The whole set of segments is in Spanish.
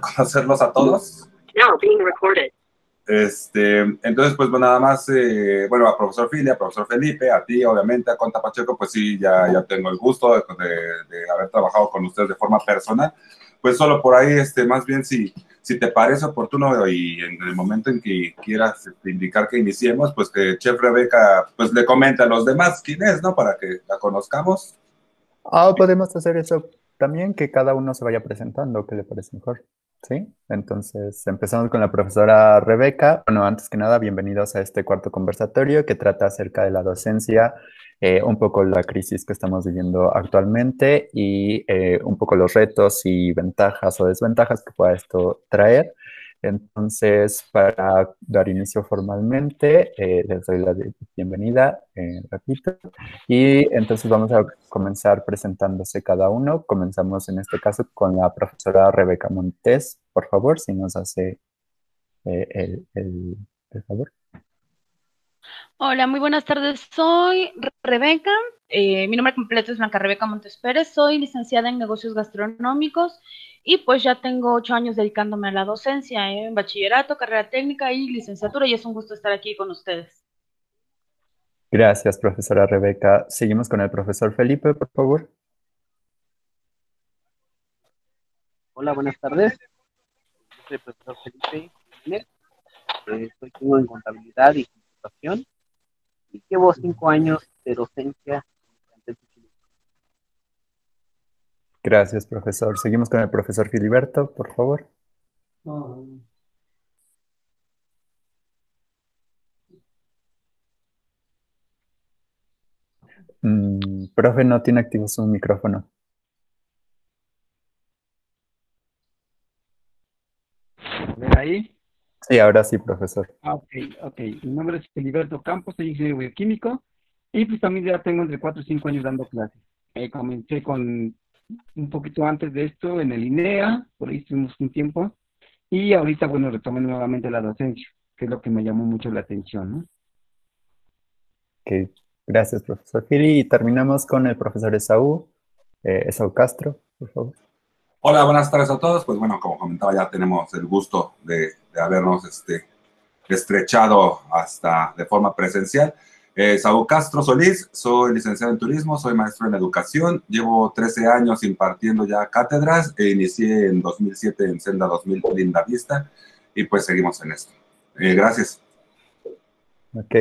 conocerlos a todos. Now being recorded. Entonces, pues bueno, nada más, bueno, a profesor Fili, a profesor Felipe, a ti, obviamente, a Conta Pacheco, pues sí, ya tengo el gusto de haber trabajado con ustedes de forma personal. Pues solo por ahí, más bien, si te parece oportuno y en el momento en que quieras indicar que iniciemos, pues que Chef Rebeca, pues le comente a los demás quién es, ¿no? Para que la conozcamos. Podemos hacer eso también, que cada uno se vaya presentando, ¿qué le parece mejor? ¿Sí? Entonces, empezamos con la profesora Rebeca. Bueno, antes que nada, bienvenidos a este cuarto conversatorio que trata acerca de la docencia, un poco la crisis que estamos viviendo actualmente y un poco los retos y ventajas o desventajas que pueda esto traer. Entonces, para dar inicio formalmente, les doy la bienvenida, repito. Y entonces vamos a comenzar presentándose cada uno. Comenzamos en este caso con la profesora Rebeca Montes, por favor, si nos hace el favor. Hola, muy buenas tardes. Soy Rebeca. Mi nombre completo es Blanca Rebeca Montes Pérez. Soy licenciada en negocios gastronómicos y pues ya tengo 8 años dedicándome a la docencia en bachillerato, carrera técnica y licenciatura y es un gusto estar aquí con ustedes. Gracias, profesora Rebeca. Seguimos con el profesor Felipe, por favor. Hola, buenas tardes. Yo soy el profesor Felipe Jiménez. Soy técnico en contabilidad y computación y llevo 5 años de docencia. Gracias, profesor. Seguimos con el profesor Filiberto, por favor. Profe, no tiene activo su micrófono. ¿Ver ahí? Sí, ahora sí, profesor. Ok. Mi nombre es Filiberto Campos, soy ingeniero bioquímico y pues también ya tengo entre 4 y 5 años dando clases. Comencé con un poquito antes de esto en el INEA, por ahí estuvimos un tiempo, y ahorita, bueno, retomé nuevamente la docencia, que es lo que me llamó mucho la atención, ¿no? Ok, gracias, profesor Fili. Y terminamos con el profesor Esaú Castro, por favor. Hola, buenas tardes a todos. Pues bueno, como comentaba, ya tenemos el gusto de habernos estrechado hasta de forma presencial. Saúl Castro Solís, soy licenciado en turismo, soy maestro en educación, llevo 13 años impartiendo ya cátedras e inicié en 2007 en Senda 2000 Linda Vista y pues seguimos en esto. Gracias. Ok,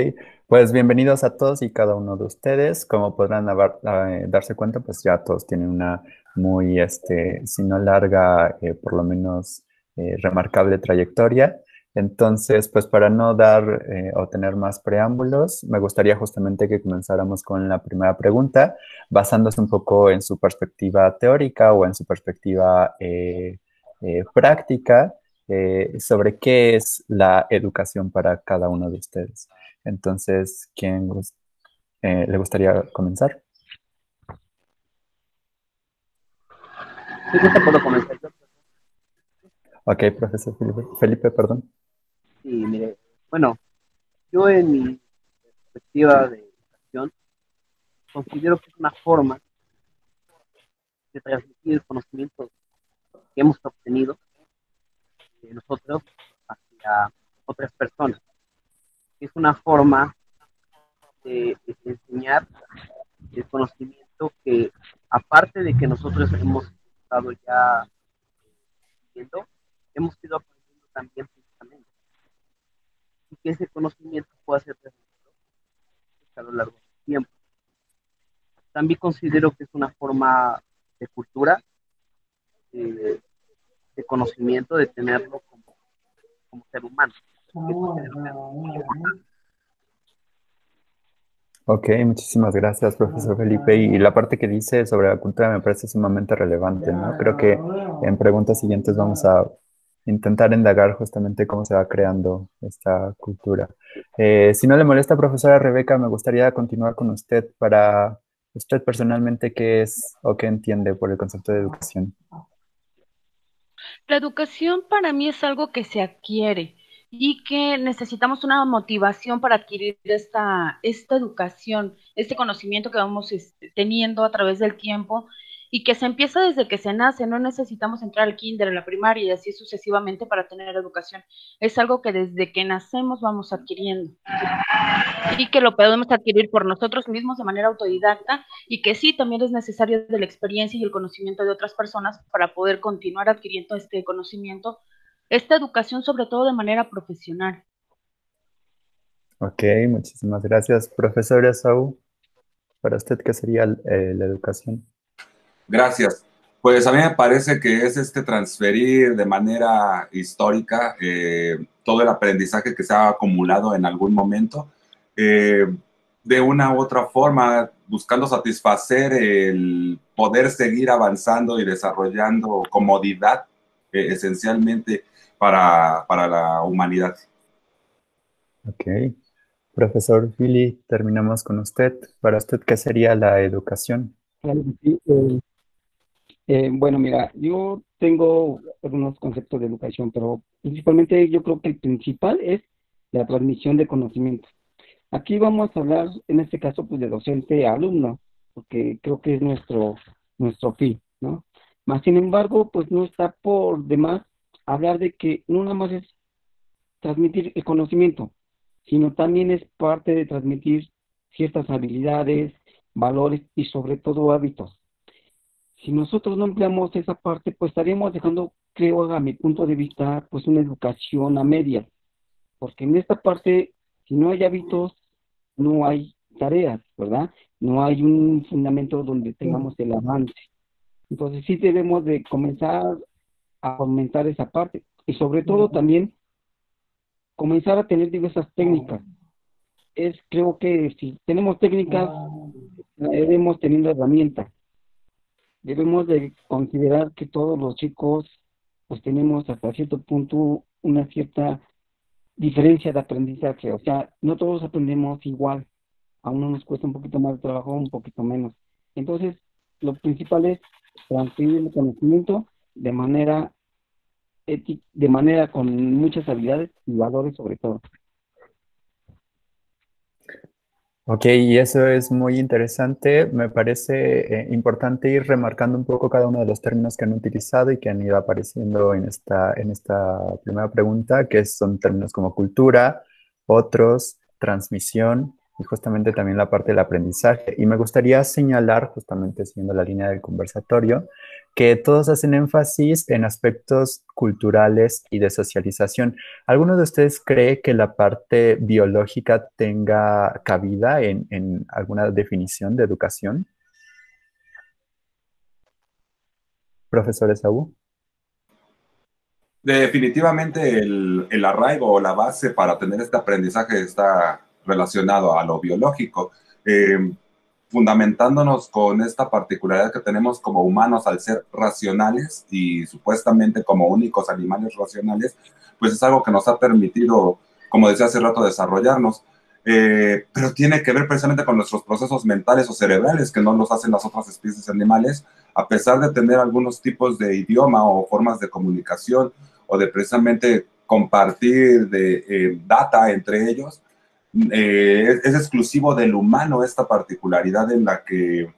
pues bienvenidos a todos y cada uno de ustedes. Como podrán darse cuenta, pues ya todos tienen una muy, si no larga, por lo menos remarcable trayectoria. Entonces, pues para no dar o tener más preámbulos, me gustaría justamente que comenzáramos con la primera pregunta, basándose un poco en su perspectiva teórica o en su perspectiva práctica, sobre qué es la educación para cada uno de ustedes. Entonces, ¿quién le gustaría comenzar? Sí, yo te puedo comenzar. Ok, profesor Felipe, perdón. Sí, mire, bueno, yo en mi perspectiva de educación considero que es una forma de transmitir el conocimiento que hemos obtenido de nosotros hacia otras personas. Es una forma de enseñar el conocimiento que, aparte de que nosotros hemos estado ya viendo, hemos ido aprendiendo también físicamente. Y que ese conocimiento pueda ser transmitido a lo largo del tiempo. También considero que es una forma de cultura, de, de conocimiento, de tenerlo como ser humano. Ok, muchísimas gracias, profesor Felipe. Y la parte que dice sobre la cultura me parece sumamente relevante, ¿no? Creo que en preguntas siguientes vamos a intentar indagar justamente cómo se va creando esta cultura. Si no le molesta, profesora Rebeca, me gustaría continuar con usted para usted personalmente qué es o qué entiende por el concepto de educación. La educación para mí es algo que se adquiere y que necesitamos una motivación para adquirir esta educación, este conocimiento que vamos teniendo a través del tiempo y que se empieza desde que se nace. No necesitamos entrar al kinder, a la primaria y así sucesivamente para tener educación. Es algo que desde que nacemos vamos adquiriendo y que lo podemos adquirir por nosotros mismos de manera autodidacta, y que sí, también es necesario de la experiencia y el conocimiento de otras personas para poder continuar adquiriendo este conocimiento, esta educación, sobre todo de manera profesional. Ok, muchísimas gracias. Profesor Esaú, ¿para usted qué sería la educación? Gracias. Pues a mí me parece que es transferir de manera histórica todo el aprendizaje que se ha acumulado en algún momento, eh, de una u otra forma, buscando satisfacer el poder seguir avanzando y desarrollando comodidad, esencialmente para la humanidad. Ok. Profesor Philly, terminamos con usted. ¿Para usted qué sería la educación? Claro que sí. Bueno, mira, yo tengo algunos conceptos de educación, pero principalmente yo creo que el principal es la transmisión de conocimiento. Aquí vamos a hablar, en este caso, pues de docente a alumno, porque creo que es nuestro fin, ¿no? Más sin embargo, pues no está por demás hablar de que no nada más es transmitir el conocimiento, sino también es parte de transmitir ciertas habilidades, valores y sobre todo hábitos. Si nosotros no empleamos esa parte, pues estaríamos dejando, creo, a mi punto de vista, pues una educación a medias, porque en esta parte, si no hay hábitos, no hay tareas, ¿verdad? No hay un fundamento donde tengamos el avance. Entonces sí debemos de comenzar a aumentar esa parte y sobre todo también comenzar a tener diversas técnicas. Creo que si tenemos técnicas, debemos tener herramientas. Debemos de considerar que todos los chicos pues tenemos hasta cierto punto una cierta diferencia de aprendizaje, o sea, no todos aprendemos igual, a uno nos cuesta un poquito más de trabajo, un poquito menos. Entonces, lo principal es transferir el conocimiento de manera ética, de manera con muchas habilidades y valores sobre todo. Ok, y eso es muy interesante. Me parece importante ir remarcando un poco cada uno de los términos que han utilizado y que han ido apareciendo en esta primera pregunta, que son términos como cultura, otros, transmisión y justamente también la parte del aprendizaje. Y me gustaría señalar, justamente siguiendo la línea del conversatorio, que todos hacen énfasis en aspectos culturales y de socialización. ¿Alguno de ustedes cree que la parte biológica tenga cabida en alguna definición de educación? Profesor Esaú. Definitivamente el arraigo o la base para tener este aprendizaje está relacionado a lo biológico, fundamentándonos con esta particularidad que tenemos como humanos al ser racionales y supuestamente como únicos animales racionales, pues es algo que nos ha permitido, como decía hace rato, desarrollarnos. Pero tiene que ver precisamente con nuestros procesos mentales o cerebrales que no los hacen las otras especies animales, a pesar de tener algunos tipos de idioma o formas de comunicación o de precisamente compartir de data entre ellos. Es exclusivo del humano esta particularidad en la que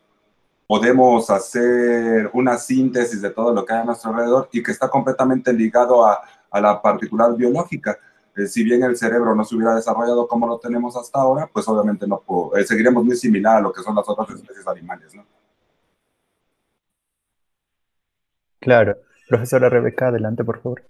podemos hacer una síntesis de todo lo que hay a nuestro alrededor y que está completamente ligado a la particular biológica. Si bien el cerebro no se hubiera desarrollado como lo tenemos hasta ahora, pues obviamente no seguiremos muy similar a lo que son las otras especies animales, ¿no? Claro. Profesora Rebeca, adelante, por favor.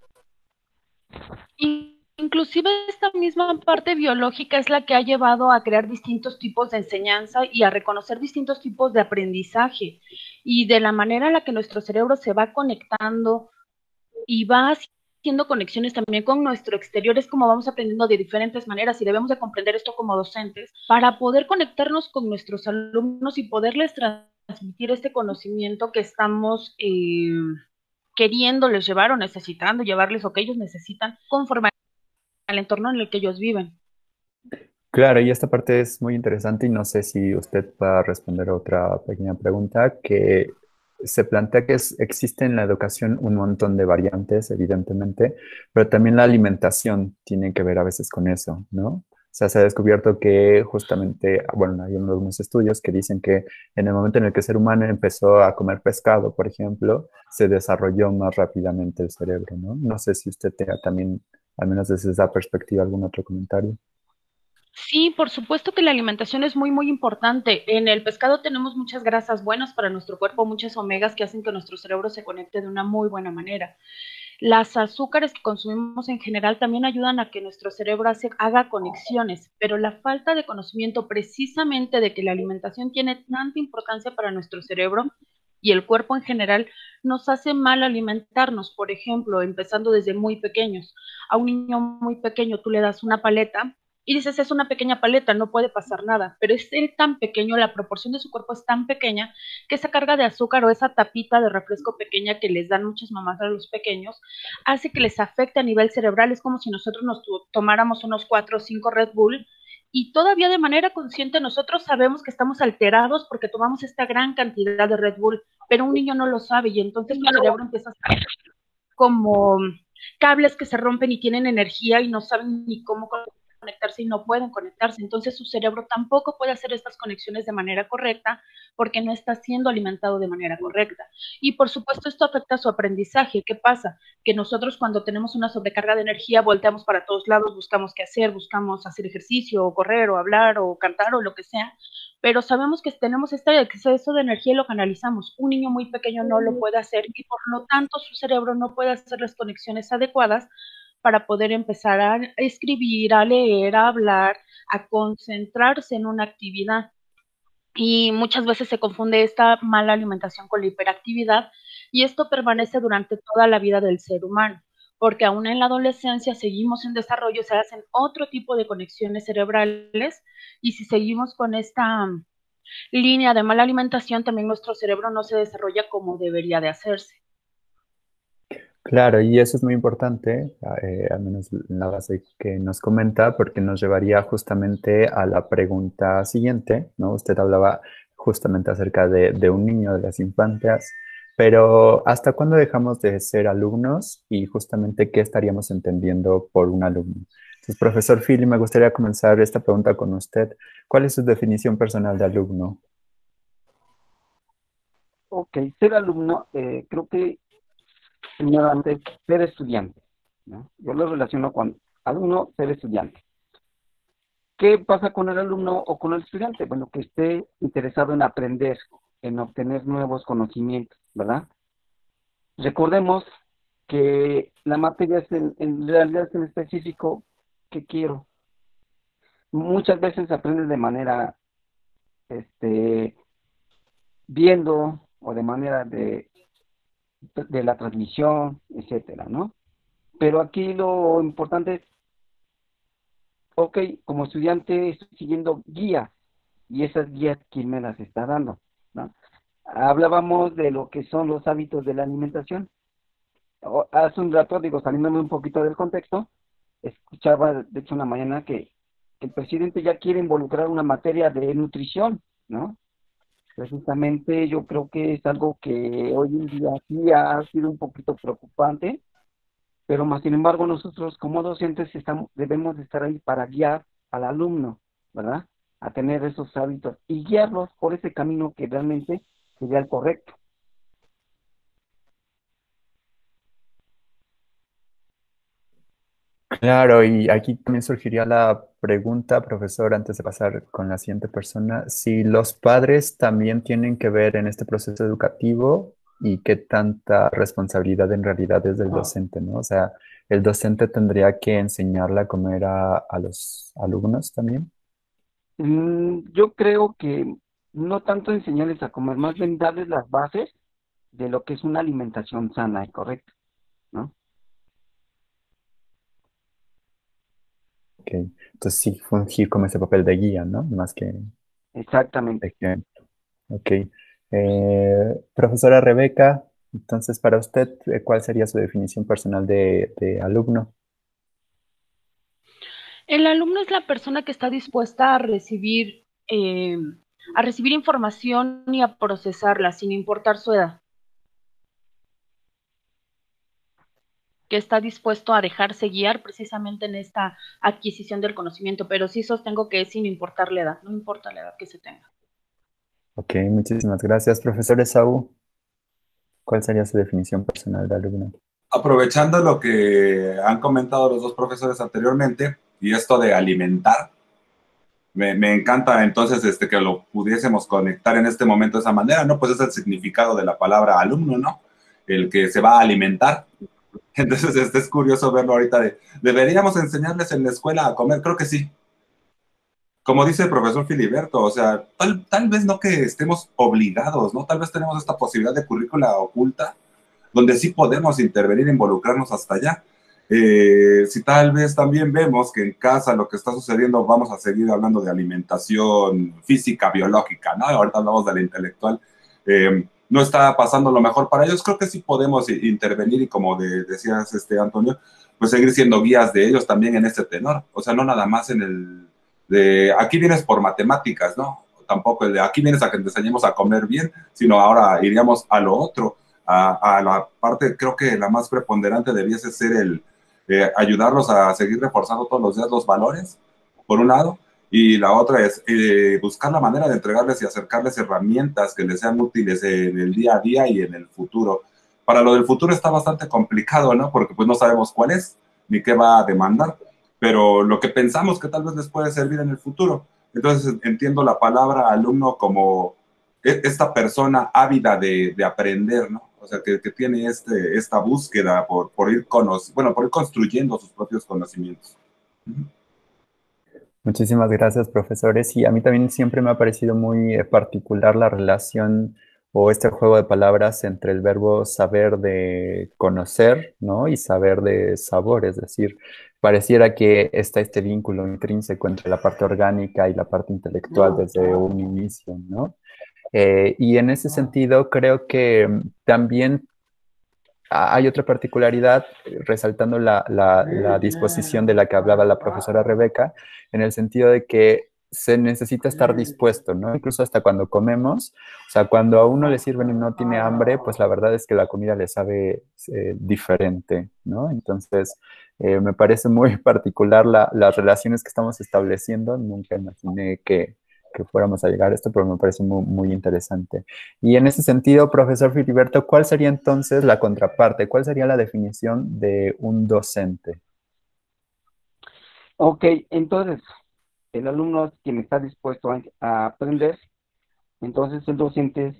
Inclusive esta misma parte biológica es la que ha llevado a crear distintos tipos de enseñanza y a reconocer distintos tipos de aprendizaje, y de la manera en la que nuestro cerebro se va conectando y va haciendo conexiones también con nuestro exterior, es como vamos aprendiendo de diferentes maneras, y debemos de comprender esto como docentes para poder conectarnos con nuestros alumnos y poderles transmitir este conocimiento que estamos queriéndoles llevar o necesitando llevarles, o que ellos necesitan conforme al entorno en el que ellos viven. Claro, y esta parte es muy interesante y no sé si usted va a responder a otra pequeña pregunta que se plantea que existe en la educación un montón de variantes, evidentemente, pero también la alimentación tiene que ver a veces con eso, ¿no? sea, se ha descubierto que justamente, bueno, hay algunos estudios que dicen que en el momento en el que el ser humano empezó a comer pescado, por ejemplo, se desarrolló más rápidamente el cerebro, ¿no? No sé si usted tenga también, al menos desde esa perspectiva, algún otro comentario. Sí, por supuesto que la alimentación es muy, muy importante. En el pescado tenemos muchas grasas buenas para nuestro cuerpo, muchas omegas que hacen que nuestro cerebro se conecte de una muy buena manera. Las azúcares que consumimos en general también ayudan a que nuestro cerebro haga conexiones, pero la falta de conocimiento precisamente de que la alimentación tiene tanta importancia para nuestro cerebro y el cuerpo en general nos hace mal alimentarnos. Por ejemplo, empezando desde muy pequeños. A un niño muy pequeño tú le das una paleta y dices, es una pequeña paleta, no puede pasar nada, pero es él tan pequeño, la proporción de su cuerpo es tan pequeña que esa carga de azúcar o esa tapita de refresco pequeña que les dan muchas mamás a los pequeños hace que les afecte a nivel cerebral. Es como si nosotros nos tomáramos unos 4 o 5 Red Bull y todavía de manera consciente nosotros sabemos que estamos alterados porque tomamos esta gran cantidad de Red Bull, pero un niño no lo sabe y entonces tu cerebro empieza a estar como cables que se rompen y tienen energía y no saben ni cómo conectarse y no pueden conectarse. Entonces su cerebro tampoco puede hacer estas conexiones de manera correcta porque no está siendo alimentado de manera correcta. Y por supuesto esto afecta a su aprendizaje. ¿Qué pasa? Que nosotros cuando tenemos una sobrecarga de energía volteamos para todos lados, buscamos qué hacer, buscamos hacer ejercicio o correr o hablar o cantar o lo que sea, pero sabemos que tenemos este exceso de energía y lo canalizamos. Un niño muy pequeño no lo puede hacer y por lo tanto su cerebro no puede hacer las conexiones adecuadas para poder empezar a escribir, a leer, a hablar, a concentrarse en una actividad. Y muchas veces se confunde esta mala alimentación con la hiperactividad y esto permanece durante toda la vida del ser humano, porque aún en la adolescencia seguimos en desarrollo, se hacen otro tipo de conexiones cerebrales y si seguimos con esta línea de mala alimentación, también nuestro cerebro no se desarrolla como debería de hacerse. Claro, y eso es muy importante, al menos en la base que nos comenta, porque nos llevaría justamente a la pregunta siguiente, ¿no? Usted hablaba justamente acerca de un niño, de las infancias, pero ¿hasta cuándo dejamos de ser alumnos y justamente qué estaríamos entendiendo por un alumno? Entonces, profesor Philly, me gustaría comenzar esta pregunta con usted. ¿Cuál es su definición personal de alumno? Ok, ser alumno, creo que primeramente ser estudiante, ¿no? Yo lo relaciono con alumno, ser estudiante. ¿Qué pasa con el alumno o con el estudiante? Bueno, que esté interesado en aprender, en obtener nuevos conocimientos, ¿verdad? Recordemos que la materia es en realidad es en específico que quiero. Muchas veces aprende de manera este, viendo o de manera de la transmisión, etcétera, ¿no? Pero aquí lo importante es, ok, como estudiante estoy siguiendo guías y esas guías, ¿quién me las está dando? ¿No? Hablábamos de lo que son los hábitos de la alimentación. Hace un rato, digo, saliéndome un poquito del contexto, escuchaba, de hecho, una mañana que el presidente ya quiere involucrar una materia de nutrición, ¿no? Precisamente yo creo que es algo que hoy en día sí ha sido un poquito preocupante, pero más sin embargo nosotros como docentes debemos de estar ahí para guiar al alumno, ¿verdad? A tener esos hábitos y guiarlos por ese camino que realmente sería el correcto. Claro, y aquí también surgiría la pregunta, profesor, antes de pasar con la siguiente persona, si los padres también tienen que ver en este proceso educativo y qué tanta responsabilidad en realidad es del docente, ¿no? O sea, el docente tendría que enseñarle a comer a los alumnos también. Yo creo que no tanto enseñarles a comer, más bien darles las bases de lo que es una alimentación sana y correcta, ¿no? Ok, entonces sí, fungir como ese papel de guía, ¿no? Más que Exactamente. de ejemplo. Ok. Profesora Rebeca, entonces para usted, ¿cuál sería su definición personal de alumno? El alumno es la persona que está dispuesta a recibir información y a procesarla sin importar su edad. que está dispuesto a dejarse guiar precisamente en esta adquisición del conocimiento, pero sí sostengo que es sin importar la edad, no importa la edad que se tenga. Ok, muchísimas gracias. Profesor Esaú, ¿cuál sería su definición personal de alumno? Aprovechando lo que han comentado los dos profesores anteriormente y esto de alimentar, me encanta entonces que lo pudiésemos conectar en este momento de esa manera, ¿no? Pues es el significado de la palabra alumno, ¿no? El que se va a alimentar. Entonces es curioso verlo ahorita ¿deberíamos enseñarles en la escuela a comer? Creo que sí. Como dice el profesor Filiberto, o sea, tal vez no que estemos obligados, ¿no? Tal vez tenemos esta posibilidad de currícula oculta donde sí podemos intervenir e involucrarnos hasta allá. Si tal vez también vemos que en casa lo que está sucediendo, vamos a seguir hablando de alimentación física, biológica, ¿no? Ahorita hablamos de la intelectual. No está pasando lo mejor para ellos, creo que sí podemos intervenir y como decías, Antonio, pues seguir siendo guías de ellos también en este tenor. O sea, no nada más en el de aquí vienes por matemáticas, ¿no? Tampoco el de aquí vienes a que te enseñemos a comer bien, sino ahora iríamos a lo otro, a la parte, creo que la más preponderante debiese ser el ayudarlos a seguir reforzando todos los días los valores, por un lado, y la otra es buscar la manera de entregarles y acercarles herramientas que les sean útiles en el día a día y en el futuro. Para lo del futuro está bastante complicado, ¿no? Porque pues no sabemos cuál es ni qué va a demandar, pero lo que pensamos que tal vez les puede servir en el futuro. Entonces entiendo la palabra alumno como esta persona ávida de aprender, ¿no? O sea, que tiene esta búsqueda por ir por ir construyendo sus propios conocimientos. Muchísimas gracias, profesores. Y a mí también siempre me ha parecido muy particular la relación o este juego de palabras entre el verbo saber de conocer, ¿no? Y saber de sabor. Es decir, pareciera que está este vínculo intrínseco entre la parte orgánica y la parte intelectual desde un inicio, ¿no? Y en ese sentido, creo que también hay otra particularidad, resaltando la disposición de la que hablaba la profesora Rebeca, en el sentido de que se necesita estar dispuesto, ¿no? Incluso hasta cuando comemos, o sea, cuando a uno le sirven y no tiene hambre, pues la verdad es que la comida le sabe diferente, ¿no? Entonces, me parece muy particular las relaciones que estamos estableciendo. Nunca imaginé que fuéramos a llegar a esto, pero me parece muy, muy interesante. Y en ese sentido, profesor Filiberto, ¿cuál sería entonces la contraparte? ¿Cuál sería la definición de un docente? Ok, entonces, el alumno es quien está dispuesto a aprender, entonces el docente es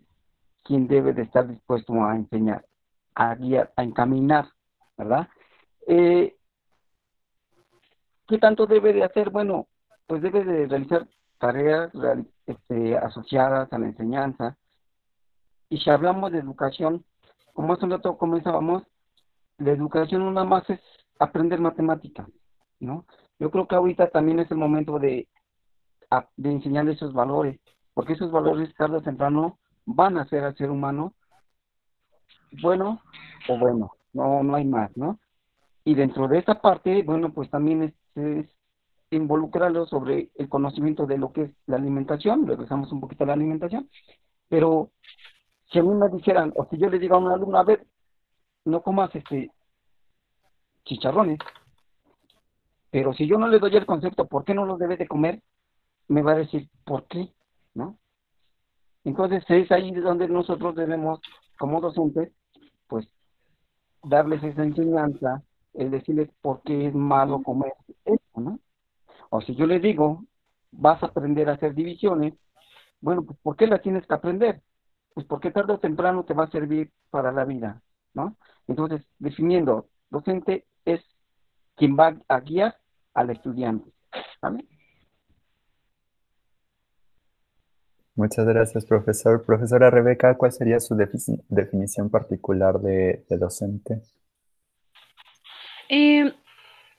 quien debe de estar dispuesto a enseñar, a guiar, a encaminar, ¿verdad? Eh, ¿Qué tanto debe de hacer? Bueno, pues debe de realizar tareas asociadas a la enseñanza. Y si hablamos de educación, como hace un rato comenzábamos, la educación no nada más es aprender matemáticas, ¿no? Yo creo que ahorita también es el momento de enseñar esos valores, porque esos valores tarde o temprano van a hacer al ser humano bueno o bueno, no hay más, ¿no? Y dentro de esta parte, bueno, pues también es involucrarlo sobre el conocimiento de lo que es la alimentación, le dejamos un poquito la alimentación, pero si a mí me dijeran, o si yo le digo a un alumno, a ver, no comas chicharrones, pero si yo no le doy el concepto, ¿por qué no los debe de comer? Me va a decir, ¿por qué? ¿No? Entonces es ahí donde nosotros debemos, como docentes, pues darles esa enseñanza, el decirles por qué es malo comer esto, ¿no? O si yo le digo, vas a aprender a hacer divisiones, bueno, pues ¿por qué las tienes que aprender? Pues porque tarde o temprano te va a servir para la vida, ¿no? Entonces, definiendo, docente es quien va a guiar al estudiante, ¿vale? Muchas gracias, profesor. Profesora Rebeca, ¿cuál sería su definición particular de docente? Eh,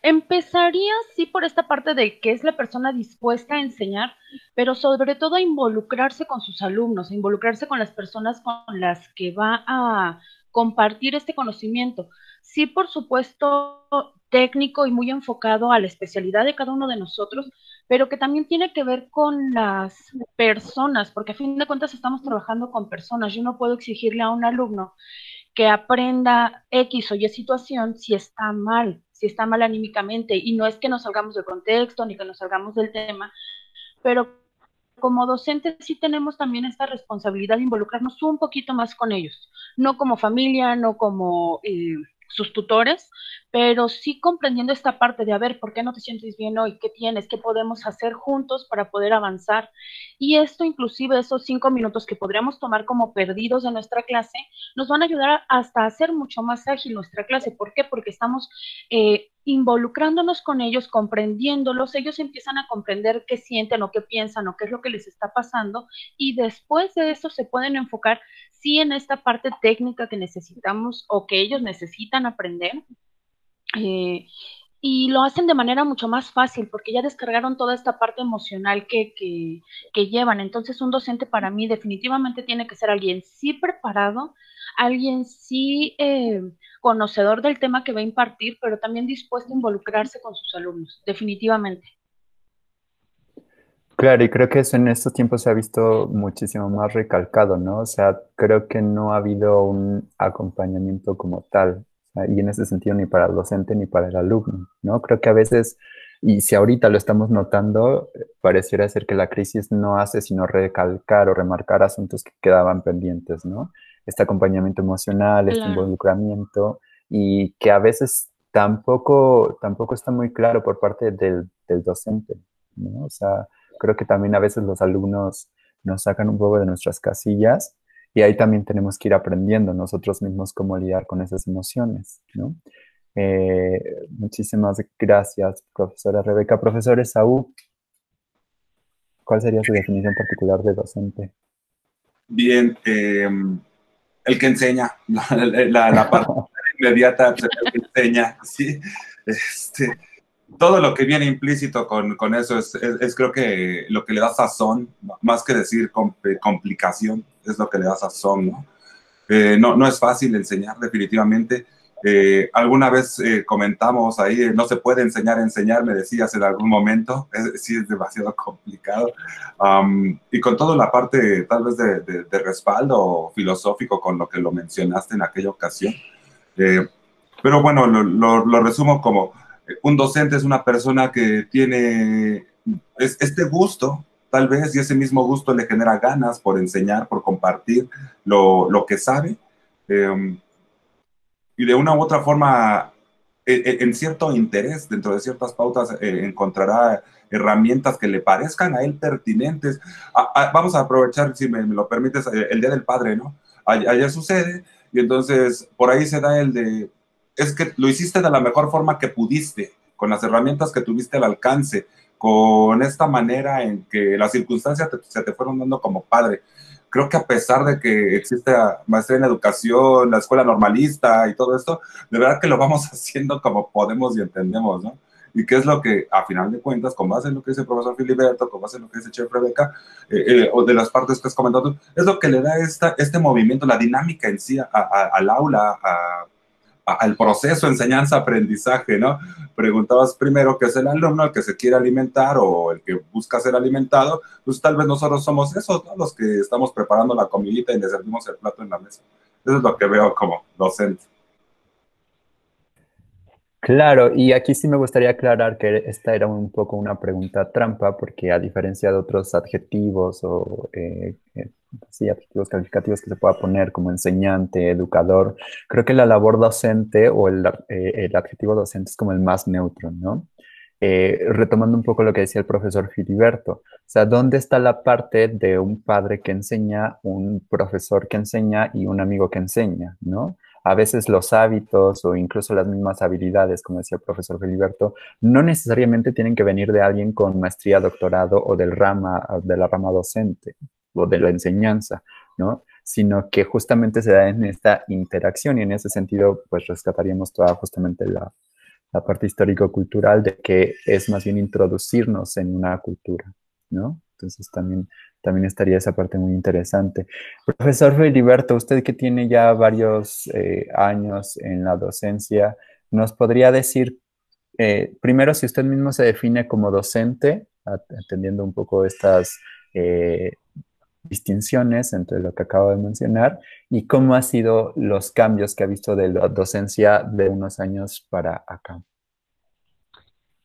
Empezaría, sí, por esta parte de que es la persona dispuesta a enseñar, pero sobre todo a involucrarse con sus alumnos, a involucrarse con las personas con las que va a compartir este conocimiento. Sí, por supuesto, técnico y muy enfocado a la especialidad de cada uno de nosotros, pero que también tiene que ver con las personas, porque a fin de cuentas estamos trabajando con personas. Yo no puedo exigirle a un alumno que aprenda X o Y situación si está mal anímicamente, y no es que nos salgamos del contexto ni que nos salgamos del tema, pero como docentes sí tenemos también esta responsabilidad de involucrarnos un poquito más con ellos, no como familia, no como sus tutores, pero sí comprendiendo esta parte de, a ver, ¿por qué no te sientes bien hoy? ¿Qué tienes? ¿Qué podemos hacer juntos para poder avanzar? Y esto, inclusive esos 5 minutos que podríamos tomar como perdidos de nuestra clase, nos van a ayudar hasta a hacer mucho más ágil nuestra clase. ¿Por qué? Porque estamos involucrándonos con ellos, comprendiéndolos, ellos empiezan a comprender qué sienten o qué piensan o qué es lo que les está pasando, y después de eso se pueden enfocar sí en esta parte técnica que necesitamos o que ellos necesitan aprender, eh, y lo hacen de manera mucho más fácil porque ya descargaron toda esta parte emocional que llevan. Entonces un docente para mí definitivamente tiene que ser alguien sí preparado, alguien sí conocedor del tema que va a impartir, pero también dispuesto a involucrarse con sus alumnos, definitivamente. Claro, y creo que eso en estos tiempos se ha visto muchísimo más recalcado, ¿no? O sea, creo que no ha habido un acompañamiento como tal, o sea, y en ese sentido ni para el docente ni para el alumno, ¿no? Creo que a veces, y si ahorita lo estamos notando, pareciera ser que la crisis no hace sino recalcar o remarcar asuntos que quedaban pendientes, ¿no? Este acompañamiento emocional, este Claro. involucramiento, y que a veces tampoco está muy claro por parte del docente, ¿no? O sea, creo que también a veces los alumnos nos sacan un poco de nuestras casillas y ahí también tenemos que ir aprendiendo nosotros mismos cómo lidiar con esas emociones, ¿no? Muchísimas gracias, profesora Rebeca. Profesor Esaú, ¿cuál sería su definición particular de docente? Bien, el que enseña, la parte inmediata, pues, el que enseña, ¿sí? Este, todo lo que viene implícito con eso es creo que lo que le da sazón, más que decir complicación, es lo que le da sazón, ¿no? No es fácil enseñar, definitivamente. Alguna vez comentamos ahí, no se puede enseñar, me decías en algún momento, sí es demasiado complicado. Y con toda la parte tal vez de respaldo filosófico con lo que lo mencionaste en aquella ocasión. Eh, pero bueno, lo resumo como un docente es una persona que tiene este gusto, tal vez, y ese mismo gusto le genera ganas por enseñar, por compartir lo que sabe, eh, y de una u otra forma, en cierto interés, dentro de ciertas pautas, encontrará herramientas que le parezcan a él pertinentes. Vamos a aprovechar, si me lo permites, el Día del Padre, ¿no? Ayer sucede, y entonces por ahí se da el de, es que lo hiciste de la mejor forma que pudiste, con las herramientas que tuviste al alcance, con esta manera en que las circunstancias se te fueron dando como padre. Creo que a pesar de que existe maestría en educación, la escuela normalista y todo esto, de verdad que lo vamos haciendo como podemos y entendemos, ¿no? Y qué es lo que, a final de cuentas, con base en lo que dice el profesor Filiberto, con base en lo que dice Chef Rebeca, o de las partes que has comentado, es lo que le da este movimiento, la dinámica en sí al aula, al proceso enseñanza-aprendizaje, ¿no? Preguntabas primero qué es el alumno, el que se quiere alimentar o el que busca ser alimentado, pues tal vez nosotros somos esos, ¿no? Los que estamos preparando la comidita y le servimos el plato en la mesa. Eso es lo que veo como docente. Claro, y aquí sí me gustaría aclarar que esta era un poco una pregunta trampa, porque a diferencia de otros adjetivos o sí, adjetivos calificativos que se pueda poner como enseñante, educador, creo que la labor docente o el adjetivo docente es como el más neutro, ¿no? Retomando un poco lo que decía el profesor Filiberto, o sea, ¿dónde está la parte de un padre que enseña, un profesor que enseña y un amigo que enseña, ¿no? A veces los hábitos o incluso las mismas habilidades, como decía el profesor Filiberto, no necesariamente tienen que venir de alguien con maestría, doctorado o de la rama docente o de la enseñanza, ¿no? Sino que justamente se da en esta interacción y en ese sentido, pues rescataríamos toda justamente la parte histórico-cultural de que es más bien introducirnos en una cultura, ¿no? Entonces también estaría esa parte muy interesante. Profesor Filiberto, usted que tiene ya varios años en la docencia, ¿nos podría decir primero si usted mismo se define como docente, atendiendo un poco estas distinciones entre lo que acabo de mencionar y cómo han sido los cambios que ha visto de la docencia de unos años para acá.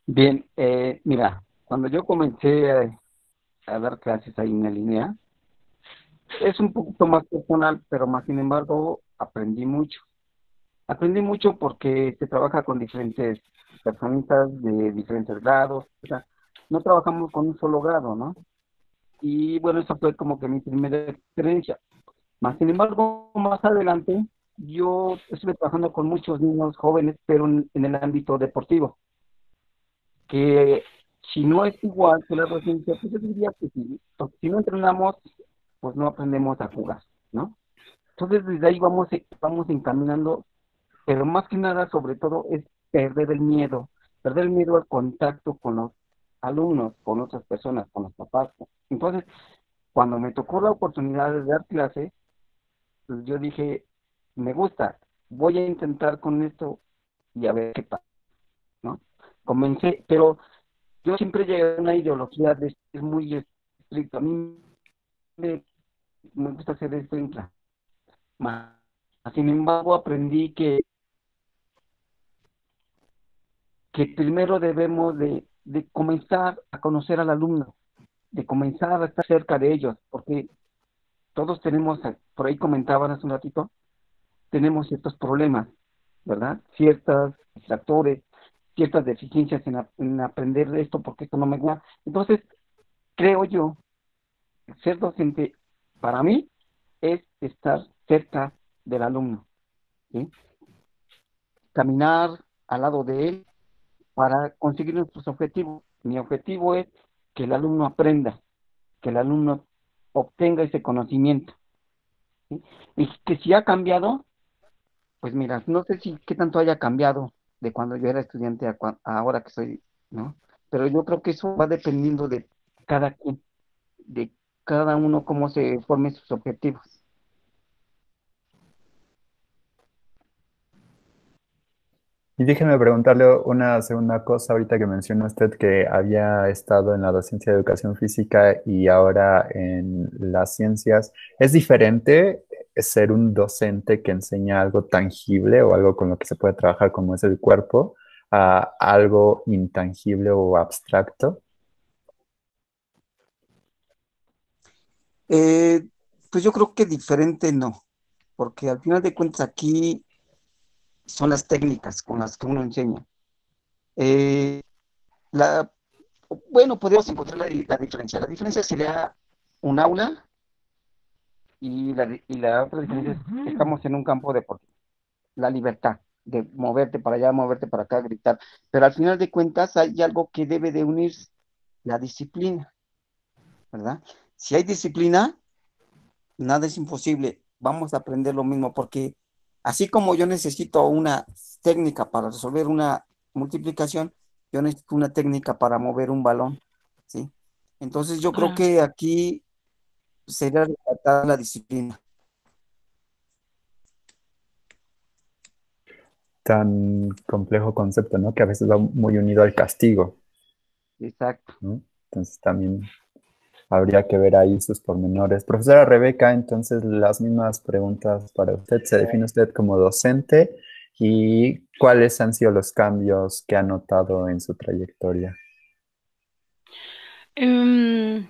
Bien, mira, cuando yo comencé a dar clases ahí en la línea, es un poquito más personal, pero más sin embargo aprendí mucho. Aprendí mucho porque se trabaja con diferentes personitas de diferentes grados, o sea, no trabajamos con un solo grado, ¿no? Y bueno, esa fue como que mi primera experiencia. Más sin embargo, más adelante, yo estuve trabajando con muchos niños jóvenes, pero en el ámbito deportivo, que si no es igual que la docencia, pues yo diría que sí, porque si no entrenamos, pues no aprendemos a jugar, ¿no? Entonces desde ahí vamos encaminando, pero más que nada, sobre todo, es perder el miedo al contacto con los alumnos, con otras personas, con los papás. Entonces, cuando me tocó la oportunidad de dar clase, pues yo dije, me gusta, voy a intentar con esto y a ver qué pasa, ¿no? Comencé, pero yo siempre llegué a una ideología de ser muy estricto. A mí me, me gusta ser estricto. Más, sin embargo, aprendí que primero debemos de comenzar a conocer al alumno, de comenzar a estar cerca de ellos, porque todos tenemos, por ahí comentaban hace un ratito, tenemos ciertos problemas, ¿verdad? Ciertos distractores, ciertas deficiencias en aprender de esto, porque esto no me gusta. Entonces, creo yo, ser docente para mí es estar cerca del alumno, ¿sí? Caminar al lado de él para conseguir nuestros objetivos. Mi objetivo es que el alumno aprenda, que el alumno obtenga ese conocimiento, ¿sí? Y que si ha cambiado, pues mira, no sé si qué tanto haya cambiado de cuando yo era estudiante a ahora que soy, ¿no? Pero yo creo que eso va dependiendo de cada quien, de cada uno cómo se forme sus objetivos. Y déjeme preguntarle una segunda cosa, ahorita que mencionó usted que había estado en la docencia de educación física y ahora en las ciencias. ¿Es diferente ser un docente que enseña algo tangible o algo con lo que se puede trabajar como es el cuerpo a algo intangible o abstracto? Eh, pues yo creo que diferente no, porque al final de cuentas aquí son las técnicas con las que uno enseña. Eh, la, bueno, podemos encontrar la diferencia. La diferencia sería un aula y la otra diferencia es que estamos en un campo deportivo. La libertad de moverte para allá, moverte para acá, gritar. Pero al final de cuentas hay algo que debe de unirse, la disciplina, ¿verdad? Si hay disciplina, nada es imposible. Vamos a aprender lo mismo, porque así como yo necesito una técnica para resolver una multiplicación, yo necesito una técnica para mover un balón, ¿sí? Entonces yo creo Claro. que aquí sería rescatar la disciplina. Tan complejo concepto, ¿no? Que a veces va muy unido al castigo, Exacto. ¿no? Entonces también habría que ver ahí sus pormenores. Profesora Rebeca, entonces las mismas preguntas para usted. ¿Se define usted como docente? ¿Y cuáles han sido los cambios que ha notado en su trayectoria? Em,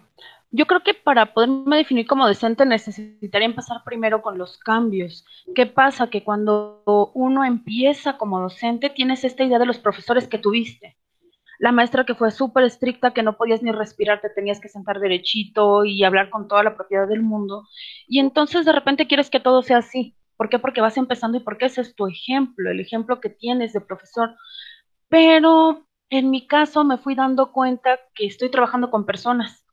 yo creo que para poderme definir como docente necesitaría empezar primero con los cambios. ¿Qué pasa? Que cuando uno empieza como docente tienes esta idea de los profesores que tuviste. La maestra que fue súper estricta, que no podías ni respirar, te tenías que sentar derechito y hablar con toda la propiedad del mundo. Y entonces de repente quieres que todo sea así. ¿Por qué? Porque vas empezando y porque ese es tu ejemplo, el ejemplo que tienes de profesor. Pero en mi caso me fui dando cuenta que estoy trabajando con personas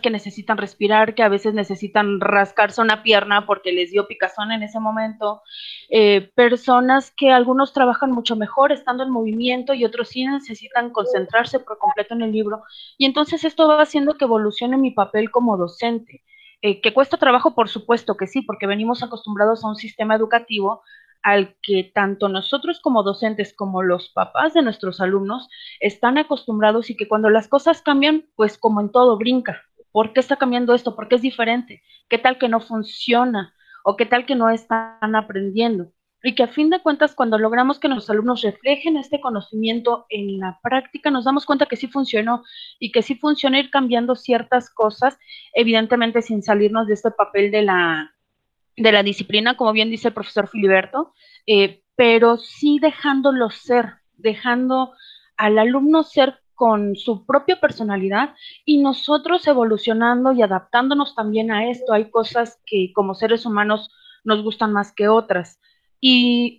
que necesitan respirar, que a veces necesitan rascarse una pierna porque les dio picazón en ese momento, personas que algunos trabajan mucho mejor estando en movimiento y otros sí necesitan concentrarse por completo en el libro. Y entonces esto va haciendo que evolucione mi papel como docente. ¿Que cuesta trabajo? Por supuesto que sí, porque venimos acostumbrados a un sistema educativo al que tanto nosotros como docentes como los papás de nuestros alumnos están acostumbrados y que cuando las cosas cambian, pues como en todo brinca. ¿Por qué está cambiando esto? ¿Por qué es diferente? ¿Qué tal que no funciona? ¿O qué tal que no están aprendiendo? Y que a fin de cuentas, cuando logramos que nuestros alumnos reflejen este conocimiento en la práctica, nos damos cuenta que sí funcionó y que sí funciona ir cambiando ciertas cosas, evidentemente sin salirnos de este papel de la disciplina, como bien dice el profesor Filiberto, pero sí dejándolo ser, dejando al alumno ser con su propia personalidad y nosotros evolucionando y adaptándonos también a esto. Hay cosas que como seres humanos nos gustan más que otras.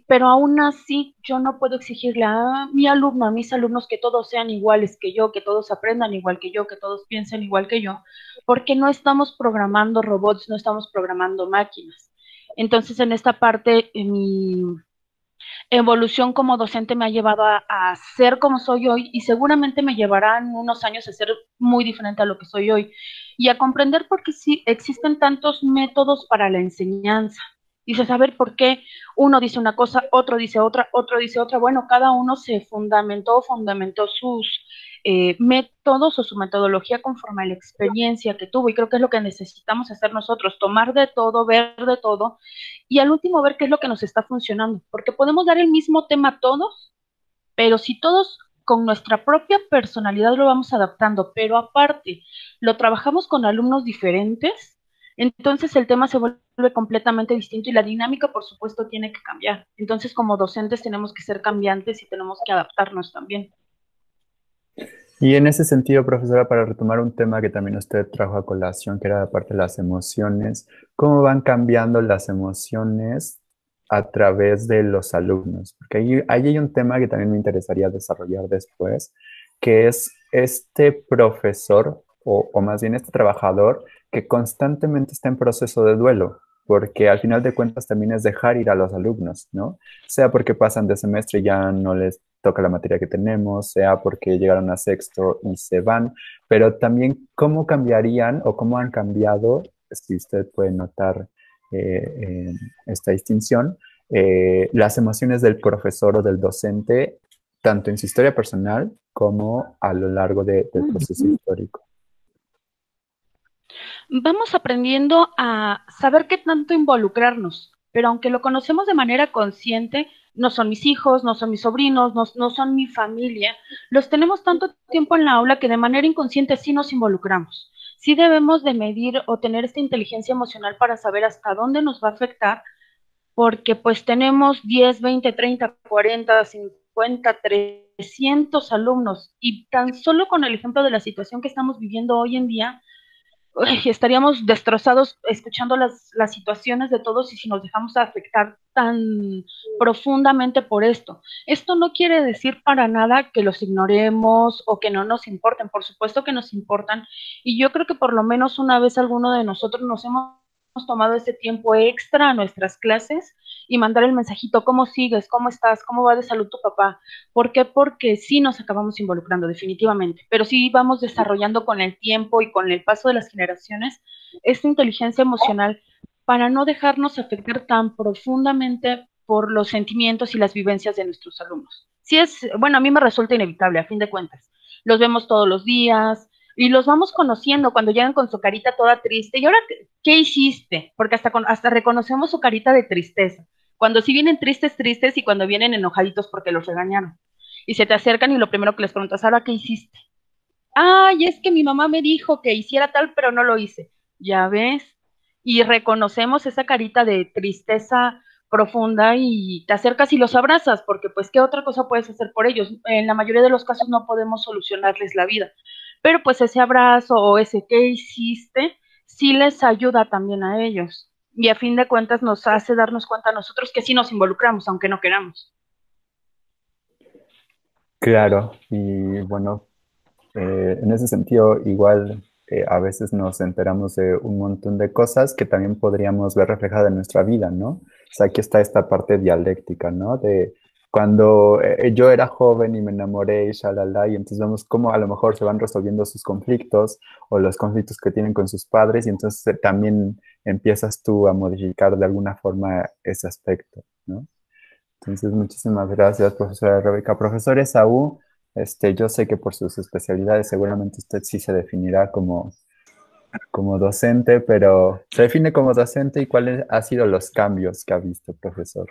Pero aún así, yo no puedo exigirle a mi alumno, a mis alumnos, que todos sean iguales que yo, que todos aprendan igual que yo, que todos piensen igual que yo, porque no estamos programando robots, no estamos programando máquinas. Entonces, en esta parte, mi evolución como docente me ha llevado a ser como soy hoy y seguramente me llevará en unos años a ser muy diferente a lo que soy hoy y a comprender por qué sí existen tantos métodos para la enseñanza. Dices, a ver, ¿por qué uno dice una cosa, otro dice otra, otro dice otra? Bueno, cada uno se fundamentó sus métodos o su metodología conforme a la experiencia que tuvo y creo que es lo que necesitamos hacer nosotros, tomar de todo, ver de todo y al último ver qué es lo que nos está funcionando, porque podemos dar el mismo tema a todos, pero si todos con nuestra propia personalidad lo vamos adaptando, pero aparte lo trabajamos con alumnos diferentes, entonces el tema se vuelve completamente distinto y la dinámica, por supuesto, tiene que cambiar. Entonces, como docentes tenemos que ser cambiantes y tenemos que adaptarnos también. Y en ese sentido, profesora, para retomar un tema que también usted trajo a colación, que era la parte de las emociones, ¿cómo van cambiando las emociones a través de los alumnos? Porque ahí hay un tema que también me interesaría desarrollar después, que es este profesor, o más bien este trabajador, que constantemente está en proceso de duelo, porque al final de cuentas también es dejar ir a los alumnos, ¿no? Sea porque pasan de semestre y ya no les toca la materia que tenemos, sea porque llegaron a sexto y se van, pero también cómo cambiarían o cómo han cambiado, si usted puede notar esta distinción, las emociones del profesor o del docente, tanto en su historia personal como a lo largo del proceso histórico. Vamos aprendiendo a saber qué tanto involucrarnos, pero aunque lo conocemos de manera consciente, no son mis hijos, no son mis sobrinos, no son mi familia, los tenemos tanto tiempo en la aula que de manera inconsciente sí nos involucramos. Sí debemos de medir o tener esta inteligencia emocional para saber hasta dónde nos va a afectar, porque pues tenemos 10, 20, 30, 40, 50, 300 alumnos y tan solo con el ejemplo de la situación que estamos viviendo hoy en día, estaríamos destrozados escuchando las situaciones de todos y si nos dejamos afectar tan profundamente por esto. Esto no quiere decir para nada que los ignoremos o que no nos importen, por supuesto que nos importan y yo creo que por lo menos una vez alguno de nosotros nos hemos tomado ese tiempo extra a nuestras clases y mandar el mensajito, ¿cómo sigues? ¿Cómo estás? ¿Cómo va de salud tu papá? ¿Por qué? Porque sí nos acabamos involucrando, definitivamente, pero sí vamos desarrollando con el tiempo y con el paso de las generaciones esta inteligencia emocional para no dejarnos afectar tan profundamente por los sentimientos y las vivencias de nuestros alumnos. Sí es, bueno, a mí me resulta inevitable, a fin de cuentas. Los vemos todos los días y los vamos conociendo cuando llegan con su carita toda triste. ¿Y ahora qué hiciste? Porque hasta reconocemos su carita de tristeza. Cuando sí vienen tristes, tristes y cuando vienen enojaditos porque los regañaron y se te acercan y lo primero que les preguntas, ¿ahora qué hiciste? Ay, es que mi mamá me dijo que hiciera tal, pero no lo hice. Ya ves. Y reconocemos esa carita de tristeza profunda y te acercas y los abrazas, porque pues, ¿qué otra cosa puedes hacer por ellos? En la mayoría de los casos no podemos solucionarles la vida, pero pues ese abrazo o ese ¿qué hiciste? Sí les ayuda también a ellos. Y a fin de cuentas nos hace darnos cuenta a nosotros que sí nos involucramos, aunque no queramos. Claro, y bueno, en ese sentido, igual a veces nos enteramos de un montón de cosas que también podríamos ver reflejadas en nuestra vida, ¿no? O sea, aquí está esta parte dialéctica, ¿no? De cuando yo era joven y me enamoré y shalala, y entonces vemos cómo a lo mejor se van resolviendo sus conflictos o los conflictos que tienen con sus padres, y entonces también empiezas tú a modificar de alguna forma ese aspecto, ¿no? Entonces, muchísimas gracias, profesora Rebeca. Profesor Esaú, yo sé que por sus especialidades seguramente usted sí se definirá como como docente, pero se define como docente y cuáles han sido los cambios que ha visto, profesor.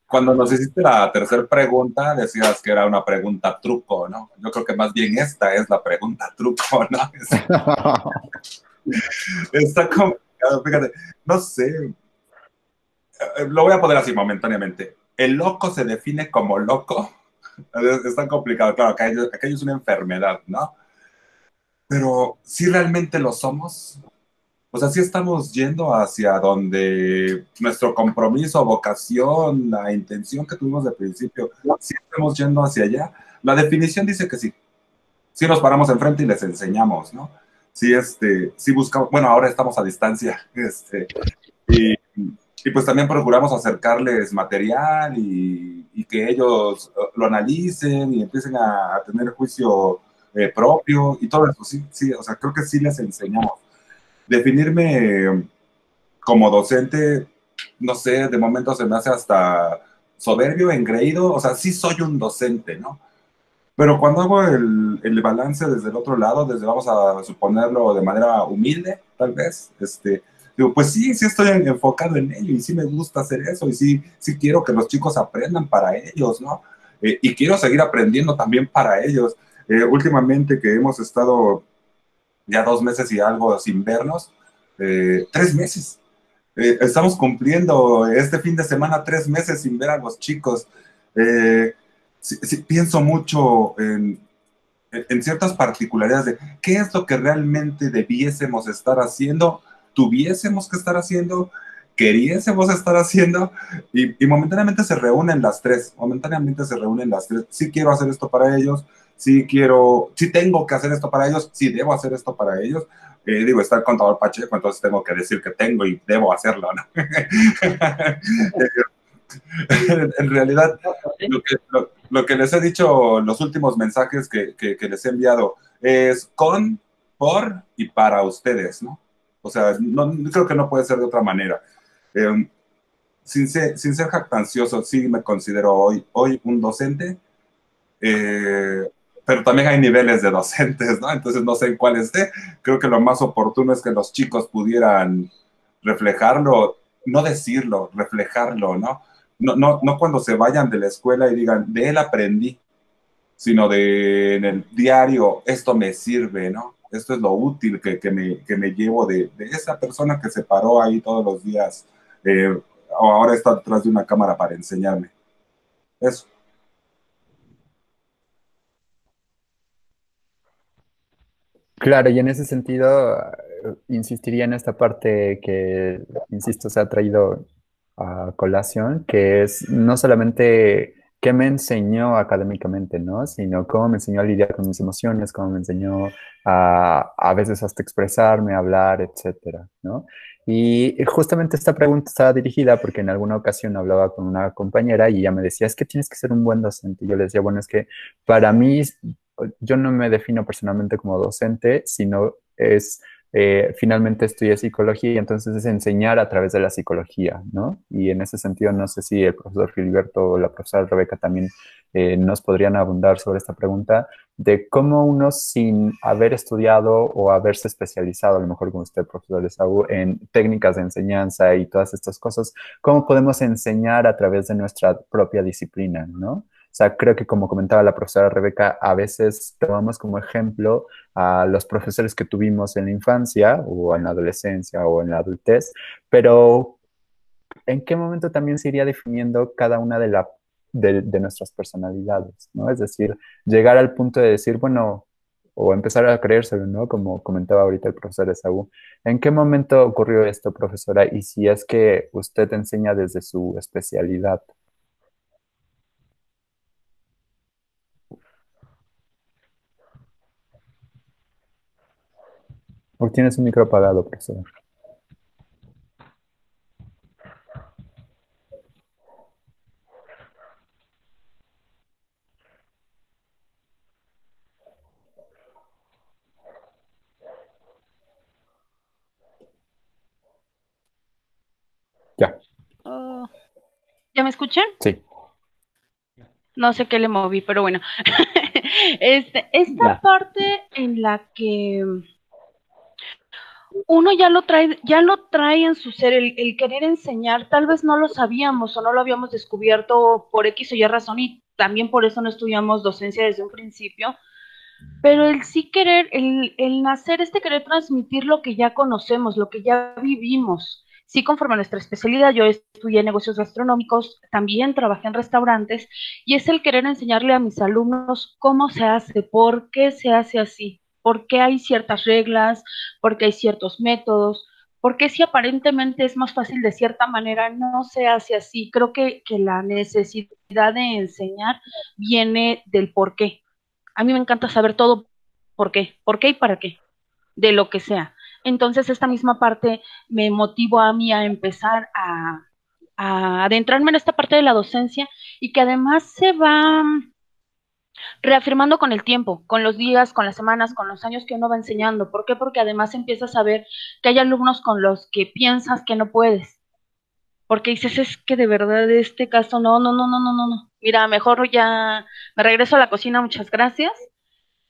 Cuando nos hiciste la tercera pregunta, decías que era una pregunta truco, ¿no? Yo creo que más bien esta es la pregunta truco, ¿no? Está complicado, fíjate, no sé, lo voy a poner así momentáneamente. ¿El loco se define como loco? Es tan complicado, claro, aquello es una enfermedad, ¿no? Pero si realmente lo somos, o sea, si estamos yendo hacia donde nuestro compromiso, vocación, la intención que tuvimos de principio, si estamos yendo hacia allá, la definición dice que sí. Sí nos paramos enfrente y les enseñamos, ¿no? Sí, sí buscamos, bueno, ahora estamos a distancia, y, y pues también procuramos acercarles material y que ellos lo analicen y empiecen a tener juicio propio y todo eso, sí, sí, o sea, creo que sí les enseñamos. Definirme como docente, no sé, de momento se me hace hasta soberbio, engreído, o sea, sí soy un docente, ¿no? Pero cuando hago el balance desde el otro lado, desde vamos a suponerlo de manera humilde, tal vez, digo, pues sí, sí estoy enfocado en ello y sí me gusta hacer eso y sí, sí quiero que los chicos aprendan para ellos, ¿no? Y quiero seguir aprendiendo también para ellos. Últimamente que hemos estado ya 2 meses y algo sin vernos, 3 meses. Estamos cumpliendo este fin de semana 3 meses sin ver a los chicos. Sí, sí, pienso mucho en ciertas particularidades de qué es lo que realmente debiésemos estar haciendo, tuviésemos que estar haciendo, queriésemos estar haciendo, y momentáneamente se reúnen las tres, momentáneamente se reúnen las tres. Sí quiero hacer esto para ellos, sí quiero, sí tengo que hacer esto para ellos, sí debo hacer esto para ellos. Digo, está el contador Pacheco, entonces tengo que decir que tengo y debo hacerlo, ¿no? En realidad, lo que les he dicho, los últimos mensajes que les he enviado es con, por y para ustedes, ¿no? O sea, no, creo que no puede ser de otra manera. Eh, sin ser jactancioso, sí me considero hoy un docente, eh, pero también hay niveles de docentes, ¿no? Entonces no sé en cuál esté. Creo que lo más oportuno es que los chicos pudieran reflejarlo, no decirlo, reflejarlo, ¿no? No cuando se vayan de la escuela y digan, de él aprendí, sino de en el diario, esto me sirve, ¿no? Esto es lo útil que me llevo de esa persona que se paró ahí todos los días, o ahora está detrás de una cámara para enseñarme. Eso. Claro, y en ese sentido, insistiría en esta parte que, insisto, se ha traído a colación, que es no solamente qué me enseñó académicamente, ¿no? Sino cómo me enseñó a lidiar con mis emociones, cómo me enseñó a veces hasta expresarme, hablar, etcétera, ¿no? Y justamente esta pregunta estaba dirigida porque en alguna ocasión hablaba con una compañera y ella me decía, es que tienes que ser un buen docente. Y yo le decía, bueno, es que para mí yo no me defino personalmente como docente, sino es, finalmente estudié psicología y entonces es enseñar a través de la psicología, ¿no? Y en ese sentido, no sé si el profesor Filiberto o la profesora Rebeca también nos podrían abundar sobre esta pregunta de cómo uno sin haber estudiado o haberse especializado, a lo mejor como usted, profesor de Saúl, en técnicas de enseñanza y todas estas cosas, cómo podemos enseñar a través de nuestra propia disciplina, ¿no? O sea, creo que como comentaba la profesora Rebeca, a veces tomamos como ejemplo a los profesores que tuvimos en la infancia o en la adolescencia o en la adultez, pero ¿en qué momento también se iría definiendo cada una de nuestras personalidades, ¿no? Es decir, llegar al punto de decir, bueno, o empezar a creérselo, ¿no? Como comentaba ahorita el profesor Esaú. ¿En qué momento ocurrió esto, profesora? Y si es que usted enseña desde su especialidad. ¿O tienes un micro apagado, profesor? Ya, Oh, ¿ya me escuchan? sí. No sé qué le moví, pero bueno. Esta Ya. parte en la que uno ya lo trae en su ser, el querer enseñar, tal vez no lo sabíamos o no lo habíamos descubierto por X o Y razón y también por eso no estudiamos docencia desde un principio, pero el sí querer, el nacer, querer transmitir lo que ya conocemos, lo que ya vivimos. Sí, conforme a nuestra especialidad, yo estudié negocios gastronómicos, también trabajé en restaurantes, y es el querer enseñarle a mis alumnos cómo se hace, por qué se hace así, por qué hay ciertas reglas, por qué hay ciertos métodos, por qué si aparentemente es más fácil de cierta manera, no se hace así. Creo que la necesidad de enseñar viene del por qué. A mí me encanta saber todo por qué y para qué, de lo que sea. Entonces, esta misma parte me motivó a mí a empezar a adentrarme en esta parte de la docencia y que además se va reafirmando con el tiempo, con los días, con las semanas, con los años que uno va enseñando. ¿Por qué? Porque además empiezas a ver que hay alumnos con los que piensas que no puedes. Porque dices, es que de verdad este caso no. Mira, mejor ya me regreso a la cocina, muchas gracias,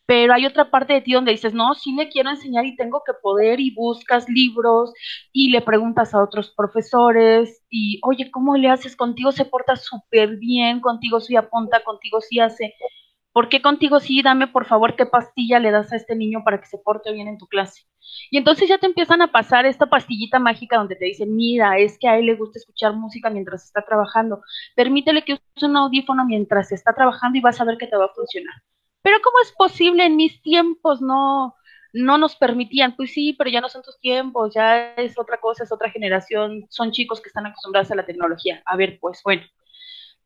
pero hay otra parte de ti donde dices, no, sí le quiero enseñar y tengo que poder, y buscas libros y le preguntas a otros profesores y, oye, ¿cómo le haces? Contigo se porta súper bien, contigo sí apunta, contigo sí hace. ¿Por qué contigo sí? Dame por favor qué pastilla le das a este niño para que se porte bien en tu clase. Y entonces ya te empiezan a pasar esta pastillita mágica donde te dicen, mira, es que a él le gusta escuchar música mientras está trabajando. Permítele que use un audífono mientras está trabajando y vas a ver que te va a funcionar. Pero ¿cómo es posible? En mis tiempos no nos permitían. Pues sí, pero ya no son tus tiempos, ya es otra cosa, es otra generación, son chicos que están acostumbrados a la tecnología. A ver, pues bueno.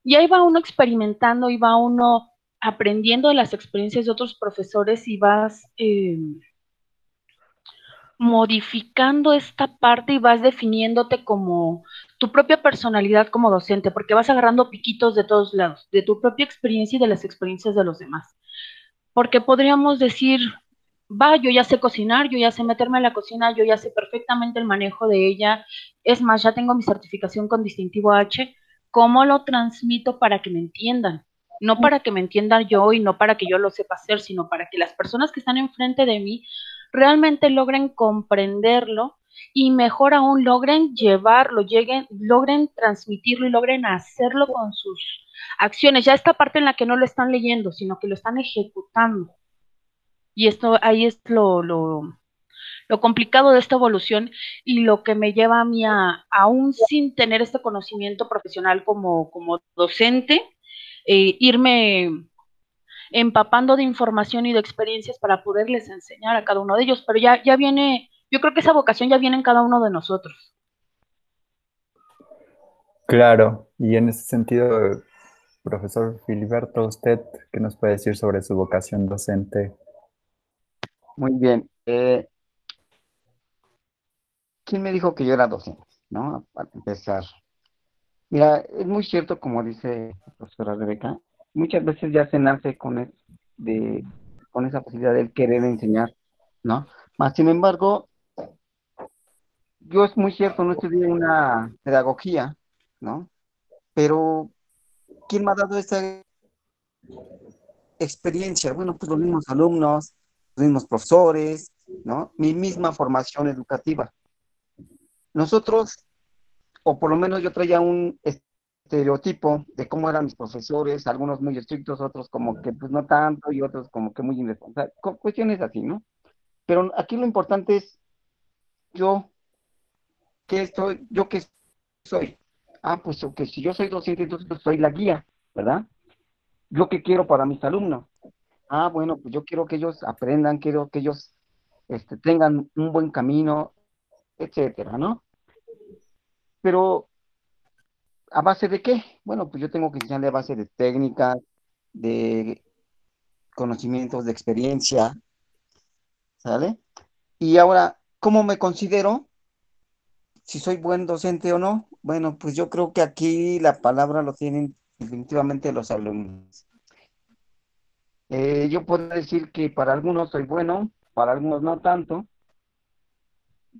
Y ahí va uno experimentando, y va uno aprendiendo de las experiencias de otros profesores y vas modificando esta parte y vas definiéndote como tu propia personalidad como docente, porque vas agarrando piquitos de todos lados, de tu propia experiencia y de las experiencias de los demás. Porque podríamos decir, va, yo ya sé cocinar, yo ya sé meterme en la cocina, yo ya sé perfectamente el manejo de ella, es más, ya tengo mi certificación con distintivo H, ¿cómo lo transmito para que me entiendan? No para que me entiendan yo y no para que yo lo sepa hacer, sino para que las personas que están enfrente de mí realmente logren comprenderlo y mejor aún logren llevarlo, logren transmitirlo y logren hacerlo con sus acciones. Ya esta parte en la que no lo están leyendo, sino que lo están ejecutando. Y esto ahí es lo complicado de esta evolución y lo que me lleva a mí aún sin tener este conocimiento profesional como docente, irme empapando de información y de experiencias para poderles enseñar a cada uno de ellos, pero ya viene, yo creo que esa vocación ya viene en cada uno de nosotros. Claro, y en ese sentido, profesor Filiberto, ¿usted qué nos puede decir sobre su vocación docente? Muy bien. ¿Quién me dijo que yo era docente? ¿No? Para empezar. Mira, es muy cierto, como dice la profesora Rebeca, muchas veces ya se nace con esa posibilidad de querer enseñar, ¿no? Más sin embargo, yo es muy cierto, no estudié una pedagogía, ¿no? Pero, ¿quién me ha dado esa experiencia? Bueno, pues los mismos alumnos, los mismos profesores, ¿no? Mi misma formación educativa. Nosotros, o por lo menos yo traía un estereotipo de cómo eran mis profesores, algunos muy estrictos, otros como que pues no tanto y otros como que muy irresponsables, cuestiones así, ¿no? Pero aquí lo importante es yo, yo qué soy. Ah, pues que si yo soy docente, entonces pues, soy la guía, ¿verdad? Yo qué quiero para mis alumnos. Ah, bueno, pues yo quiero que ellos aprendan, quiero que ellos tengan un buen camino, etcétera, ¿no? Pero ¿a base de qué? Bueno, pues yo tengo que enseñarle a base de técnicas, de conocimientos, de experiencia, ¿sale? Y ahora, ¿cómo me considero? Si soy buen docente o no. Bueno, pues yo creo que aquí la palabra lo tienen definitivamente los alumnos. Yo puedo decir que para algunos soy bueno, para algunos no tanto.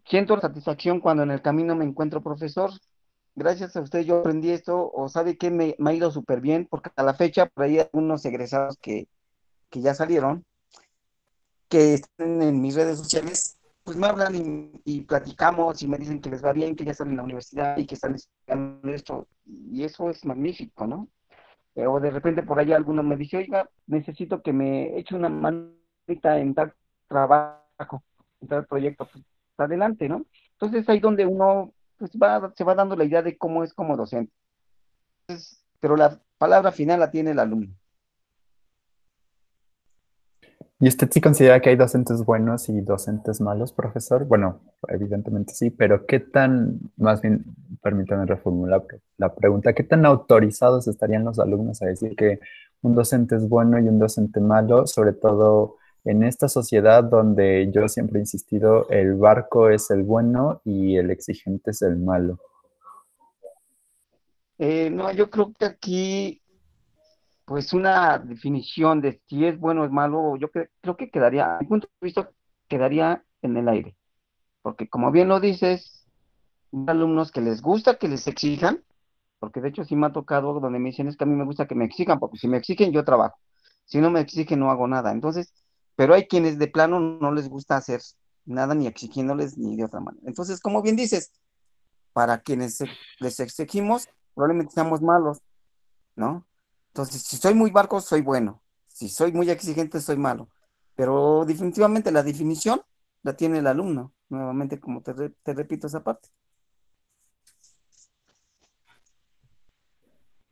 Siento satisfacción cuando en el camino me encuentro profesor. Gracias a usted yo aprendí esto, o sabe que me ha ido súper bien, porque a la fecha por ahí hay algunos egresados que ya salieron, que están en mis redes sociales, pues me hablan y platicamos y me dicen que les va bien, que ya están en la universidad y que están estudiando esto, y eso es magnífico, ¿no? O de repente por ahí alguno me dice, oiga, necesito que me eche una manita en tal trabajo, en tal proyecto, pues adelante, ¿no? Entonces ahí donde uno pues se va dando la idea de cómo es como docente. Pero la palabra final la tiene el alumno. ¿Y usted sí considera que hay docentes buenos y docentes malos, profesor? Bueno, evidentemente sí, pero ¿qué tan, más bien, permítame reformular la pregunta, ¿qué tan autorizados estarían los alumnos a decir que un docente es bueno y un docente malo, sobre todo en esta sociedad donde yo siempre he insistido, el barco es el bueno y el exigente es el malo? No, yo creo que aquí, pues una definición de si es bueno o es malo, creo que quedaría, a mi punto de vista, quedaría en el aire. Porque como bien lo dices, hay alumnos que les gusta que les exijan, porque de hecho sí me ha tocado donde me dicen, es que a mí me gusta que me exijan, porque si me exigen yo trabajo, si no me exigen no hago nada. Entonces, pero hay quienes de plano no les gusta hacer nada ni exigiéndoles ni de otra manera. Entonces, como bien dices, para quienes les exigimos, probablemente seamos malos, ¿no? Entonces, si soy muy barco, soy bueno. Si soy muy exigente, soy malo. Pero definitivamente la definición la tiene el alumno. Nuevamente, como te repito esa parte.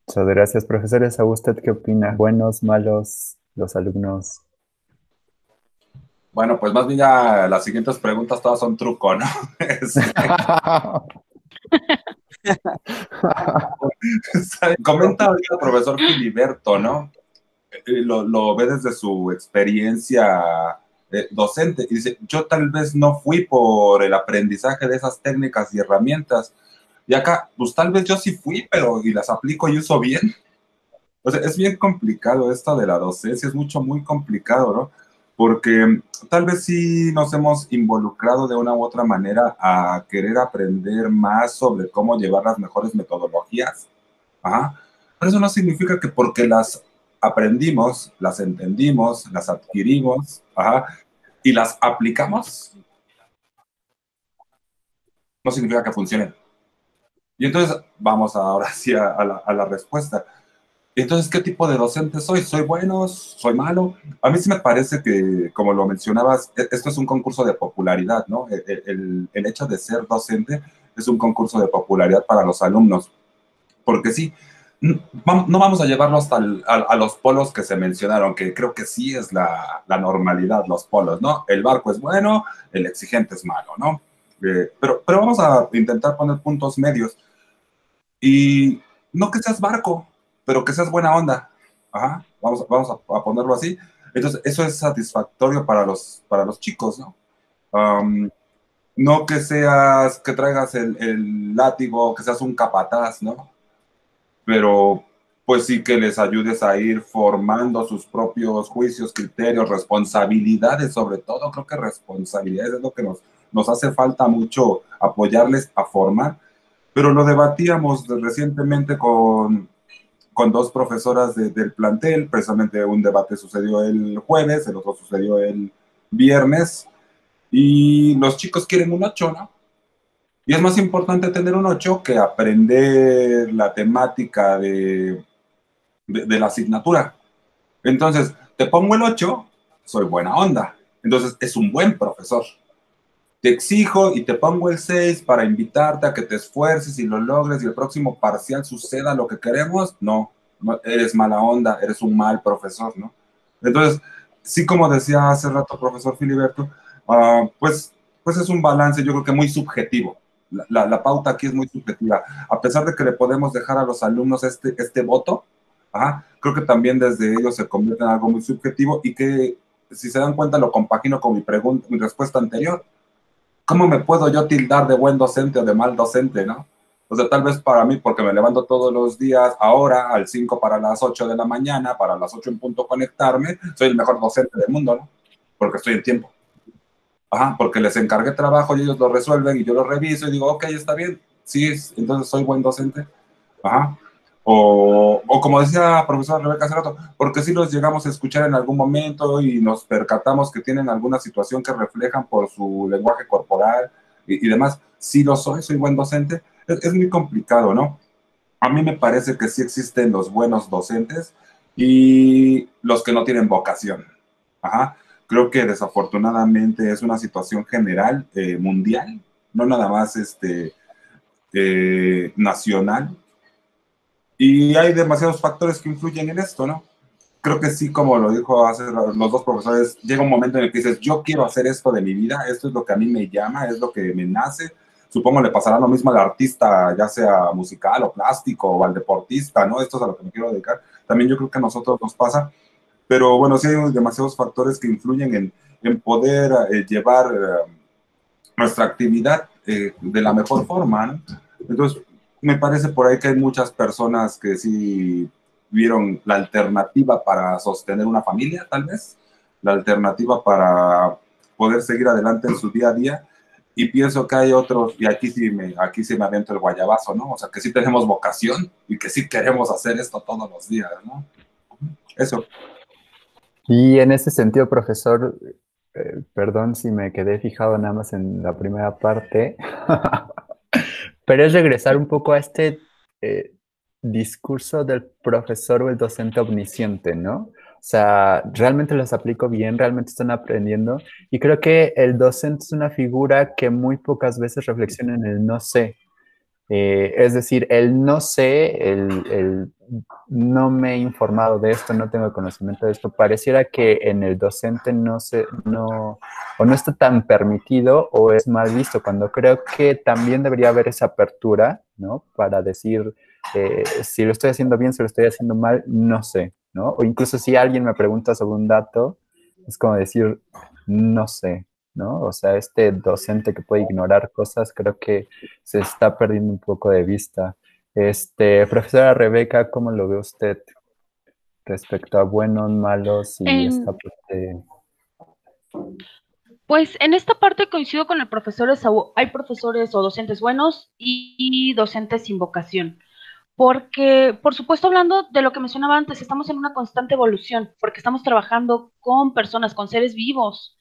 Muchas gracias, profesores. ¿A usted qué opina? ¿Buenos, malos, los alumnos? Bueno, pues más bien ya las siguientes preguntas todas son truco, ¿no? Comenta ahorita el profesor Filiberto, ¿no? Lo ve desde su experiencia docente y dice, yo tal vez no fui por el aprendizaje de esas técnicas y herramientas. Y acá, pues tal vez yo sí fui, pero y las aplico y uso bien. O sea, es bien complicado esto de la docencia, es muy complicado, ¿no? Porque tal vez sí nos hemos involucrado de una u otra manera a querer aprender más sobre cómo llevar las mejores metodologías. Ajá. Pero eso no significa que porque las aprendimos, las entendimos, las adquirimos, ajá, y las aplicamos, no significa que funcionen. Y entonces vamos ahora sí a la respuesta. Entonces, ¿qué tipo de docente soy? ¿Soy bueno? ¿Soy malo? A mí sí me parece que, como lo mencionabas, esto es un concurso de popularidad, ¿no? El hecho de ser docente es un concurso de popularidad para los alumnos, porque sí, no vamos a llevarlo hasta a los polos que se mencionaron, que creo que sí es la normalidad, los polos, ¿no? El barco es bueno, el exigente es malo, ¿no? Pero vamos a intentar poner puntos medios. Y no que seas barco, pero que seas buena onda. Ajá, vamos a ponerlo así. Entonces, eso es satisfactorio para los chicos, ¿no? No que seas, que traigas el látigo, que seas un capataz, ¿no? Pero pues sí que les ayudes a ir formando sus propios juicios, criterios, responsabilidades, sobre todo creo que responsabilidades es lo que nos hace falta mucho apoyarles a formar, pero lo debatíamos recientemente con dos profesoras del plantel, precisamente un debate sucedió el jueves, el otro sucedió el viernes, y los chicos quieren un 8, ¿no? Y es más importante tener un 8 que aprender la temática de la asignatura. Entonces, te pongo el 8, soy buena onda. Entonces, es un buen profesor. Te exijo y te pongo el 6 para invitarte a que te esfuerces y lo logres y el próximo parcial suceda lo que queremos. No, no eres mala onda, eres un mal profesor, ¿no? Entonces, sí, como decía hace rato profesor Filiberto, pues es un balance, yo creo que muy subjetivo. La pauta aquí es muy subjetiva. A pesar de que le podemos dejar a los alumnos este voto, creo que también desde ellos se convierte en algo muy subjetivo y que, si se dan cuenta, lo compagino con mi respuesta anterior. ¿Cómo me puedo yo tildar de buen docente o de mal docente, no? O sea, tal vez para mí, porque me levanto todos los días, ahora, al 5 para las 8 de la mañana, para las 8 en punto conectarme, soy el mejor docente del mundo, ¿no? Porque estoy en tiempo. Porque les encargué trabajo y ellos lo resuelven y yo lo reviso y digo, ok, está bien, sí, entonces soy buen docente. O como decía profesor Rebeca hace rato, porque si los llegamos a escuchar en algún momento y nos percatamos que tienen alguna situación que reflejan por su lenguaje corporal y demás. Si lo soy buen docente, es muy complicado, ¿no? A mí me parece que sí existen los buenos docentes y los que no tienen vocación. Ajá. Creo que desafortunadamente es una situación general, mundial, no nada más nacional. Y hay demasiados factores que influyen en esto, ¿no? Creo que sí, como lo dijo hace los dos profesores, llega un momento en el que dices, yo quiero hacer esto de mi vida, esto es lo que a mí me llama, es lo que me nace. Supongo le pasará lo mismo al artista, ya sea musical o plástico o al deportista, ¿no? Esto es a lo que me quiero dedicar. También yo creo que a nosotros nos pasa, pero bueno, sí hay demasiados factores que influyen en poder llevar nuestra actividad de la mejor forma, ¿no? Entonces, me parece por ahí que hay muchas personas que sí vieron la alternativa para sostener una familia, tal vez, la alternativa para poder seguir adelante en su día a día, y pienso que hay otros, y aquí sí me aviento el guayabazo, ¿no? O sea, que sí tenemos vocación y que sí queremos hacer esto todos los días, ¿no? Eso. Y en ese sentido, profesor, perdón si me quedé fijado nada más en la primera parte, pero es regresar un poco a este discurso del profesor o el docente omnisciente, ¿no? O sea, realmente los aplico bien, realmente están aprendiendo y creo que el docente es una figura que muy pocas veces reflexiona en el no sé. Es decir, el no sé, el no me he informado de esto, no tengo conocimiento de esto, pareciera que en el docente o no está tan permitido o es mal visto, cuando creo que también debería haber esa apertura, ¿no? Para decir si lo estoy haciendo bien, si lo estoy haciendo mal, no sé, ¿no? O incluso si alguien me pregunta sobre un dato, es como decir, no sé, ¿no? O sea, este docente que puede ignorar cosas, creo que se está perdiendo un poco de vista. Profesora Rebeca, ¿cómo lo ve usted respecto a buenos, malos y esta parte? Pues en esta parte coincido con el profesor Esaú. Hay profesores o docentes buenos y docentes sin vocación. Porque, por supuesto, hablando de lo que mencionaba antes, estamos en una constante evolución, porque estamos trabajando con personas, con seres vivos,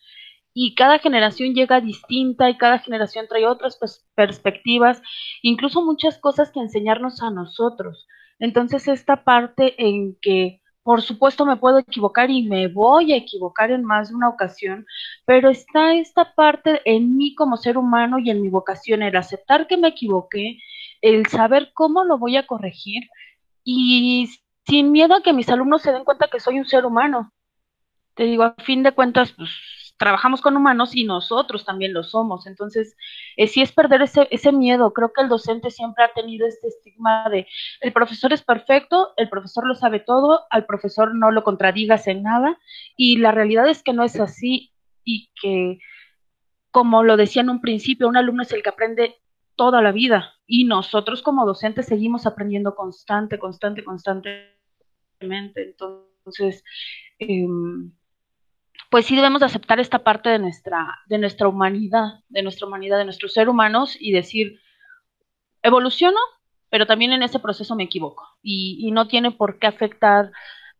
y cada generación llega distinta y cada generación trae otras perspectivas, incluso muchas cosas que enseñarnos a nosotros. Entonces, esta parte en que, por supuesto, me puedo equivocar y me voy a equivocar en más de una ocasión, pero está esta parte en mí como ser humano y en mi vocación, el aceptar que me equivoqué, el saber cómo lo voy a corregir y sin miedo a que mis alumnos se den cuenta que soy un ser humano. Te digo, a fin de cuentas, pues trabajamos con humanos y nosotros también lo somos. Entonces, sí es perder ese miedo. Creo que el docente siempre ha tenido este estigma de el profesor es perfecto, el profesor lo sabe todo, al profesor no lo contradigas en nada. Y la realidad es que no es así y que, como lo decía en un principio, un alumno es el que aprende toda la vida y nosotros como docentes seguimos aprendiendo constantemente. Entonces, eh, pues sí debemos de aceptar esta parte de nuestra humanidad, de nuestros seres humanos y decir, evoluciono, pero también en ese proceso me equivoco y no tiene por qué afectar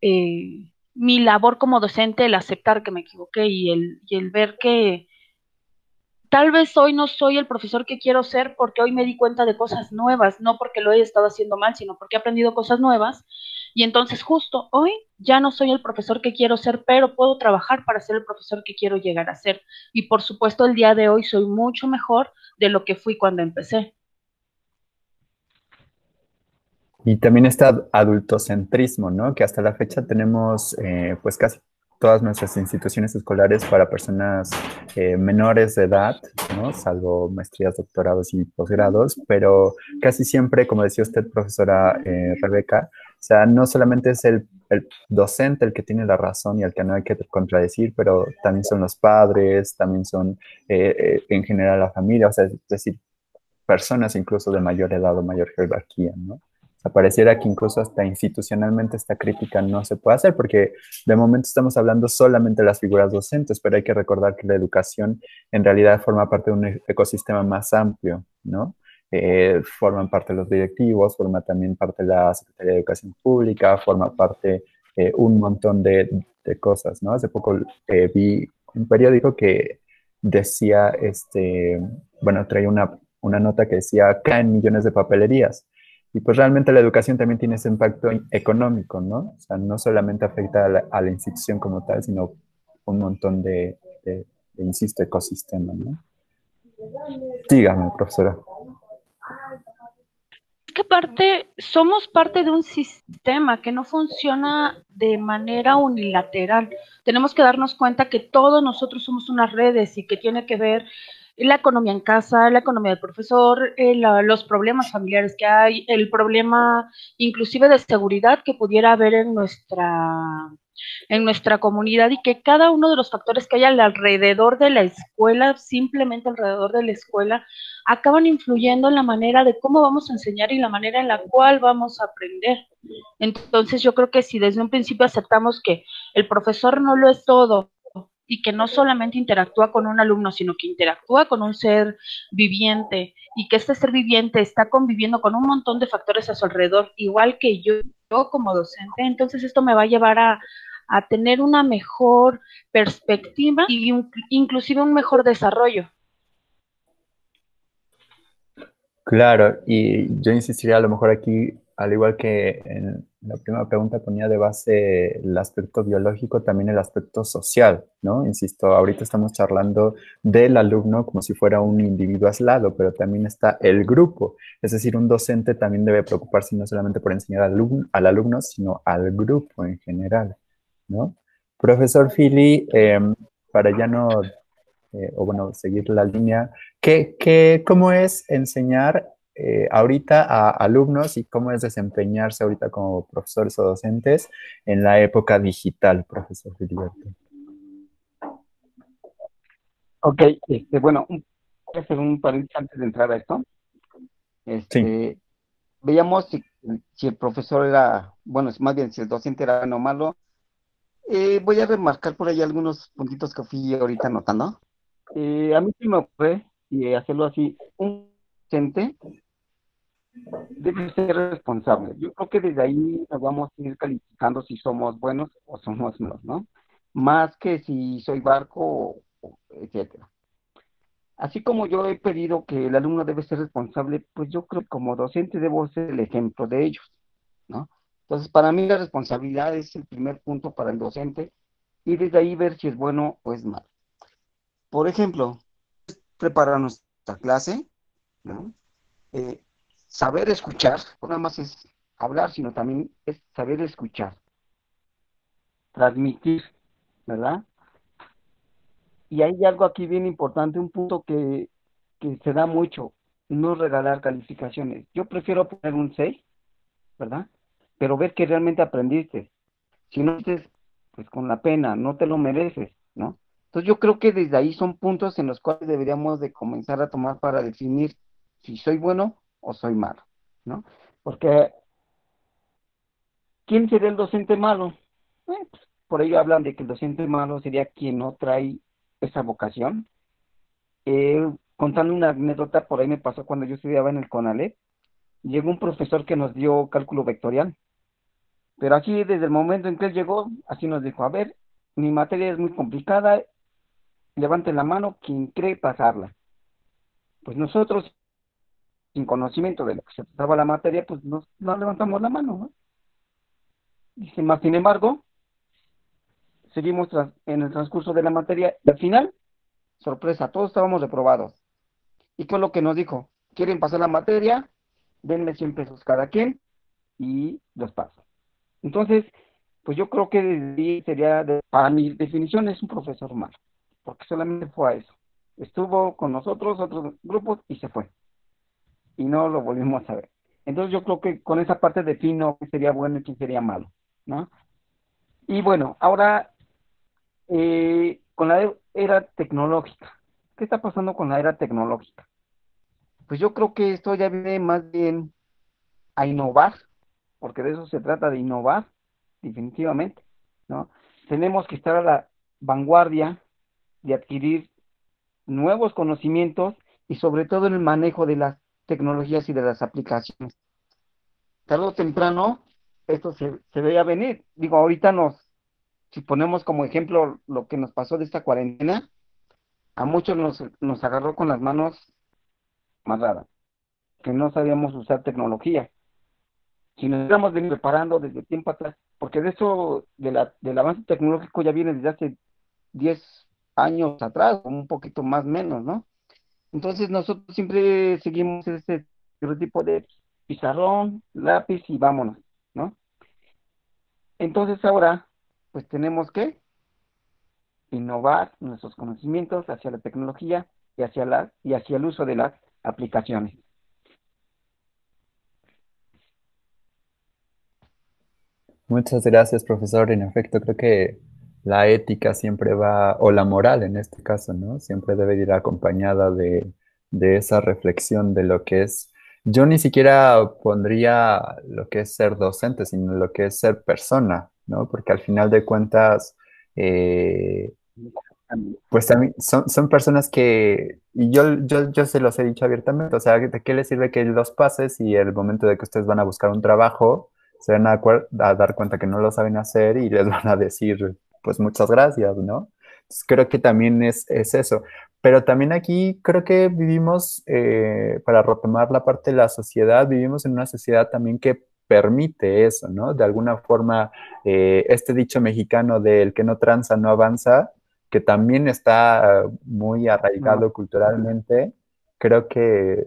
mi labor como docente el aceptar que me equivoqué y el ver que tal vez hoy no soy el profesor que quiero ser porque hoy me di cuenta de cosas nuevas, no porque lo he estado haciendo mal, sino porque he aprendido cosas nuevas. Y entonces justo hoy ya no soy el profesor que quiero ser, pero puedo trabajar para ser el profesor que quiero llegar a ser. Y por supuesto el día de hoy soy mucho mejor de lo que fui cuando empecé. Y también está adultocentrismo, ¿no? Que hasta la fecha tenemos pues casi todas nuestras instituciones escolares para personas menores de edad, ¿no? Salvo maestrías, doctorados y posgrados, pero casi siempre, como decía usted, profesora Rebeca, o sea, no solamente es el docente el que tiene la razón y el que no hay que contradecir, pero también son los padres, también son en general la familia, o sea, es decir, personas incluso de mayor edad o mayor jerarquía, ¿no? O sea, pareciera que incluso hasta institucionalmente esta crítica no se puede hacer porque de momento estamos hablando solamente de las figuras docentes, pero hay que recordar que la educación en realidad forma parte de un ecosistema más amplio, ¿no? forman parte de los directivos, forma también parte de la Secretaría de Educación Pública, forma parte un montón de cosas, ¿no? Hace poco vi un periódico que decía, bueno, traía una nota que decía, caen millones de papelerías. Y pues realmente la educación también tiene ese impacto económico, ¿no? O sea, no solamente afecta a la institución como tal, sino un montón insisto, ecosistema, ¿no? Dígame, profesora. Es que aparte, somos parte de un sistema que no funciona de manera unilateral. Tenemos que darnos cuenta que todos nosotros somos unas redes y que tiene que ver la economía en casa, la economía del profesor, los problemas familiares que hay, el problema inclusive de seguridad que pudiera haber en nuestra comunidad y que cada uno de los factores que hay alrededor de la escuela, simplemente alrededor de la escuela, acaban influyendo en la manera de cómo vamos a enseñar y la manera en la cual vamos a aprender. Entonces yo creo que si desde un principio aceptamos que el profesor no lo es todo y que no solamente interactúa con un alumno, sino que interactúa con un ser viviente y que este ser viviente está conviviendo con un montón de factores a su alrededor, igual que yo como docente, entonces esto me va a llevar a tener una mejor perspectiva y inclusive un mejor desarrollo. Claro, y yo insistiría a lo mejor aquí, al igual que en la primera pregunta ponía de base el aspecto biológico, también el aspecto social, ¿no? Insisto, ahorita estamos charlando del alumno como si fuera un individuo aislado, pero también está el grupo. Es decir, un docente también debe preocuparse no solamente por enseñar al alumno, sino al grupo en general, ¿no? Profesor Fili, para ya no o bueno, seguir la línea. ¿Cómo es enseñar ahorita a alumnos y cómo es desempeñarse ahorita como profesores o docentes en la época digital, profesor Filiberto? Ok, bueno, voy a hacer un paréntesis antes de entrar a esto. Sí. Veíamos si el profesor era, bueno, más bien si el docente era bueno o malo. Voy a remarcar por ahí algunos puntitos que fui ahorita anotando. A mí sí me ocurre, y hacerlo así, un docente debe ser responsable. Yo creo que desde ahí nos vamos a ir calificando si somos buenos o somos malos, ¿no? Más que si soy barco, etcétera. Así como yo he pedido que el alumno debe ser responsable, pues yo creo que como docente debo ser el ejemplo de ellos, ¿no? Entonces, para mí la responsabilidad es el primer punto para el docente y desde ahí ver si es bueno o es malo. Por ejemplo, preparar nuestra clase, ¿no? Eh, Saber escuchar, no nada más es hablar, sino también es saber escuchar, transmitir, ¿verdad? Y hay algo aquí bien importante, un punto que se da mucho, no regalar calificaciones. Yo prefiero poner un 6, ¿verdad? Pero ver que realmente aprendiste. Si no dices, pues con la pena, no te lo mereces, ¿no? Entonces yo creo que desde ahí son puntos en los cuales deberíamos de comenzar a tomar para definir si soy bueno o soy malo, ¿no? Porque ¿quién sería el docente malo? Pues, por ello hablan de que el docente malo sería quien no trae esa vocación. Contando una anécdota, por ahí me pasó cuando yo estudiaba en el CONALEP, llegó un profesor que nos dio cálculo vectorial, pero así desde el momento en que él llegó, así nos dijo, a ver, mi materia es muy complicada, levanten la mano quien cree pasarla. Pues nosotros, sin conocimiento de lo que se trataba la materia, pues no levantamos la mano, ¿no? Dice, más sin embargo, seguimos en el transcurso de la materia y al final, sorpresa, todos estábamos reprobados. ¿Y qué es lo que nos dijo? ¿Quieren pasar la materia? Denme 100 pesos cada quien y los paso. Entonces, pues yo creo que desde ahí sería, para mi definición, es un profesor malo, porque solamente fue a eso. Estuvo con nosotros, otros grupos, y se fue. Y no lo volvimos a ver. Entonces yo creo que con esa parte defino qué sería bueno y qué sería malo, ¿no? Y bueno, ahora con la era tecnológica. ¿Qué está pasando con la era tecnológica? Pues yo creo que esto ya viene más bien a innovar, porque de eso se trata, de innovar, definitivamente, ¿no? Tenemos que estar a la vanguardia de adquirir nuevos conocimientos y sobre todo en el manejo de las tecnologías y de las aplicaciones. Tarde o temprano, esto se veía venir. Digo, ahorita si ponemos como ejemplo lo que nos pasó de esta cuarentena, a muchos nos agarró con las manos amarradas, que no sabíamos usar tecnología. Si nos hubiéramos venido preparando desde tiempo atrás, porque de eso, del avance tecnológico ya viene desde hace 10 años atrás, o un poquito más menos, ¿no? Entonces nosotros siempre seguimos ese tipo de pizarrón, lápiz y vámonos, ¿no? Entonces ahora, pues tenemos que innovar nuestros conocimientos hacia la tecnología y hacia el uso de las aplicaciones. Muchas gracias, profesor. En efecto, creo que la ética siempre va, o la moral en este caso, ¿no? Siempre debe ir acompañada de esa reflexión de lo que es. Yo ni siquiera pondría lo que es ser docente, sino lo que es ser persona, ¿no? Porque al final de cuentas, eh, pues también son personas que, y yo se los he dicho abiertamente, o sea, ¿de qué les sirve que los pases y el momento de que ustedes van a buscar un trabajo, se van a dar cuenta que no lo saben hacer y les van a decir, pues muchas gracias, ¿no? Entonces, creo que también es eso. Pero también aquí creo que vivimos, para retomar la parte de la sociedad, vivimos en una sociedad también que permite eso, ¿no? De alguna forma, este dicho mexicano del que no tranza no avanza, que también está muy No, arraigado culturalmente, creo que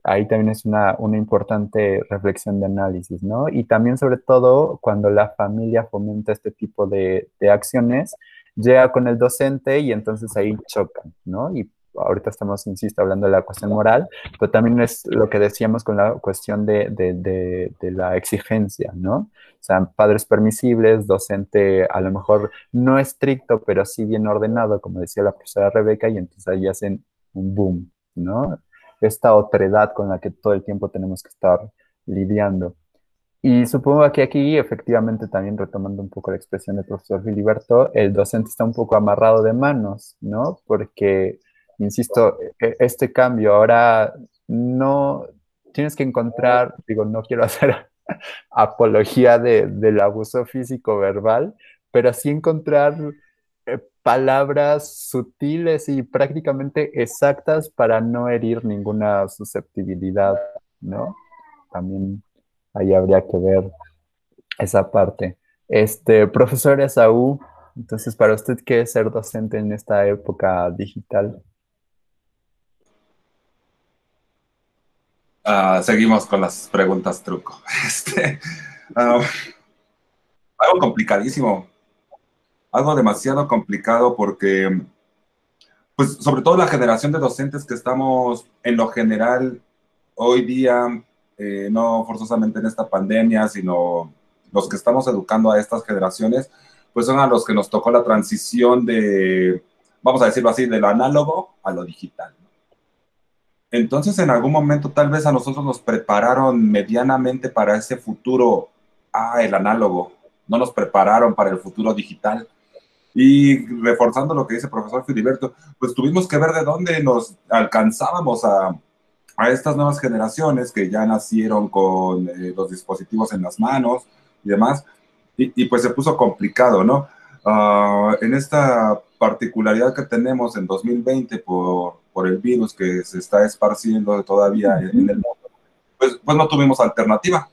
ahí también es una importante reflexión de análisis, ¿no? Y también sobre todo cuando la familia fomenta este tipo de acciones, llega con el docente y entonces ahí chocan, ¿no? Y ahorita estamos, insisto, hablando de la cuestión moral, pero también es lo que decíamos con la cuestión de la exigencia, ¿no? O sea, padres permisibles, docente a lo mejor no estricto, pero sí bien ordenado, como decía la profesora Rebeca, y entonces ahí hacen un boom, ¿no? Esta otredad con la que todo el tiempo tenemos que estar lidiando. Y supongo que aquí, efectivamente, también retomando un poco la expresión del profesor Filiberto, el docente está un poco amarrado de manos, ¿no? Porque, insisto, este cambio ahora no tienes que encontrar, digo, no quiero hacer apología del abuso físico verbal, pero sí encontrar palabras sutiles y prácticamente exactas para no herir ninguna susceptibilidad, ¿no? También ahí habría que ver esa parte. Profesor Esaú, entonces, para usted, ¿qué es ser docente en esta época digital? Seguimos con las preguntas truco. Ah, algo complicadísimo, algo demasiado complicado porque, pues, sobre todo la generación de docentes que estamos en lo general hoy día, no forzosamente en esta pandemia, sino los que estamos educando a estas generaciones, pues son a los que nos tocó la transición de, vamos a decirlo así, de lo análogo a lo digital. Entonces, en algún momento, tal vez a nosotros nos prepararon medianamente para ese futuro, el análogo, no nos prepararon para el futuro digital. Y reforzando lo que dice el profesor Filiberto, pues tuvimos que ver de dónde nos alcanzábamos a estas nuevas generaciones que ya nacieron con los dispositivos en las manos y demás, y pues se puso complicado, ¿no? En esta particularidad que tenemos en 2020 por el virus que se está esparciendo todavía en el mundo, pues no tuvimos alternativa.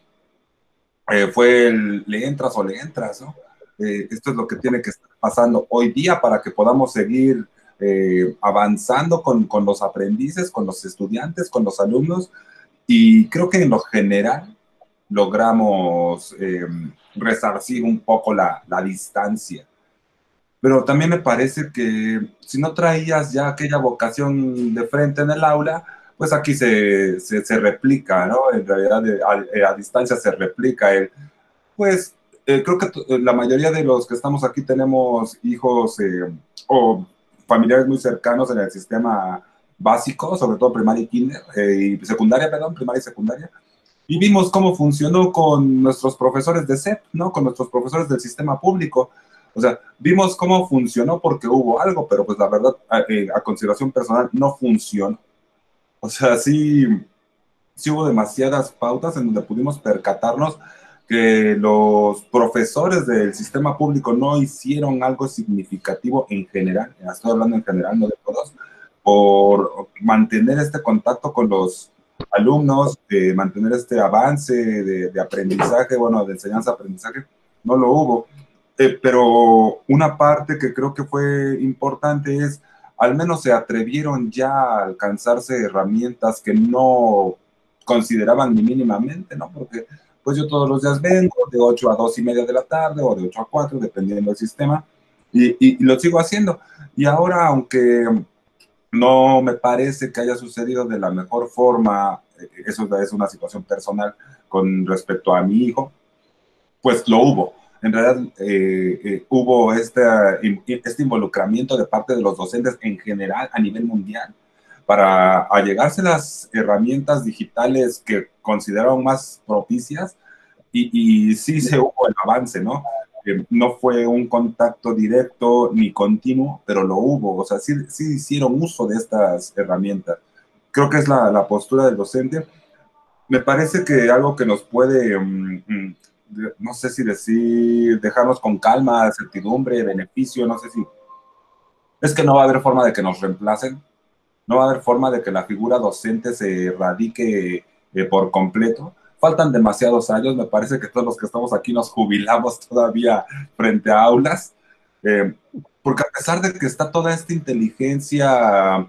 Fue le entras o le entras, ¿no? Esto es lo que tiene que estar pasando hoy día para que podamos seguir avanzando con los aprendices, con los estudiantes, con los alumnos, y creo que en lo general logramos resarcir un poco la distancia. Pero también me parece que si no traías ya aquella vocación de frente en el aula, pues aquí se replica, ¿no? En realidad a distancia se replica pues creo que la mayoría de los que estamos aquí tenemos hijos o familiares muy cercanos en el sistema básico, sobre todo primaria y kinder, y secundaria, perdón, primaria y secundaria. Y vimos cómo funcionó con nuestros profesores de SEP, ¿no? Con nuestros profesores del sistema público. O sea, vimos cómo funcionó porque hubo algo, pero pues la verdad, a consideración personal, no funcionó. O sea, sí hubo demasiadas pautas en donde pudimos percatarnos que los profesores del sistema público no hicieron algo significativo en general, estoy hablando en general, no de todos, por mantener este contacto con los alumnos, mantener este avance de aprendizaje, bueno, de enseñanza-aprendizaje, no lo hubo. Pero una parte que creo que fue importante es, al menos se atrevieron ya a alcanzarse herramientas que no consideraban ni mínimamente, ¿no? Porque pues yo todos los días vengo de 8 a 2 y media de la tarde o de 8 a 4, dependiendo del sistema, y lo sigo haciendo. Y ahora, aunque no me parece que haya sucedido de la mejor forma, eso es una situación personal con respecto a mi hijo, pues lo hubo. En realidad hubo este involucramiento de parte de los docentes en general a nivel mundial para allegarse las herramientas digitales que consideraron más propicias y sí se hubo el avance, ¿no? No fue un contacto directo ni continuo, pero lo hubo, o sea, sí hicieron uso de estas herramientas. Creo que es la postura del docente. Me parece que algo que nos puede, no sé si decir, dejarnos con calma, certidumbre, beneficio, no sé si, es que no va a haber forma de que nos reemplacen, no va a haber forma de que la figura docente se erradique por completo. Faltan demasiados años, me parece que todos los que estamos aquí nos jubilamos todavía frente a aulas, eh, porque a pesar de que está toda esta inteligencia,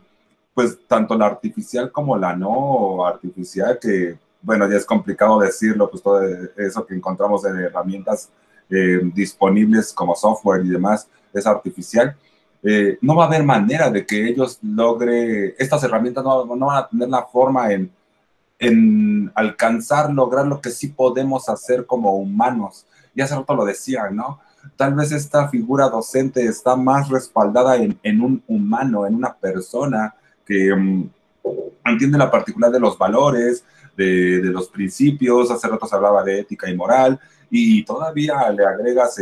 pues tanto la artificial como la no artificial, que bueno, ya es complicado decirlo, pues todo eso que encontramos en herramientas disponibles como software y demás es artificial. No va a haber manera de que ellos estas herramientas no van a tener la forma en alcanzar, lograr lo que sí podemos hacer como humanos. Y hace rato lo decían, ¿no? Tal vez esta figura docente está más respaldada en un humano, en una persona que entiende la particular de los valores, de los principios. Hace rato se hablaba de ética y moral, y todavía le agregas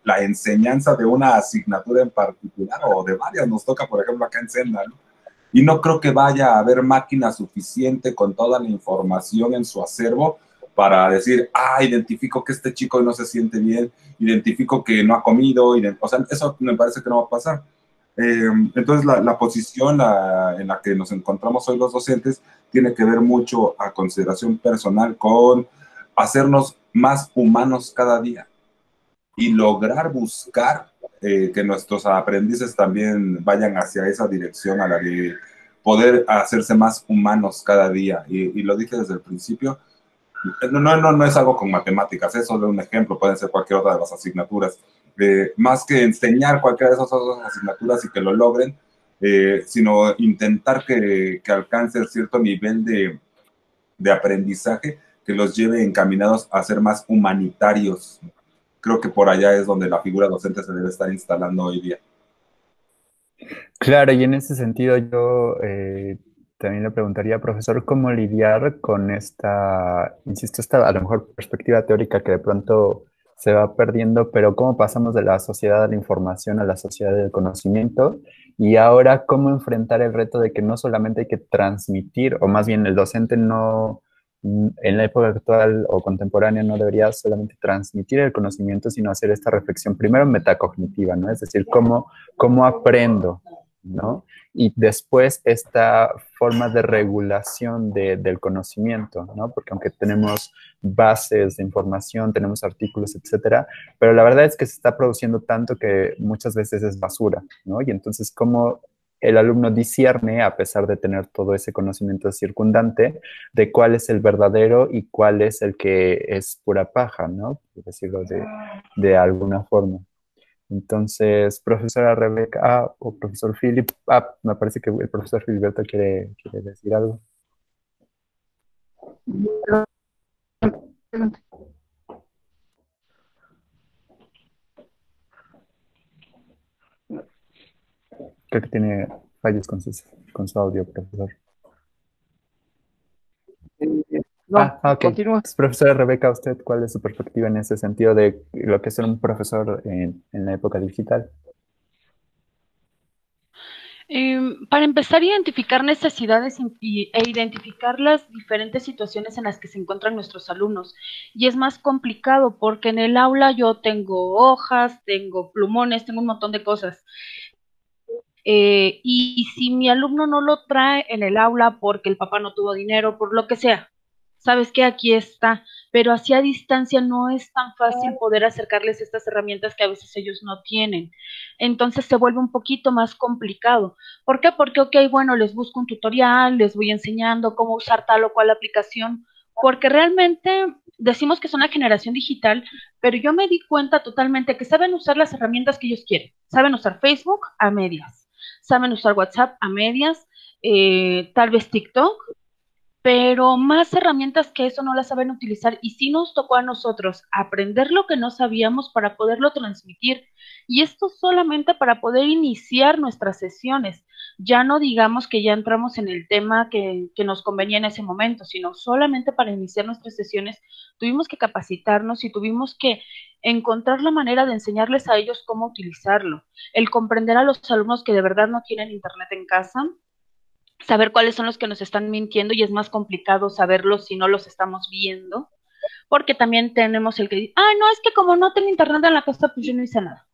la enseñanza de una asignatura en particular, o de varias, nos toca, por ejemplo, acá en Senda, ¿no? Y no creo que vaya a haber máquina suficiente con toda la información en su acervo para decir, identifico que este chico no se siente bien, identifico que no ha comido, o sea, eso me parece que no va a pasar. Entonces, la posición en la que nos encontramos hoy los docentes tiene que ver mucho a consideración personal con hacernos más humanos cada día y lograr buscar que nuestros aprendices también vayan hacia esa dirección a la de poder hacerse más humanos cada día. Y lo dije desde el principio, no es algo con matemáticas, es solo un ejemplo, pueden ser cualquier otra de las asignaturas. Más que enseñar cualquiera de esas otras asignaturas y que lo logren, sino intentar que alcancen cierto nivel de aprendizaje que los lleve encaminados a ser más humanitarios. Creo que por allá es donde la figura docente se debe estar instalando hoy día. Claro, y en ese sentido yo también le preguntaría, profesor, ¿cómo lidiar con esta, insisto, esta a lo mejor perspectiva teórica que de pronto se va perdiendo, pero cómo pasamos de la sociedad de la información a la sociedad del conocimiento? Y ahora, ¿cómo enfrentar el reto de que no solamente hay que transmitir, o más bien el docente no, en la época actual o contemporánea no debería solamente transmitir el conocimiento, sino hacer esta reflexión primero metacognitiva, ¿no? Es decir, cómo aprendo, ¿no? Y después esta forma de regulación del conocimiento, ¿no? Porque aunque tenemos bases de información, tenemos artículos, etcétera, pero la verdad es que se está produciendo tanto que muchas veces es basura, ¿no? Y entonces, ¿cómo el alumno discierne, a pesar de tener todo ese conocimiento circundante, de cuál es el verdadero y cuál es el que es pura paja, ¿no? Por decirlo de alguna forma? Entonces, profesora Rebeca, o profesor Philip, me parece que el profesor Filiberto quiere decir algo. Creo que tiene fallos con su audio, profesor. No, Ok. continúa. Entonces, profesora Rebeca, ¿usted cuál es su perspectiva en ese sentido de lo que es ser un profesor en la época digital? Para empezar a identificar necesidades e identificar las diferentes situaciones en las que se encuentran nuestros alumnos. Y es más complicado porque en el aula yo tengo hojas, tengo plumones, tengo un montón de cosas. Y si mi alumno no lo trae en el aula porque el papá no tuvo dinero, por lo que sea, sabes que aquí está, pero así a distancia no es tan fácil poder acercarles estas herramientas que a veces ellos no tienen. Entonces se vuelve un poquito más complicado. ¿Por qué? Porque, ok, bueno, les busco un tutorial, les voy enseñando cómo usar tal o cual aplicación, porque realmente decimos que es una generación digital, pero yo me di cuenta totalmente que saben usar las herramientas que ellos quieren. Saben usar Facebook a medias, saben usar WhatsApp a medias, tal vez TikTok, pero más herramientas que eso no las saben utilizar y sí nos tocó a nosotros aprender lo que no sabíamos para poderlo transmitir y esto solamente para poder iniciar nuestras sesiones. Ya no digamos que ya entramos en el tema que nos convenía en ese momento, sino solamente para iniciar nuestras sesiones tuvimos que capacitarnos y tuvimos que encontrar la manera de enseñarles a ellos cómo utilizarlo, el comprender a los alumnos que de verdad no tienen internet en casa, saber cuáles son los que nos están mintiendo y es más complicado saberlos si no los estamos viendo, porque también tenemos el que dice, ah, no, es que como no tengo internet en la casa, pues yo no hice nada.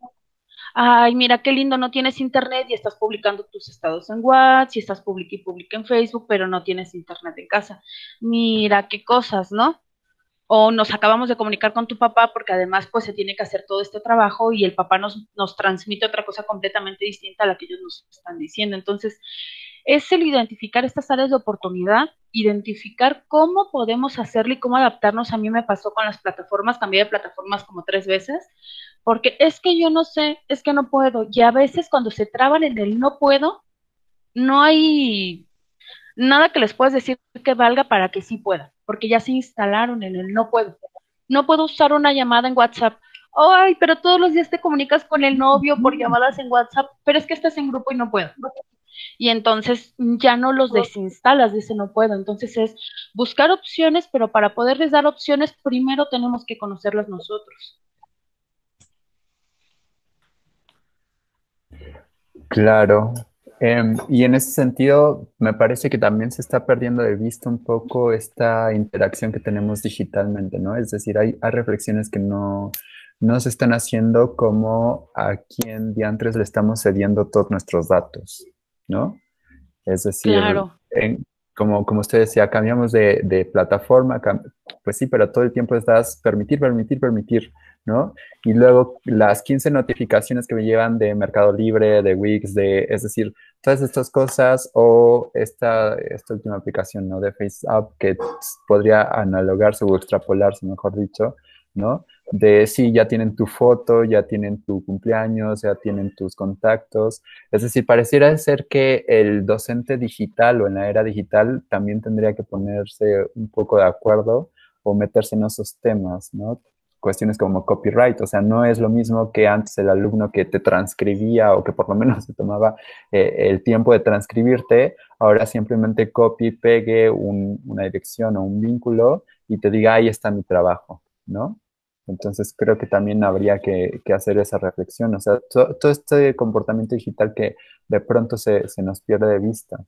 Ay, mira qué lindo, no tienes internet y estás publicando tus estados en WhatsApp, y estás publica y publica en Facebook, pero no tienes internet en casa. Mira qué cosas, ¿no? O nos acabamos de comunicar con tu papá porque además pues se tiene que hacer todo este trabajo y el papá nos transmite otra cosa completamente distinta a la que ellos nos están diciendo. Entonces, es el identificar estas áreas de oportunidad, identificar cómo podemos hacerlo y cómo adaptarnos. A mí me pasó con las plataformas, cambié de plataformas como 3 veces, porque es que yo no sé, es que no puedo. Y a veces cuando se traban en el no puedo, no hay nada que les puedas decir que valga para que sí puedan, porque ya se instalaron en el no puedo. No puedo usar una llamada en WhatsApp. Ay, pero todos los días te comunicas con el novio por llamadas en WhatsApp, pero es que estás en grupo y no puedo. Y entonces ya no los desinstalas, dice no puedo. Entonces es buscar opciones, pero para poderles dar opciones, primero tenemos que conocerlas nosotros. Claro. Y en ese sentido, me parece que también se está perdiendo de vista un poco esta interacción que tenemos digitalmente, ¿no? Es decir, hay reflexiones que no se están haciendo como a quién diantres le estamos cediendo todos nuestros datos, ¿no? Es decir, Claro. como usted decía, cambiamos de plataforma, pues sí, pero todo el tiempo estás permitir, ¿no? Y luego las 15 notificaciones que me llevan de Mercado Libre, de Wix, es decir, todas estas cosas o esta última aplicación, ¿no? De FaceApp que podría analogarse o extrapolarse, mejor dicho, ¿no? De sí, ya tienen tu foto, ya tienen tu cumpleaños, ya tienen tus contactos. Es decir, pareciera ser que el docente digital o en la era digital también tendría que ponerse un poco de acuerdo o meterse en esos temas, ¿no? Cuestiones como copyright, o sea, no es lo mismo que antes el alumno que te transcribía o que por lo menos se tomaba el tiempo de transcribirte, ahora simplemente copie, pegue una dirección o un vínculo y te diga, ahí está mi trabajo, ¿no? Entonces creo que también habría que hacer esa reflexión, o sea, todo este comportamiento digital que de pronto se nos pierde de vista.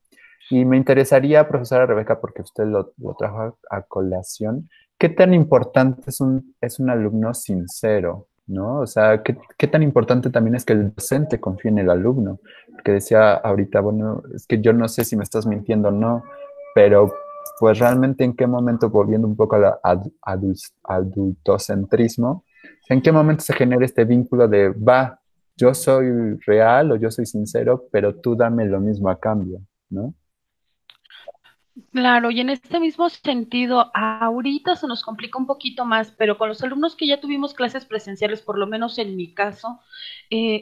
Y me interesaría, profesora Rebeca, porque usted lo trajo a colación, ¿qué tan importante es un alumno sincero? ¿No? O sea, ¿qué tan importante también es que el docente confíe en el alumno? Porque decía ahorita, bueno, es que yo no sé si me estás mintiendo o no, pero pues realmente en qué momento, volviendo un poco al adultocentrismo, en qué momento se genera este vínculo de, va, yo soy real o yo soy sincero, pero tú dame lo mismo a cambio, ¿no? Claro, y en este mismo sentido, ahorita se nos complica un poquito más, pero con los alumnos que ya tuvimos clases presenciales, por lo menos en mi caso,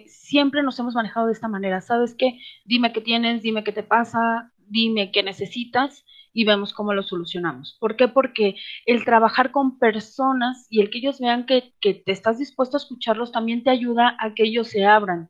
siempre nos hemos manejado de esta manera. ¿Sabes qué? Dime qué tienes, dime qué te pasa, dime qué necesitas y vemos cómo lo solucionamos. ¿Por qué? Porque el trabajar con personas y el que ellos vean que te estás dispuesto a escucharlos también te ayuda a que ellos se abran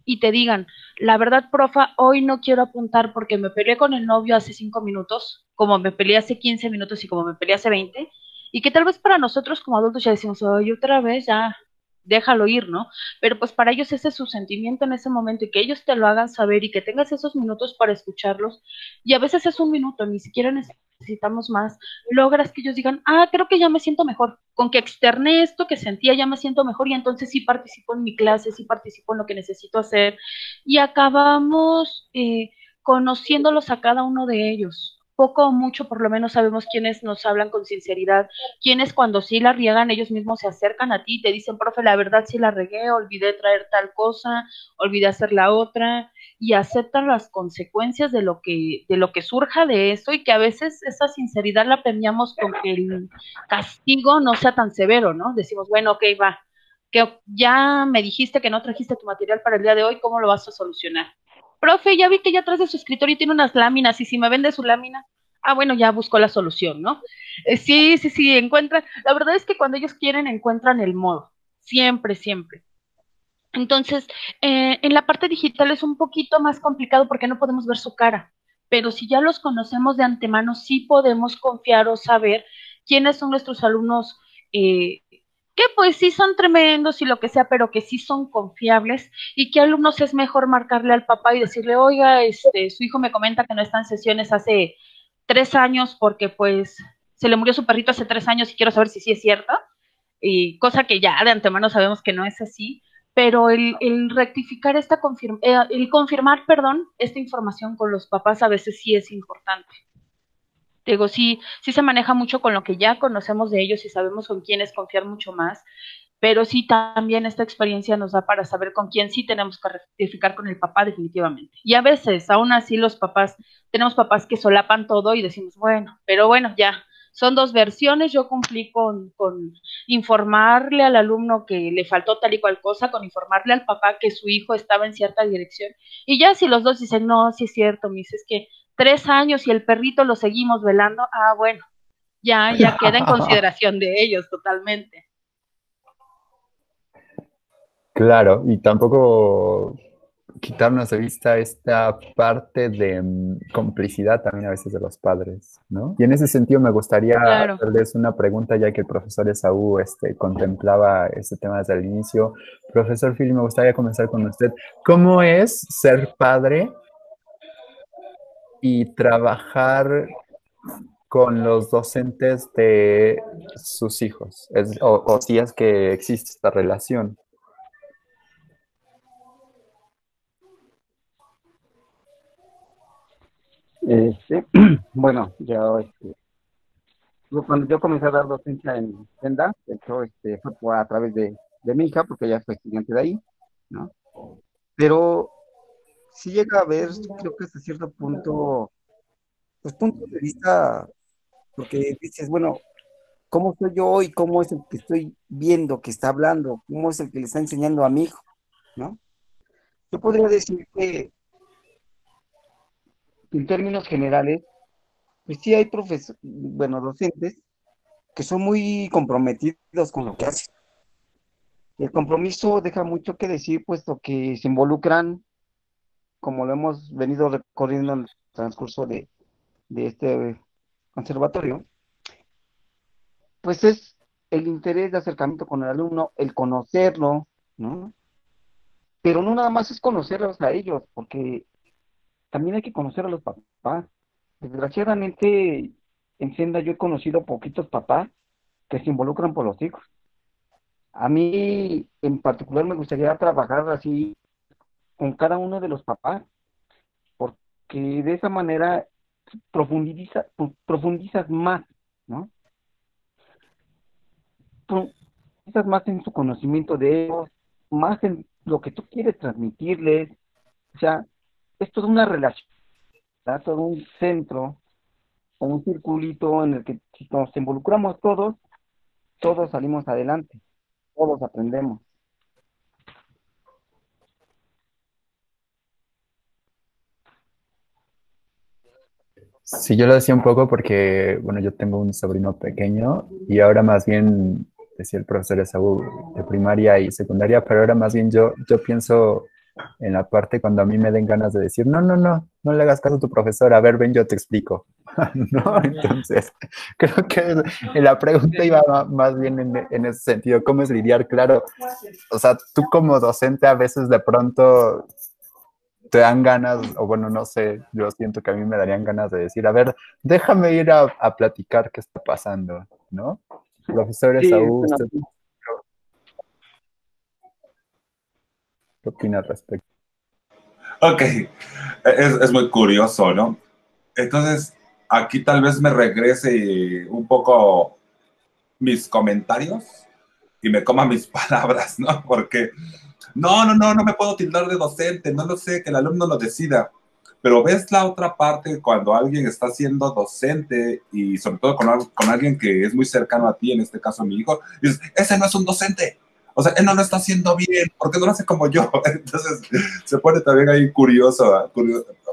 y te digan, la verdad, profa, hoy no quiero apuntar porque me peleé con el novio hace 5 minutos, como me peleé hace 15 minutos y como me peleé hace 20, y que tal vez para nosotros como adultos ya decimos, oye, otra vez, ya, déjalo ir, ¿no? Pero pues para ellos ese es su sentimiento en ese momento y que ellos te lo hagan saber y que tengas esos minutos para escucharlos. Y a veces es un minuto, ni siquiera necesitamos más. Logras que ellos digan, ah, creo que ya me siento mejor. Con que externé esto que sentía, ya me siento mejor y entonces sí participo en mi clase, sí participo en lo que necesito hacer. Y acabamos conociéndolos a cada uno de ellos. Poco o mucho, por lo menos sabemos quiénes nos hablan con sinceridad, quienes cuando sí la riegan, ellos mismos se acercan a ti y te dicen, profe, la verdad sí la regué, olvidé traer tal cosa, olvidé hacer la otra, y aceptan las consecuencias de lo que surja de eso, y que a veces esa sinceridad la premiamos con que el castigo no sea tan severo, ¿no? Decimos, bueno, ok, va, que ya me dijiste que no trajiste tu material para el día de hoy, ¿cómo lo vas a solucionar? Profe, ya vi que ya atrás de su escritorio tiene unas láminas, y si me vende su lámina, ah, bueno, ya buscó la solución, ¿no? Sí, sí, sí, encuentran. La verdad es que cuando ellos quieren, encuentran el modo. Siempre, siempre. Entonces, en la parte digital es un poquito más complicado porque no podemos ver su cara. Pero si ya los conocemos de antemano, sí podemos confiar o saber quiénes son nuestros alumnos, eh, que pues sí son tremendos y lo que sea, pero que sí son confiables, y qué alumnos es mejor marcarle al papá y decirle, oiga, su hijo me comenta que no está en sesiones hace 3 años porque pues se le murió su perrito hace 3 años y quiero saber si sí es cierto, y cosa que ya de antemano sabemos que no es así, pero el rectificar el confirmar, perdón, esta información con los papás a veces sí es importante. Digo, sí, sí se maneja mucho con lo que ya conocemos de ellos y sabemos con quiénes confiar mucho más, pero sí también esta experiencia nos da para saber con quién sí tenemos que rectificar con el papá definitivamente. Y a veces, aún así, los papás, tenemos papás que solapan todo y decimos, bueno, pero bueno, ya, son dos versiones, yo cumplí con informarle al alumno que le faltó tal y cual cosa, con informarle al papá que su hijo estaba en cierta dirección, y ya si los dos dicen, no, sí es cierto, mis, es que 3 años y el perrito lo seguimos velando, ah, bueno, ya queda en consideración de ellos totalmente. Claro, y tampoco quitarnos de vista esta parte de complicidad también a veces de los padres, ¿no? Y en ese sentido me gustaría Claro. hacerles una pregunta, ya que el profesor Esaú contemplaba este tema desde el inicio. Profesor Phil, me gustaría comenzar con usted. ¿Cómo es ser padre y trabajar con los docentes de sus hijos? O si es que existe esta relación. Bueno, cuando yo comencé a dar docencia en Senda, de hecho, fue a través de mi hija, porque ella fue estudiante de ahí, ¿no? Pero sí llega a haber, creo que hasta cierto punto, pues puntos de vista, porque dices, bueno, ¿cómo soy yo hoy? ¿Cómo es el que estoy viendo, que está hablando? ¿Cómo es el que le está enseñando a mi hijo? ¿No? Yo podría decir que en términos generales, pues sí hay bueno, docentes que son muy comprometidos con lo que hacen. El compromiso deja mucho que decir, puesto que se involucran, como lo hemos venido recorriendo en el transcurso de este conservatorio, pues es el interés de acercamiento con el alumno, el conocerlo, ¿no? Pero no nada más es conocerlos a ellos, porque también hay que conocer a los papás. Desgraciadamente, en Senda yo he conocido poquitos papás que se involucran por los hijos. A mí, en particular, me gustaría trabajar así con cada uno de los papás, porque de esa manera profundizas más, ¿no? Profundizas más en su conocimiento de ellos, más en lo que tú quieres transmitirles. O sea, es toda una relación, ¿verdad? Todo un centro o un circulito en el que si nos involucramos todos, todos salimos adelante, todos aprendemos. Sí, yo lo decía un poco porque, bueno, yo tengo un sobrino pequeño y ahora más bien, decía el profesor Esaú, de primaria y secundaria, pero ahora más bien yo pienso en la parte cuando a mí me den ganas de decir, no, no, no, no le hagas caso a tu profesor, a ver, ven, yo te explico. ¿No? Entonces, creo que la pregunta iba más bien en ese sentido, ¿cómo es lidiar? Claro, o sea, tú como docente a veces de pronto te dan ganas, o bueno, no sé, yo siento que a mí me darían ganas de decir, a ver, déjame ir a platicar qué está pasando, ¿no? Profesor Sí, Esaú, bueno, ¿usted qué opina al respecto? Ok, es muy curioso, ¿no? Entonces, aquí tal vez me regrese un poco mis comentarios y me coma mis palabras, ¿no? Porque no me puedo tildar de docente, no lo sé, que el alumno lo decida. Pero ves la otra parte cuando alguien está siendo docente y sobre todo con alguien que es muy cercano a ti, en este caso mi hijo, y dices, ese no es un docente. O sea, él no lo está haciendo bien, ¿por qué no lo hace como yo? Entonces, se pone también ahí curioso.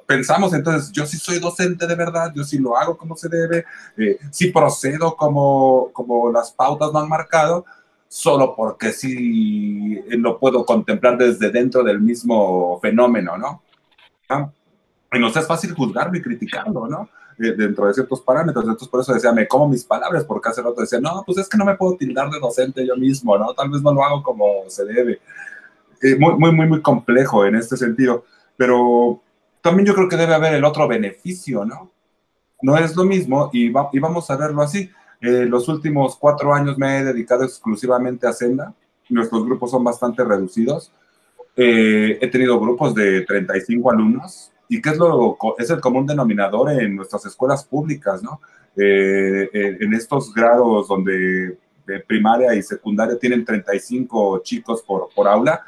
Pensamos entonces, yo sí soy docente de verdad, yo sí lo hago como se debe, sí procedo como las pautas lo han marcado, solo porque sí lo puedo contemplar desde dentro del mismo fenómeno, ¿no? ¿Ah? Y nos es fácil juzgarlo y criticarlo, ¿no? Dentro de ciertos parámetros. Entonces, por eso decía, me como mis palabras, porque hace rato decía, no, pues es que no me puedo tildar de docente yo mismo, ¿no? Tal vez no lo hago como se debe. Muy complejo en este sentido. Pero también yo creo que debe haber el otro beneficio, ¿no? No es lo mismo y vamos a verlo así. Los últimos 4 años me he dedicado exclusivamente a Senda. Nuestros grupos son bastante reducidos. He tenido grupos de 35 alumnos. ¿Y qué es el común denominador en nuestras escuelas públicas, ¿no? En estos grados donde de primaria y secundaria tienen 35 chicos por aula,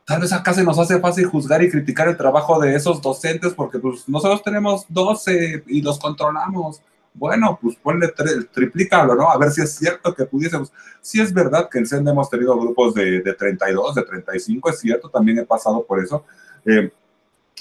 tal vez acá se nos hace fácil juzgar y criticar el trabajo de esos docentes porque pues nosotros tenemos 12 y los controlamos. Bueno, pues ponle triplícalo, ¿no? A ver si es cierto que pudiésemos. Sí es verdad que en CEN hemos tenido grupos de 32, de 35, es cierto, también he pasado por eso.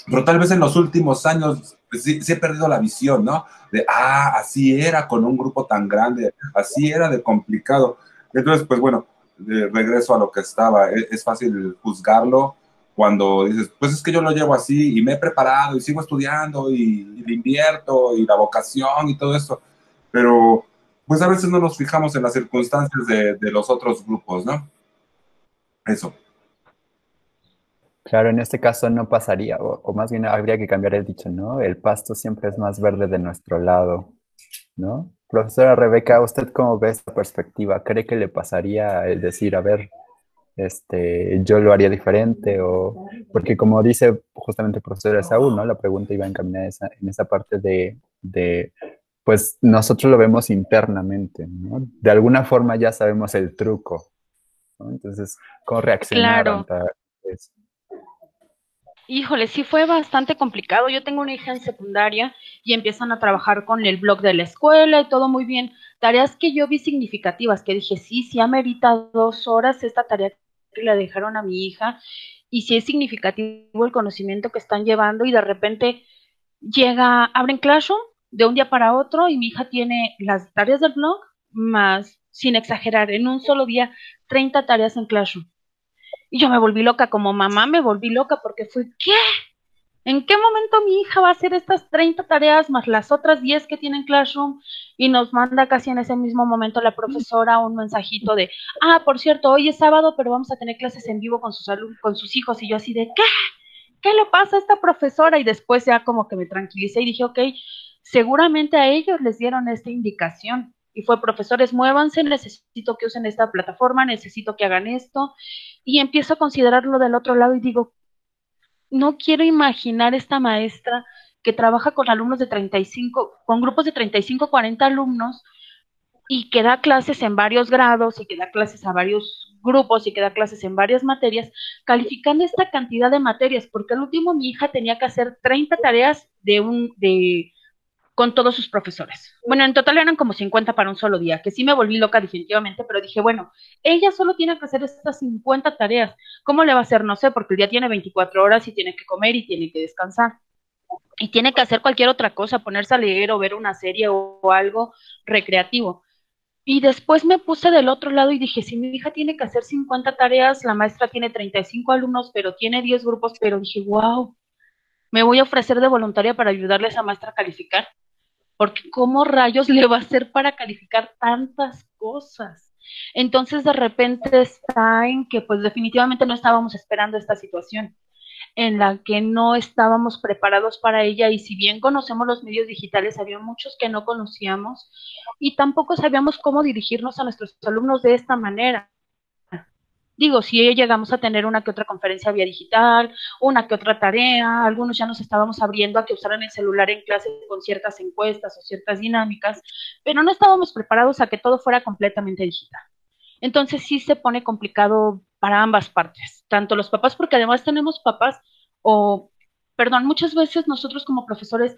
Pero tal vez en los últimos años pues, sí he perdido la visión, ¿no? Así era con un grupo tan grande, así era de complicado. Entonces, pues bueno, regreso a lo que estaba. Es fácil juzgarlo cuando dices, pues es que yo lo llevo así y me he preparado y sigo estudiando y le invierto y la vocación y todo eso. Pero pues a veces no nos fijamos en las circunstancias de los otros grupos, ¿no? Eso. Claro, en este caso no pasaría, o más bien habría que cambiar el dicho, ¿no? El pasto siempre es más verde de nuestro lado, ¿no? Profesora Rebeca, ¿usted cómo ve esta perspectiva? ¿Cree que le pasaría el decir, a ver, yo lo haría diferente? O porque como dice justamente el profesor Saúl, ¿no? La pregunta iba encaminada en esa parte pues nosotros lo vemos internamente, ¿no? De alguna forma ya sabemos el truco, ¿no? Entonces, ¿cómo reaccionar Claro. ante eso? Híjole, sí fue bastante complicado. Yo tengo una hija en secundaria y empiezan a trabajar con el blog de la escuela y todo muy bien. Tareas que yo vi significativas, que dije, sí amerita 2 horas esta tarea que le dejaron a mi hija y sí es significativo el conocimiento que están llevando y de repente abren Classroom de un día para otro y mi hija tiene las tareas del blog más, sin exagerar, en un solo día 30 tareas en Classroom. Y yo me volví loca, como mamá me volví loca porque fue, ¿qué? ¿En qué momento mi hija va a hacer estas 30 tareas más las otras 10 que tiene en Classroom? Y nos manda casi en ese mismo momento la profesora un mensajito de, por cierto, hoy es sábado, pero vamos a tener clases en vivo con sus hijos. Y yo así de, ¿qué? ¿Qué le pasa a esta profesora? Y después ya como que me tranquilicé y dije, ok, seguramente a ellos les dieron esta indicación. Y fue, profesores, muévanse, necesito que usen esta plataforma, necesito que hagan esto. Y empiezo a considerarlo del otro lado y digo, no quiero imaginar esta maestra que trabaja con alumnos de 35, con grupos de 35, 40 alumnos y que da clases en varios grados y que da clases a varios grupos y que da clases en varias materias, calificando esta cantidad de materias, porque al último mi hija tenía que hacer 30 tareas con todos sus profesores. Bueno, en total eran como 50 para un solo día, que sí me volví loca definitivamente, pero dije, bueno, ella solo tiene que hacer estas 50 tareas. ¿Cómo le va a hacer? No sé, porque el día tiene 24 horas y tiene que comer y tiene que descansar. Y tiene que hacer cualquier otra cosa, ponerse a leer o ver una serie o algo recreativo. Y después me puse del otro lado y dije, si mi hija tiene que hacer 50 tareas, la maestra tiene 35 alumnos, pero tiene 10 grupos, pero dije, wow, me voy a ofrecer de voluntaria para ayudarle a esa maestra a calificar, porque ¿cómo rayos le va a hacer para calificar tantas cosas? Entonces de repente está en que pues definitivamente no estábamos esperando esta situación, en la que no estábamos preparados para ella y si bien conocemos los medios digitales, había muchos que no conocíamos y tampoco sabíamos cómo dirigirnos a nuestros alumnos de esta manera. Digo, si llegamos a tener una que otra conferencia vía digital, una que otra tarea, algunos ya nos estábamos abriendo a que usaran el celular en clase con ciertas encuestas o ciertas dinámicas, pero no estábamos preparados a que todo fuera completamente digital. Entonces sí se pone complicado para ambas partes, tanto los papás, porque además tenemos papás, o, perdón, muchas veces nosotros como profesores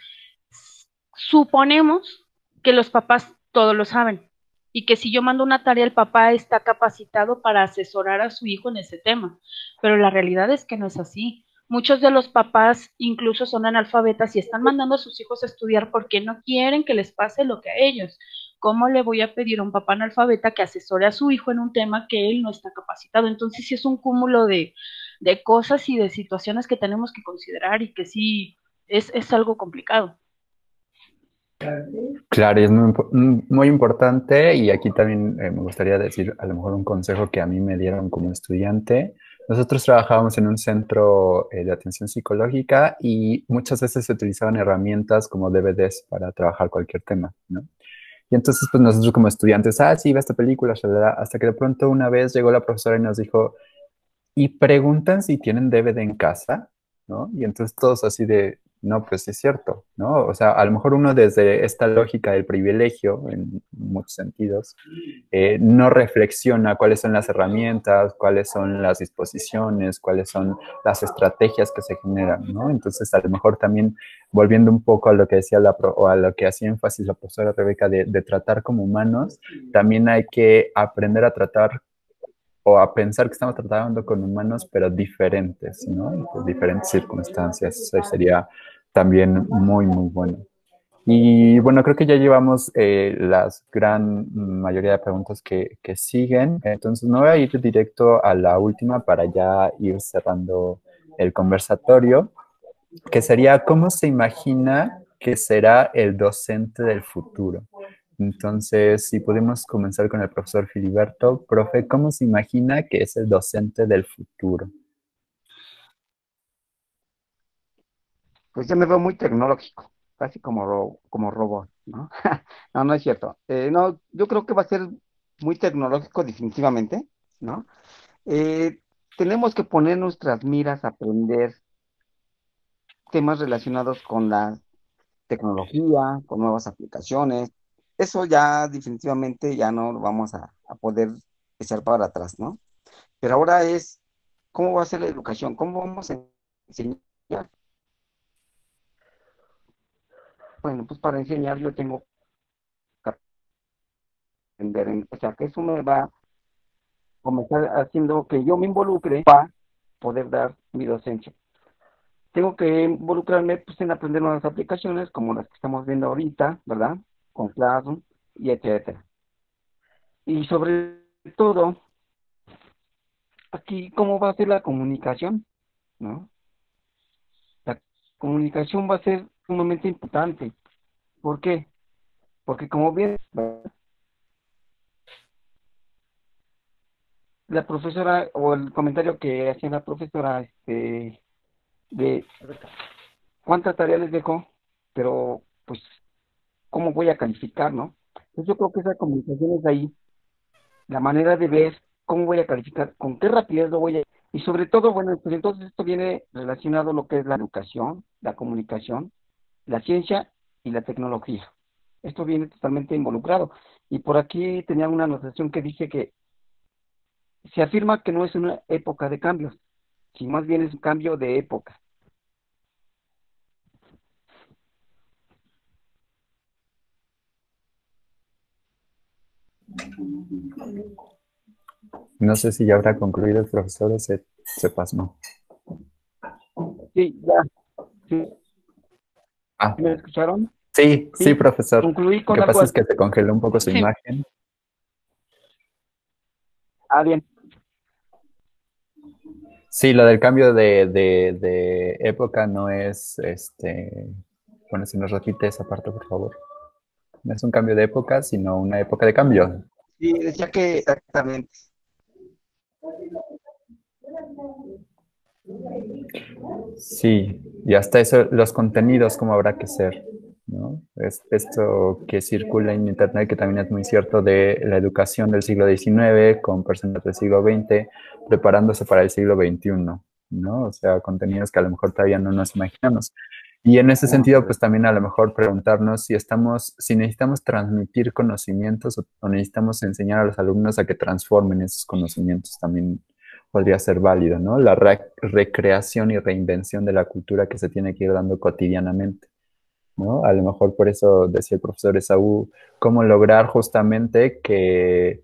suponemos que los papás todo lo saben y que si yo mando una tarea el papá está capacitado para asesorar a su hijo en ese tema, pero la realidad es que no es así. Muchos de los papás incluso son analfabetas y están mandando a sus hijos a estudiar porque no quieren que les pase lo que a ellos. ¿Cómo le voy a pedir a un papá analfabeta que asesore a su hijo en un tema que él no está capacitado? Entonces sí es un cúmulo de cosas y de situaciones que tenemos que considerar y que sí es algo complicado. Claro, y es muy importante y aquí también me gustaría decir a lo mejor un consejo que a mí me dieron como estudiante. Nosotros trabajábamos en un centro de atención psicológica y muchas veces se utilizaban herramientas como DVDs para trabajar cualquier tema, ¿no? Y entonces pues nosotros como estudiantes, sí, ve esta película, shalala, hasta que de pronto una vez llegó la profesora y nos dijo, y preguntan si tienen DVD en casa, ¿no? Y entonces todos así de, no, pues sí es cierto, ¿no? O sea, a lo mejor uno desde esta lógica del privilegio, en muchos sentidos, no reflexiona cuáles son las herramientas, cuáles son las disposiciones, cuáles son las estrategias que se generan, ¿no? Entonces, a lo mejor también, volviendo un poco a lo que decía o a lo que hacía énfasis la profesora Rebeca de tratar como humanos, también hay que aprender a tratar o a pensar que estamos tratando con humanos, pero diferentes, ¿no? Por diferentes circunstancias. Eso sería también muy, muy bueno. Y bueno, creo que ya llevamos las gran mayoría de preguntas que siguen. Entonces, me voy a ir directo a la última para ya ir cerrando el conversatorio, que sería, ¿cómo se imagina que será el docente del futuro? Entonces, si podemos comenzar con el profesor Filiberto. Profe, ¿cómo se imagina que es el docente del futuro? Pues ya me veo muy tecnológico, casi como robot, ¿no? No, no es cierto. No, yo creo que va a ser muy tecnológico definitivamente, ¿no? Eh, Tenemos que poner nuestras miras a aprender temas relacionados con la tecnología, con nuevas aplicaciones. Eso ya definitivamente ya no lo vamos a poder echar para atrás, ¿no? Pero ahora es, ¿cómo va a ser la educación? ¿Cómo vamos a enseñar? Bueno, pues para enseñar yo tengo que aprender, o sea, que eso me va a comenzar haciendo que yo me involucre para poder dar mi docencia. Tengo que involucrarme pues, en aprender nuevas aplicaciones como las que estamos viendo ahorita, ¿verdad? Con Classroom y etcétera. Y sobre todo, aquí, ¿cómo va a ser la comunicación? ¿No? La comunicación va a ser sumamente importante. ¿Por qué? Porque como bien la profesora o el comentario que hacía la profesora de cuántas tareas les dejó, pero pues cómo voy a calificar, ¿no? Entonces yo creo que esa comunicación es ahí, la manera de ver cómo voy a calificar, con qué rapidez lo voy a... Y sobre todo, bueno, pues entonces esto viene relacionado a lo que es la educación, la comunicación, la ciencia y la tecnología. Esto viene totalmente involucrado. Y por aquí tenía una anotación que dice que se afirma que no es una época de cambios, sino más bien es un cambio de época. No sé si ya habrá concluido el profesor o se pasmó. Sí, ya. ¿Sí? Ah, ¿Me escucharon? sí, Sí, profesor. concluí Lo con que algo pasa es así. que se congeló un poco su Sí. imagen. Bien. Sí, lo del cambio de época no es, bueno, si nos repite esa parte, por favor. No es un cambio de época, sino una época de cambio. Sí, decía que exactamente. Sí, y hasta eso, los contenidos, cómo habrá que ser, ¿no? Es esto que circula en Internet, que también es muy cierto de la educación del siglo XIX con personas del siglo XX preparándose para el siglo XXI, ¿no? O sea, contenidos que a lo mejor todavía no nos imaginamos. Y en ese sentido, pues también a lo mejor preguntarnos si necesitamos transmitir conocimientos o necesitamos enseñar a los alumnos a que transformen esos conocimientos también podría ser válido, ¿no? La recreación y reinvención de la cultura que se tiene que ir dando cotidianamente, ¿no? A lo mejor por eso decía el profesor Esaú, cómo lograr justamente que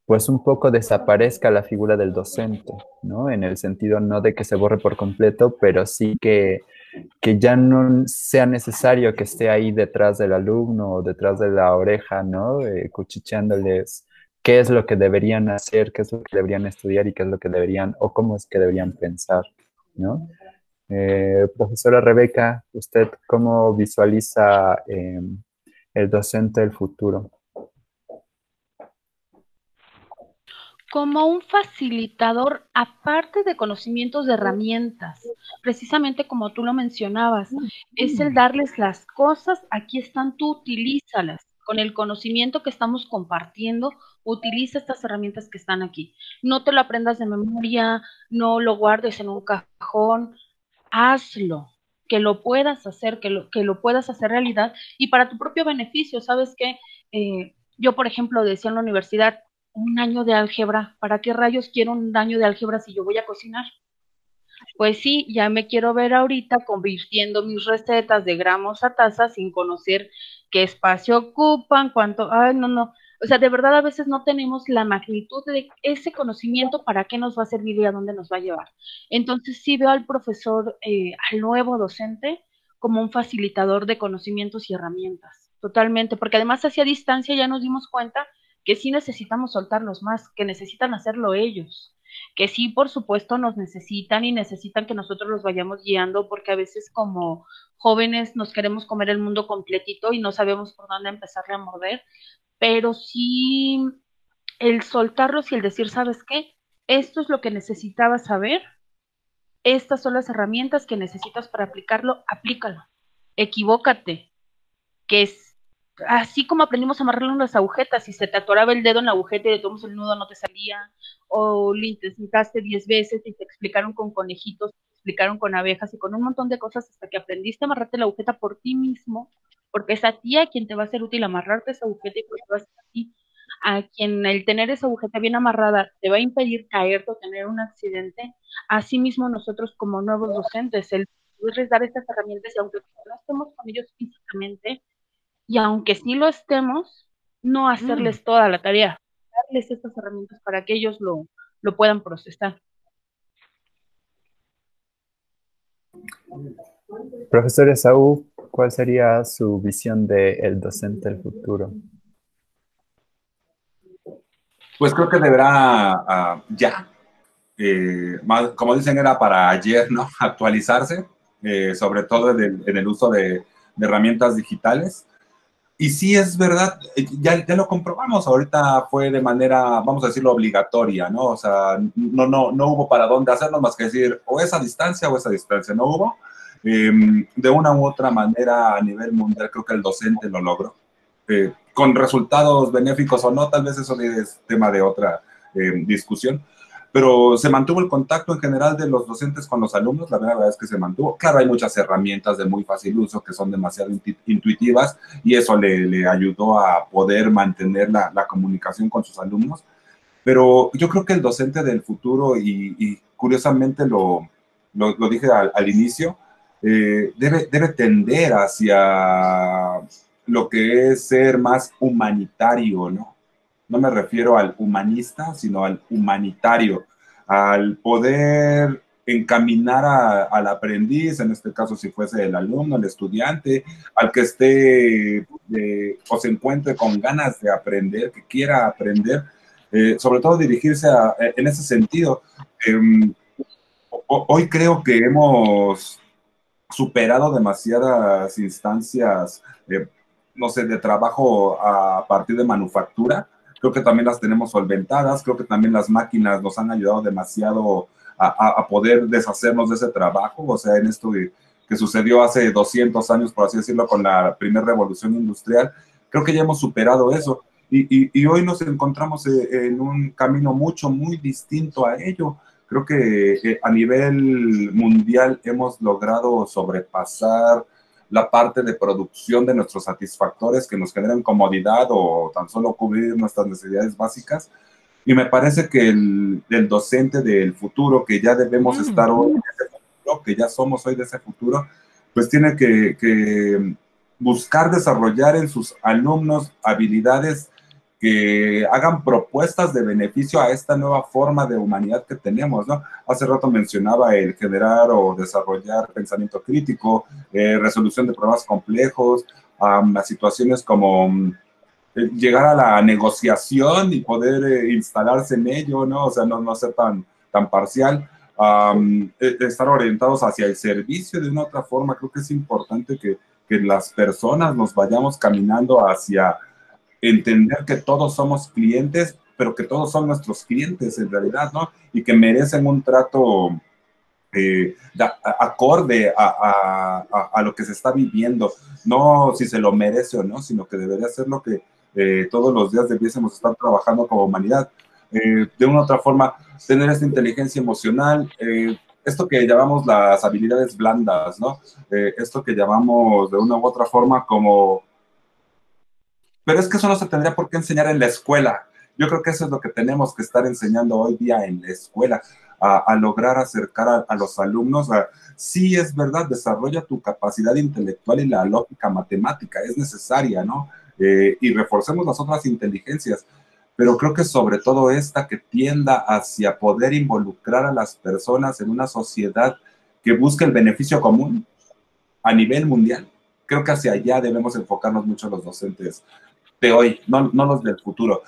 pues un poco desaparezca la figura del docente, ¿no? En el sentido no de que se borre por completo, pero sí que ya no sea necesario que esté ahí detrás del alumno o detrás de la oreja, ¿no? Cuchicheándoles qué es lo que deberían hacer, qué es lo que deberían estudiar y qué es lo que deberían, o cómo es que deberían pensar, ¿no? Profesora Rebeca, ¿usted cómo visualiza el docente del futuro? Como un facilitador, aparte de conocimientos de herramientas, precisamente como tú lo mencionabas, es el darles las cosas, aquí están, tú utilízalas. Con el conocimiento que estamos compartiendo, utiliza estas herramientas que están aquí. No te lo aprendas de memoria, no lo guardes en un cajón, hazlo, que lo puedas hacer, que lo puedas hacer realidad y para tu propio beneficio. ¿Sabes qué? Yo, por ejemplo, decía en la universidad, un año de álgebra, ¿para qué rayos quiero un año de álgebra si yo voy a cocinar? Pues sí, ya me quiero ver ahorita convirtiendo mis recetas de gramos a tazas sin conocer qué espacio ocupan, cuánto, ay, no, no. O sea, de verdad a veces no tenemos la magnitud de ese conocimiento para qué nos va a servir y a dónde nos va a llevar. Entonces sí veo al profesor, al nuevo docente, como un facilitador de conocimientos y herramientas, totalmente, porque además hacia distancia ya nos dimos cuenta que sí necesitamos soltarlos más, que necesitan hacerlo ellos, que sí, por supuesto, nos necesitan y necesitan que nosotros los vayamos guiando, porque a veces como jóvenes nos queremos comer el mundo completito y no sabemos por dónde empezarle a morder, pero sí el soltarlos y el decir, ¿sabes qué? Esto es lo que necesitabas saber, estas son las herramientas que necesitas para aplicarlo, aplícalo, equivócate, que es así como aprendimos a amarrarle unas agujetas, y se te atoraba el dedo en la agujeta y de todos el nudo no te salía, o lo intentaste 10 veces y te explicaron con conejitos, te explicaron con abejas y con un montón de cosas hasta que aprendiste a amarrarte la agujeta por ti mismo, porque es a ti a quien te va a ser útil amarrarte esa agujeta y porque va a ser a ti a quien el tener esa agujeta bien amarrada te va a impedir caerte o tener un accidente. Así mismo nosotros como nuevos docentes, el poderles dar estas herramientas y aunque no estemos con ellos físicamente, y aunque sí lo estemos, no hacerles toda la tarea, darles estas herramientas para que ellos lo puedan procesar. Profesor Esaú, ¿cuál sería su visión del docente del futuro? Pues creo que deberá ya, como dicen, era para ayer, ¿no? Actualizarse, sobre todo en el uso de herramientas digitales. Y sí es verdad, ya lo comprobamos, ahorita fue de manera, vamos a decirlo, obligatoria, ¿no? O sea, no hubo para dónde hacerlo más que decir o esa distancia, no hubo. De una u otra manera a nivel mundial creo que el docente lo logró. Con resultados benéficos o no, tal vez eso es tema de otra discusión, pero se mantuvo el contacto en general de los docentes con los alumnos, la verdad es que se mantuvo. Claro, hay muchas herramientas de muy fácil uso que son demasiado intuitivas y eso le ayudó a poder mantener la comunicación con sus alumnos, pero yo creo que el docente del futuro, y curiosamente lo dije al inicio, debe tender hacia lo que es ser más humanitario, ¿no? No me refiero al humanista, sino al humanitario, al poder encaminar al aprendiz, en este caso si fuese el alumno, el estudiante, al que esté o se encuentre con ganas de aprender, que quiera aprender, sobre todo dirigirse en ese sentido. Hoy creo que hemos superado demasiadas instancias, no sé, de trabajo a partir de manufactura. Creo que también las tenemos solventadas, creo que también las máquinas nos han ayudado demasiado a poder deshacernos de ese trabajo, o sea, en esto que sucedió hace 200 años, por así decirlo, con la primera revolución industrial. Creo que ya hemos superado eso y hoy nos encontramos en un camino muy distinto a ello. Creo que a nivel mundial hemos logrado sobrepasar la parte de producción de nuestros satisfactores que nos generan comodidad o tan solo cubrir nuestras necesidades básicas. Y me parece que el docente del futuro, que ya debemos estar hoy en ese futuro, que ya somos hoy de ese futuro, pues tiene que buscar desarrollar en sus alumnos habilidades que hagan propuestas de beneficio a esta nueva forma de humanidad que tenemos, ¿no? Hace rato mencionaba el generar o desarrollar pensamiento crítico, resolución de problemas complejos, a situaciones como llegar a la negociación y poder instalarse en ello, ¿no? O sea, no ser tan parcial, estar orientados hacia el servicio de una otra forma. Creo que es importante que las personas nos vayamos caminando hacia entender que todos somos clientes, pero que todos son nuestros clientes en realidad, ¿no? Y que merecen un trato acorde a lo que se está viviendo, no si se lo merece o no, sino que debería ser lo que todos los días debiésemos estar trabajando como humanidad. De una u otra forma, tener esta inteligencia emocional, esto que llamamos las habilidades blandas, ¿no? Esto que llamamos de una u otra forma como... Pero es que eso no se tendría por qué enseñar en la escuela. Yo creo que eso es lo que tenemos que estar enseñando hoy día en la escuela, a lograr acercar a los alumnos a, sí, es verdad, desarrolla tu capacidad intelectual y la lógica matemática, es necesaria, ¿no? Y reforcemos las otras inteligencias, pero creo que sobre todo esta que tienda hacia poder involucrar a las personas en una sociedad que busque el beneficio común a nivel mundial. Creo que hacia allá debemos enfocarnos mucho los docentes de hoy, no los del futuro.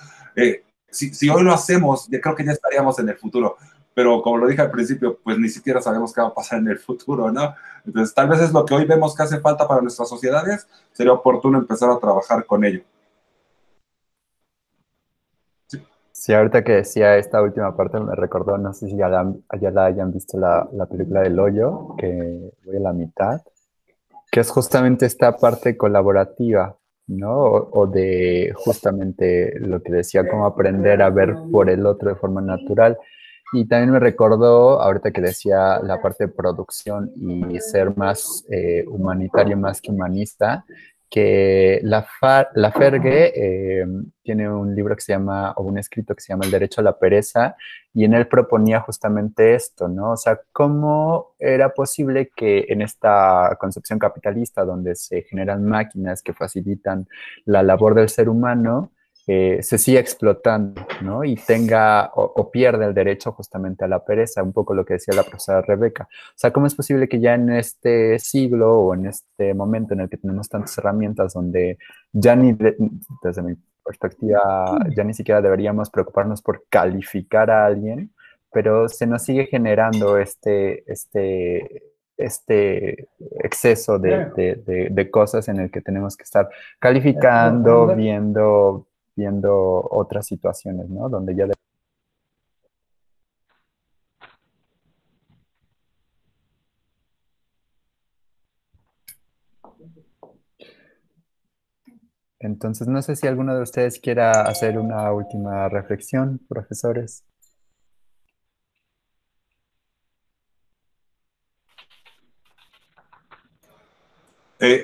Si hoy lo hacemos, yo creo que ya estaríamos en el futuro, pero como lo dije al principio, pues ni siquiera sabemos qué va a pasar en el futuro, ¿no? Entonces, tal vez es lo que hoy vemos que hace falta para nuestras sociedades, sería oportuno empezar a trabajar con ello. Sí, ahorita que decía esta última parte me recordó, no sé si ya la hayan visto la película del Hoyo, que voy a la mitad, que es justamente esta parte colaborativa, ¿no? O de justamente lo que decía, cómo aprender a ver por el otro de forma natural. Y también me recordó, ahorita que decía la parte de producción y ser más humanitario más que humanista, que la Ferge tiene un libro que se llama, o un escrito que se llama El derecho a la pereza, y en él proponía justamente esto, ¿no? O sea, cómo era posible que en esta concepción capitalista, donde se generan máquinas que facilitan la labor del ser humano, se sigue explotando, ¿no? Y tenga o pierda el derecho justamente a la pereza, un poco lo que decía la profesora Rebeca. O sea, ¿cómo es posible que ya en este siglo o en este momento en el que tenemos tantas herramientas donde ya desde mi perspectiva, ya ni siquiera deberíamos preocuparnos por calificar a alguien, pero se nos sigue generando este exceso de cosas en el que tenemos que estar calificando, viendo otras situaciones, ¿no? Donde ya... Entonces, no sé si alguno de ustedes quiera hacer una última reflexión, profesores.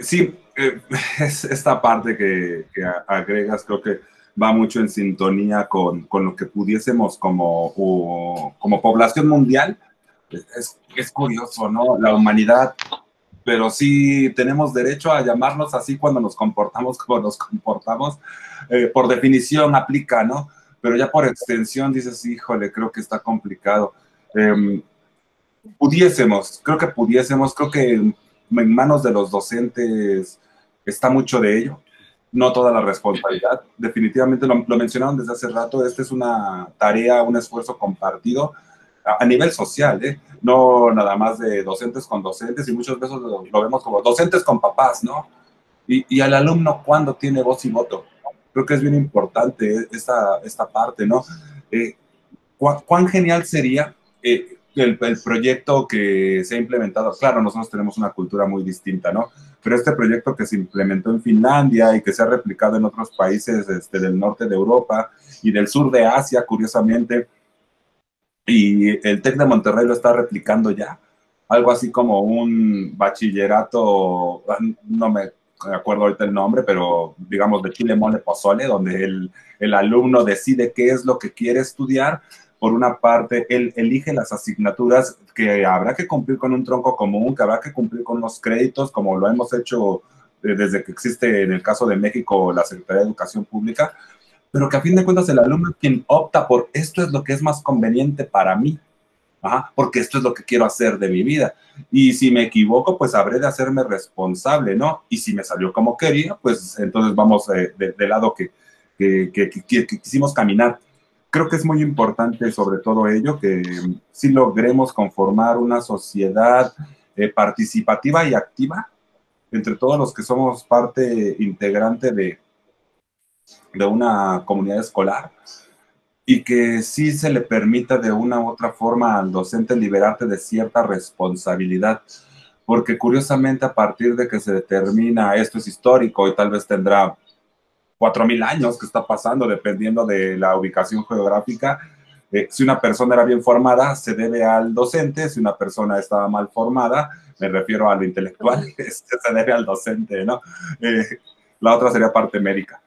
Sí, es esta parte que agregas, creo que va mucho en sintonía con lo que pudiésemos como población mundial. Es curioso, ¿no? La humanidad, pero sí tenemos derecho a llamarnos así cuando nos comportamos como nos comportamos. Por definición aplica, ¿no? Pero ya por extensión dices, híjole, creo que está complicado. Creo que en manos de los docentes está mucho de ello. no toda la responsabilidad. Definitivamente lo mencionaron desde hace rato, esta es una tarea, un esfuerzo compartido a nivel social, ¿eh? No nada más de docentes con docentes, y muchas veces lo vemos como docentes con papás, ¿no? Y al alumno, ¿cuándo tiene voz y voto? Creo que es bien importante esta parte, ¿no? ¿Cuán genial sería el proyecto que se ha implementado? Claro, nosotros tenemos una cultura muy distinta, ¿no? Pero este proyecto que se implementó en Finlandia y que se ha replicado en otros países del norte de Europa y del sur de Asia, curiosamente, y el TEC de Monterrey lo está replicando ya. Algo así como un bachillerato, no me acuerdo ahorita el nombre, pero digamos de chile, mole, pozole, donde el alumno decide qué es lo que quiere estudiar. Por una parte, él elige las asignaturas que habrá que cumplir con un tronco común, que habrá que cumplir con los créditos, como lo hemos hecho desde que existe en el caso de México la Secretaría de Educación Pública, pero que a fin de cuentas el alumno es quien opta por esto es lo que es más conveniente para mí, ajá, porque esto es lo que quiero hacer de mi vida. Y si me equivoco, pues habré de hacerme responsable, ¿no? Y si me salió como quería, pues entonces vamos del lado que quisimos caminar. Creo que es muy importante sobre todo ello, que sí logremos conformar una sociedad participativa y activa entre todos los que somos parte integrante de una comunidad escolar, y que sí se le permita de una u otra forma al docente liberarte de cierta responsabilidad, porque curiosamente a partir de que se determina esto es histórico y tal vez tendrá 4000 años que está pasando dependiendo de la ubicación geográfica, si una persona era bien formada se debe al docente, si una persona estaba mal formada, me refiero a lo intelectual, se debe al docente, ¿no? La otra sería parte médica.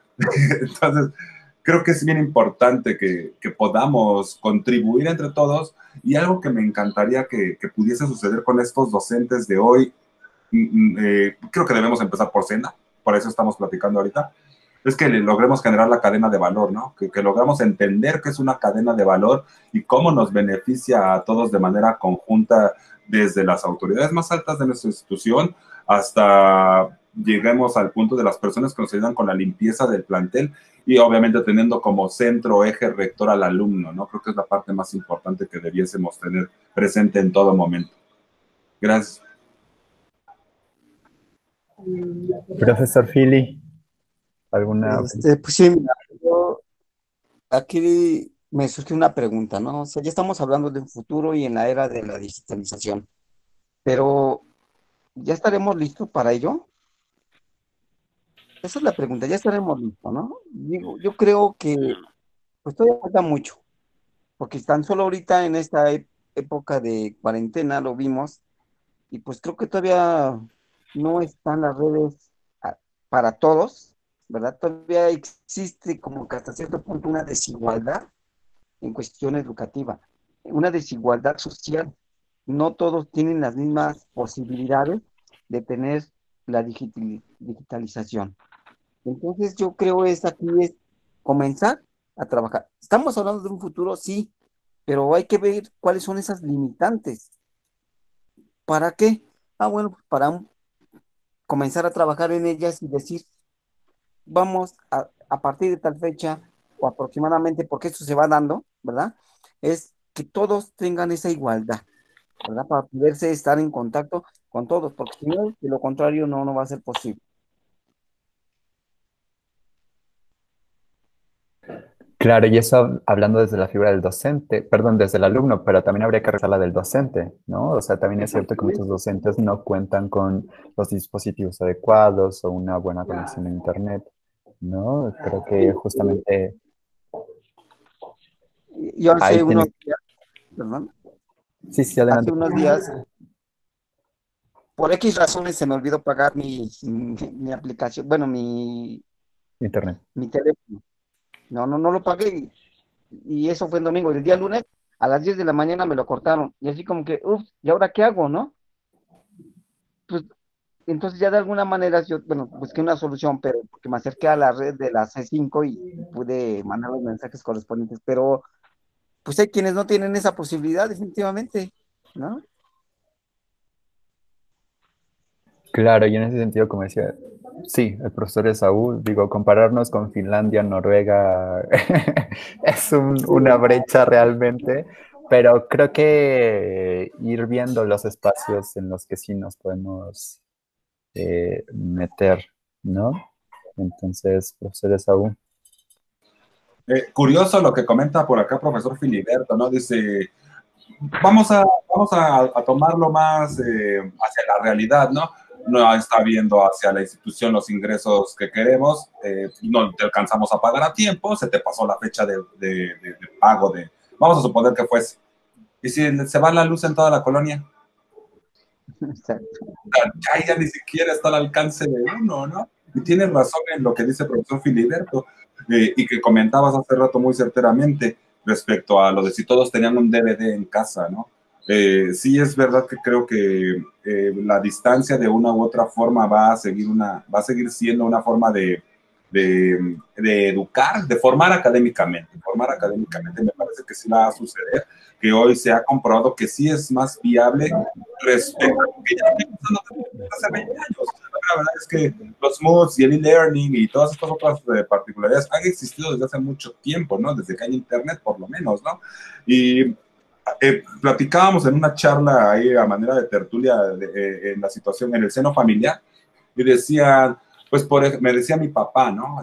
Entonces, creo que es bien importante que podamos contribuir entre todos, y algo que me encantaría que pudiese suceder con estos docentes de hoy, creo que debemos empezar por Senda, por eso estamos platicando ahorita, es que logremos generar la cadena de valor, ¿no? Que logramos entender que es una cadena de valor y cómo nos beneficia a todos de manera conjunta, desde las autoridades más altas de nuestra institución hasta lleguemos al punto de las personas que nos ayudan con la limpieza del plantel, y obviamente teniendo como centro, eje rector al alumno, ¿no? Creo que es la parte más importante que debiésemos tener presente en todo momento. Gracias. Profesor Philly, ¿alguna? Pues sí, mira, aquí me surge una pregunta, ¿no? O sea, ya estamos hablando de un futuro y en la era de la digitalización, pero ¿ya estaremos listos para ello? Esa es la pregunta, ¿ya estaremos listos, no? Digo, yo creo que pues todavía falta mucho, porque tan solo ahorita en esta época de cuarentena lo vimos, y pues creo que todavía no están las redes para todos, ¿verdad? Todavía existe como que hasta cierto punto una desigualdad en cuestión educativa, una desigualdad social. No todos tienen las mismas posibilidades de tener la digitalización. Entonces yo creo es aquí es comenzar a trabajar. Estamos hablando de un futuro, sí, pero hay que ver cuáles son esas limitantes. ¿Para qué? Bueno, pues para comenzar a trabajar en ellas y decir, vamos a partir de tal fecha o aproximadamente, porque esto se va dando, ¿verdad? Es que todos tengan esa igualdad, ¿verdad? Para poderse estar en contacto con todos, porque si no, de lo contrario no va a ser posible. Claro, y eso hablando desde la figura del docente, perdón, desde el alumno, pero también habría que revisar la del docente, ¿no? O sea, también es cierto que muchos docentes no cuentan con los dispositivos adecuados o una buena conexión a internet, ¿no? Creo que justamente Yo ahí hace tiene... unos días, perdón, Sí, sí, hace adelante. unos días, por X razones se me olvidó pagar mi aplicación, bueno, Internet. mi teléfono. No lo pagué y eso fue el domingo. El día lunes a las 10 de la mañana me lo cortaron. Y así como que, uff, ¿y ahora qué hago, no? Pues entonces ya de alguna manera yo, bueno, busqué una solución, pero porque me acerqué a la red de la C5 y pude mandar los mensajes correspondientes. Pero pues hay quienes no tienen esa posibilidad, definitivamente, ¿no? Claro, y en ese sentido, como decía, Sí, el profesor Esaú, digo, compararnos con Finlandia, Noruega, es una brecha realmente, pero creo que ir viendo los espacios en los que sí nos podemos meter, ¿no? Entonces, profesor Esaú. Curioso lo que comenta por acá profesor Filiberto, ¿no? Dice, vamos a tomarlo más hacia la realidad, ¿no? No está viendo hacia la institución los ingresos que queremos, no te alcanzamos a pagar a tiempo, se te pasó la fecha de pago vamos a suponer que fuese. Y si se va la luz en toda la colonia, ya ni siquiera está al alcance de uno, ¿no? Y tienes razón en lo que dice el profesor Filiberto, y que comentabas hace rato muy certeramente respecto a lo de si todos tenían un DVD en casa, ¿no? Sí es verdad que creo que la distancia de una u otra forma va a seguir siendo una forma de educar, de formar académicamente. Formar académicamente me parece que sí va a suceder, que hoy se ha comprobado que sí es más viable respecto a lo que ya venía pasando hace 20 años. La verdad es que los MOOCs y el e-learning y todas estas otras particularidades han existido desde hace mucho tiempo, ¿no? Desde que hay internet, por lo menos, ¿no? Y platicábamos en una charla ahí a manera de tertulia en la situación en el seno familiar y decían, pues me decía mi papá, ¿no?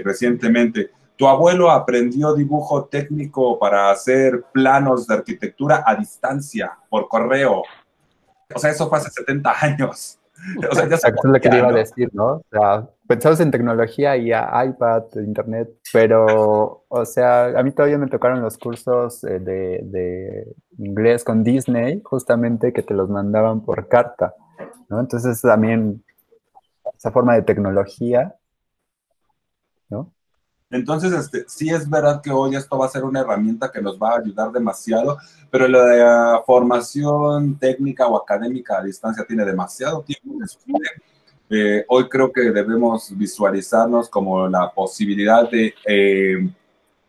Recientemente, tu abuelo aprendió dibujo técnico para hacer planos de arquitectura a distancia, por correo. O sea, eso fue hace 70 años. O sea, ya se Exacto, es lo que te podía, iba a ¿no? decir, ¿no? O sea, pensamos en tecnología y a iPad, internet, pero, o sea, a mí todavía me tocaron los cursos de inglés con Disney, justamente que te los mandaban por carta, ¿no? Entonces también esa forma de tecnología, ¿no? Entonces, sí es verdad que hoy esto va a ser una herramienta que nos va a ayudar demasiado, pero la formación técnica o académica a distancia tiene demasiado tiempo que suceder. Hoy creo que debemos visualizarnos como la posibilidad de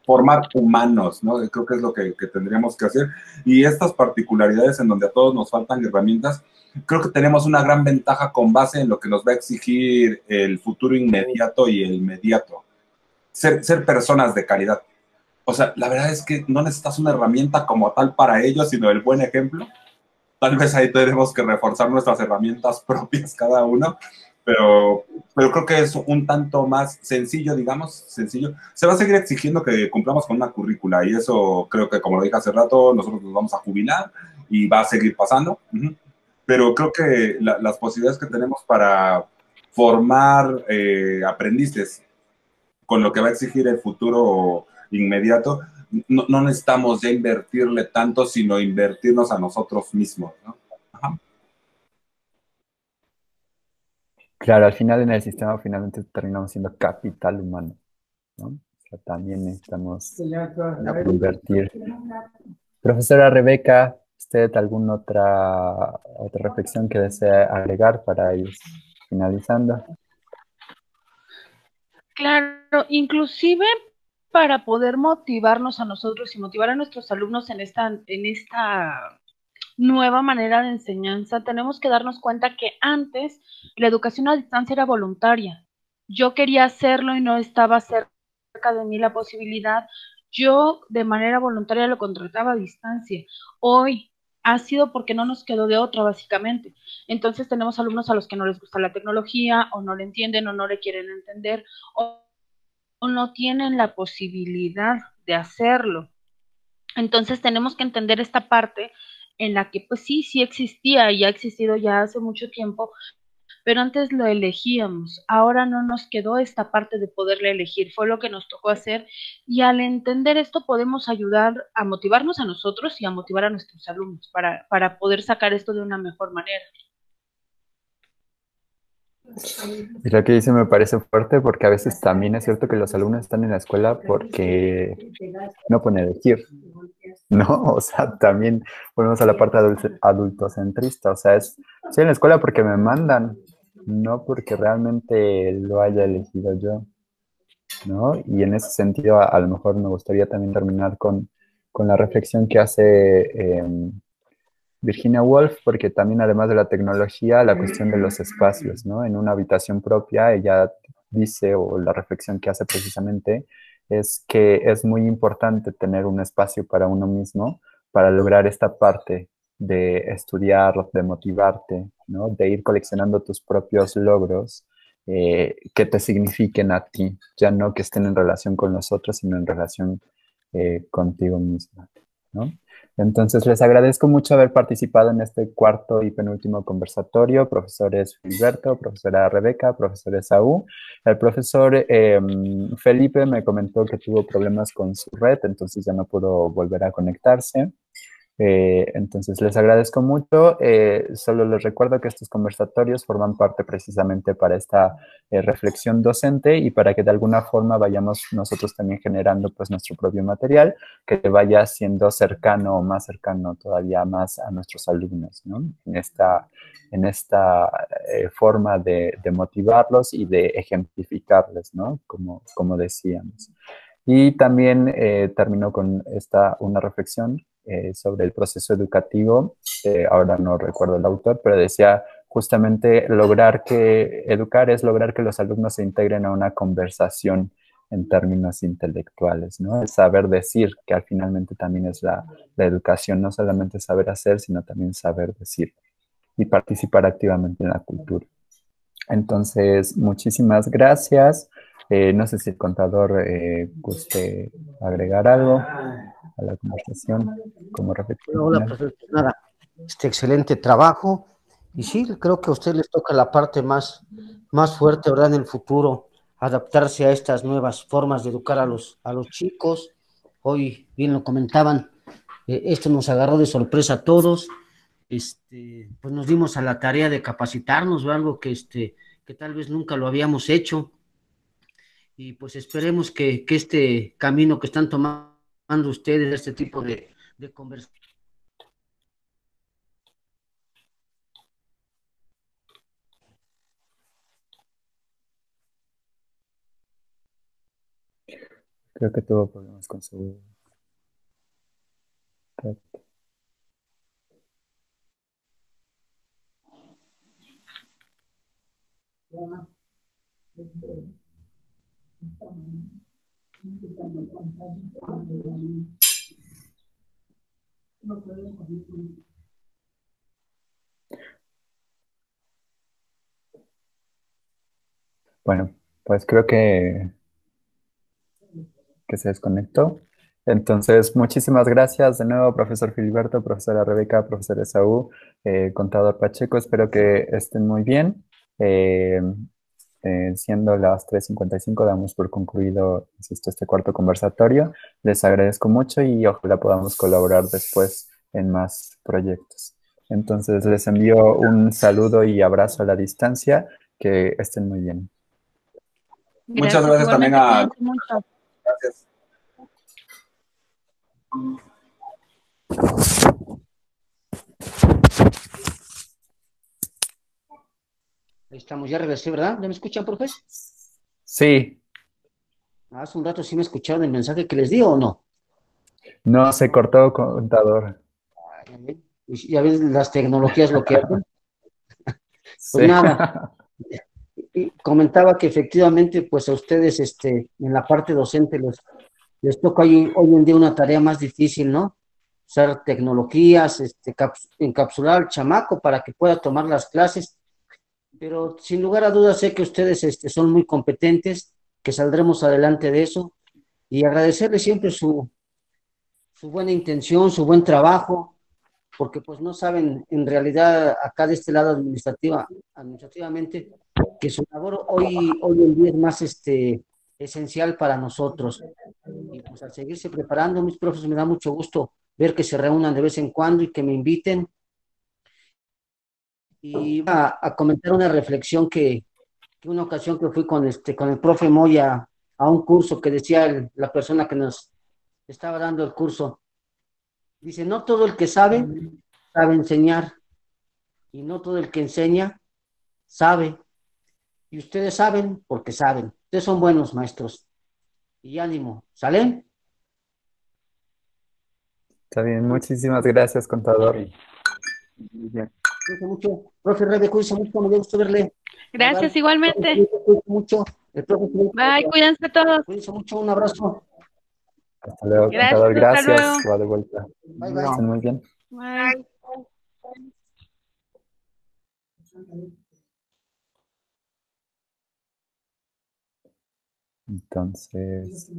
formar humanos, ¿no? Creo que es lo que tendríamos que hacer. Y estas particularidades en donde a todos nos faltan herramientas, creo que tenemos una gran ventaja con base en lo que nos va a exigir el futuro inmediato y el inmediato. Ser personas de calidad. O sea, la verdad es que no necesitas una herramienta como tal para ello, sino el buen ejemplo. Tal vez ahí tenemos que reforzar nuestras herramientas propias cada uno, pero creo que es un tanto más sencillo, digamos, sencillo. Se va a seguir exigiendo que cumplamos con una currícula y eso creo que, como lo dije hace rato, nosotros nos vamos a jubilar y va a seguir pasando. Pero creo que las posibilidades que tenemos para formar aprendices con lo que va a exigir el futuro inmediato, no necesitamos ya invertirle tanto, sino invertirnos a nosotros mismos, ¿no? Ajá. Claro, al final en el sistema finalmente terminamos siendo capital humano, ¿no? O sea, también necesitamos invertir. Profesora Rebeca, ¿usted alguna otra reflexión que desea agregar para ir finalizando? Claro, inclusive para poder motivarnos a nosotros y motivar a nuestros alumnos en esta nueva manera de enseñanza, tenemos que darnos cuenta que antes la educación a distancia era voluntaria. Yo quería hacerlo y no estaba cerca de mí la posibilidad. Yo de manera voluntaria lo contrataba a distancia. Hoy ha sido porque no nos quedó de otra, básicamente. Entonces tenemos alumnos a los que no les gusta la tecnología, o no le entienden, o no le quieren entender, o no tienen la posibilidad de hacerlo. Entonces tenemos que entender esta parte en la que pues sí existía y ha existido ya hace mucho tiempo, pero antes lo elegíamos, ahora no nos quedó esta parte de poderle elegir, fue lo que nos tocó hacer y al entender esto podemos ayudar a motivarnos a nosotros y a motivar a nuestros alumnos para poder sacar esto de una mejor manera. Y lo que dice me parece fuerte porque a veces también es cierto que los alumnos están en la escuela porque no pueden elegir, ¿no? O sea, también volvemos a la parte adultocentrista, o sea, estoy en la escuela porque me mandan, no porque realmente lo haya elegido yo, ¿no? Y en ese sentido, a lo mejor me gustaría también terminar con la reflexión que hace Virginia Woolf, porque también además de la tecnología, la cuestión de los espacios, ¿no? En una habitación propia, ella dice, o la reflexión que hace precisamente, es que es muy importante tener un espacio para uno mismo para lograr esta parte de estudiar, de motivarte, ¿no? De ir coleccionando tus propios logros que te signifiquen a ti, ya no que estén en relación con los otros, sino en relación contigo misma, ¿no? Entonces, les agradezco mucho haber participado en este cuarto y penúltimo conversatorio, profesores Filiberto, profesora Rebeca, profesor Esaú. El profesor Felipe me comentó que tuvo problemas con su red, entonces ya no pudo volver a conectarse. Entonces les agradezco mucho. Solo les recuerdo que estos conversatorios forman parte precisamente para esta reflexión docente y para que de alguna forma vayamos nosotros también generando pues nuestro propio material que vaya siendo cercano o más cercano todavía más a nuestros alumnos, ¿no? En esta forma de motivarlos y de ejemplificarles, ¿no? Como decíamos. Y también terminó con una reflexión sobre el proceso educativo. Ahora no recuerdo el autor, pero decía justamente educar es lograr que los alumnos se integren a una conversación en términos intelectuales, ¿no? El saber decir, que al finalmente también es la educación, no solamente saber hacer, sino también saber decir y participar activamente en la cultura. Entonces, muchísimas gracias. No sé si el contador guste agregar algo a la conversación como reflexión Hola, final. profesor. Pues nada, excelente trabajo. Y sí, creo que a usted les toca la parte más fuerte, ¿verdad? En el futuro, adaptarse a estas nuevas formas de educar a los chicos. Hoy, bien lo comentaban, esto nos agarró de sorpresa a todos. Pues nos dimos a la tarea de capacitarnos, ¿verdad? Algo que tal vez nunca lo habíamos hecho. Y pues esperemos que este camino que están tomando ustedes, este tipo de conversaciones, Creo que tuvo problemas con su red. Bueno, pues creo que se desconectó. Entonces, muchísimas gracias de nuevo, profesor Filiberto, profesora Rebeca, profesor Esaú, contador Pacheco. Espero que estén muy bien. Siendo las 3:55, damos por concluido, insisto, este cuarto conversatorio. Les agradezco mucho y ojalá podamos colaborar después en más proyectos. Entonces, les envío un saludo y abrazo a la distancia. Que estén muy bien. Muchas gracias también a... Gracias. ahí estamos, ya regresé, ¿verdad? ¿Ya me escuchan, profe? Sí, Hace un rato sí me escucharon el mensaje que les di, ¿o no? no se cortó, contador. Pues ya ves las tecnologías lo que hacen. Sí. Pues nada, y comentaba que efectivamente, pues a ustedes en la parte docente les toca hoy en día una tarea más difícil, ¿no? Usar tecnologías, encapsular al chamaco para que pueda tomar las clases, pero sin lugar a dudas sé que ustedes son muy competentes, que saldremos adelante de eso, y agradecerles siempre su buena intención, su buen trabajo, porque pues no saben en realidad acá de este lado administrativamente, que su labor hoy en día es más esencial para nosotros. Y pues al seguirse preparando, mis profes, me da mucho gusto ver que se reúnan de vez en cuando y que me inviten. Y a comentar una reflexión que una ocasión que fui con el profe Moya a un curso que decía la persona que nos estaba dando el curso, dice, no todo el que sabe enseñar, y no todo el que enseña sabe. Y ustedes saben porque saben. Ustedes son buenos maestros. Y ánimo, ¿sale? Está bien, muchísimas gracias, contador. Ya. Cuídense mucho. Profe Rebe, cuídense mucho, me dio gusto verle. Gracias, Bye. igualmente. Cuídense mucho. El profe Felipe, Bye, cuídense todos. cuídense mucho, un abrazo. Hasta luego, Gracias, contador. hasta Gracias. luego. Va de vuelta. Bye, bye. Estén muy bien. Bye. Entonces,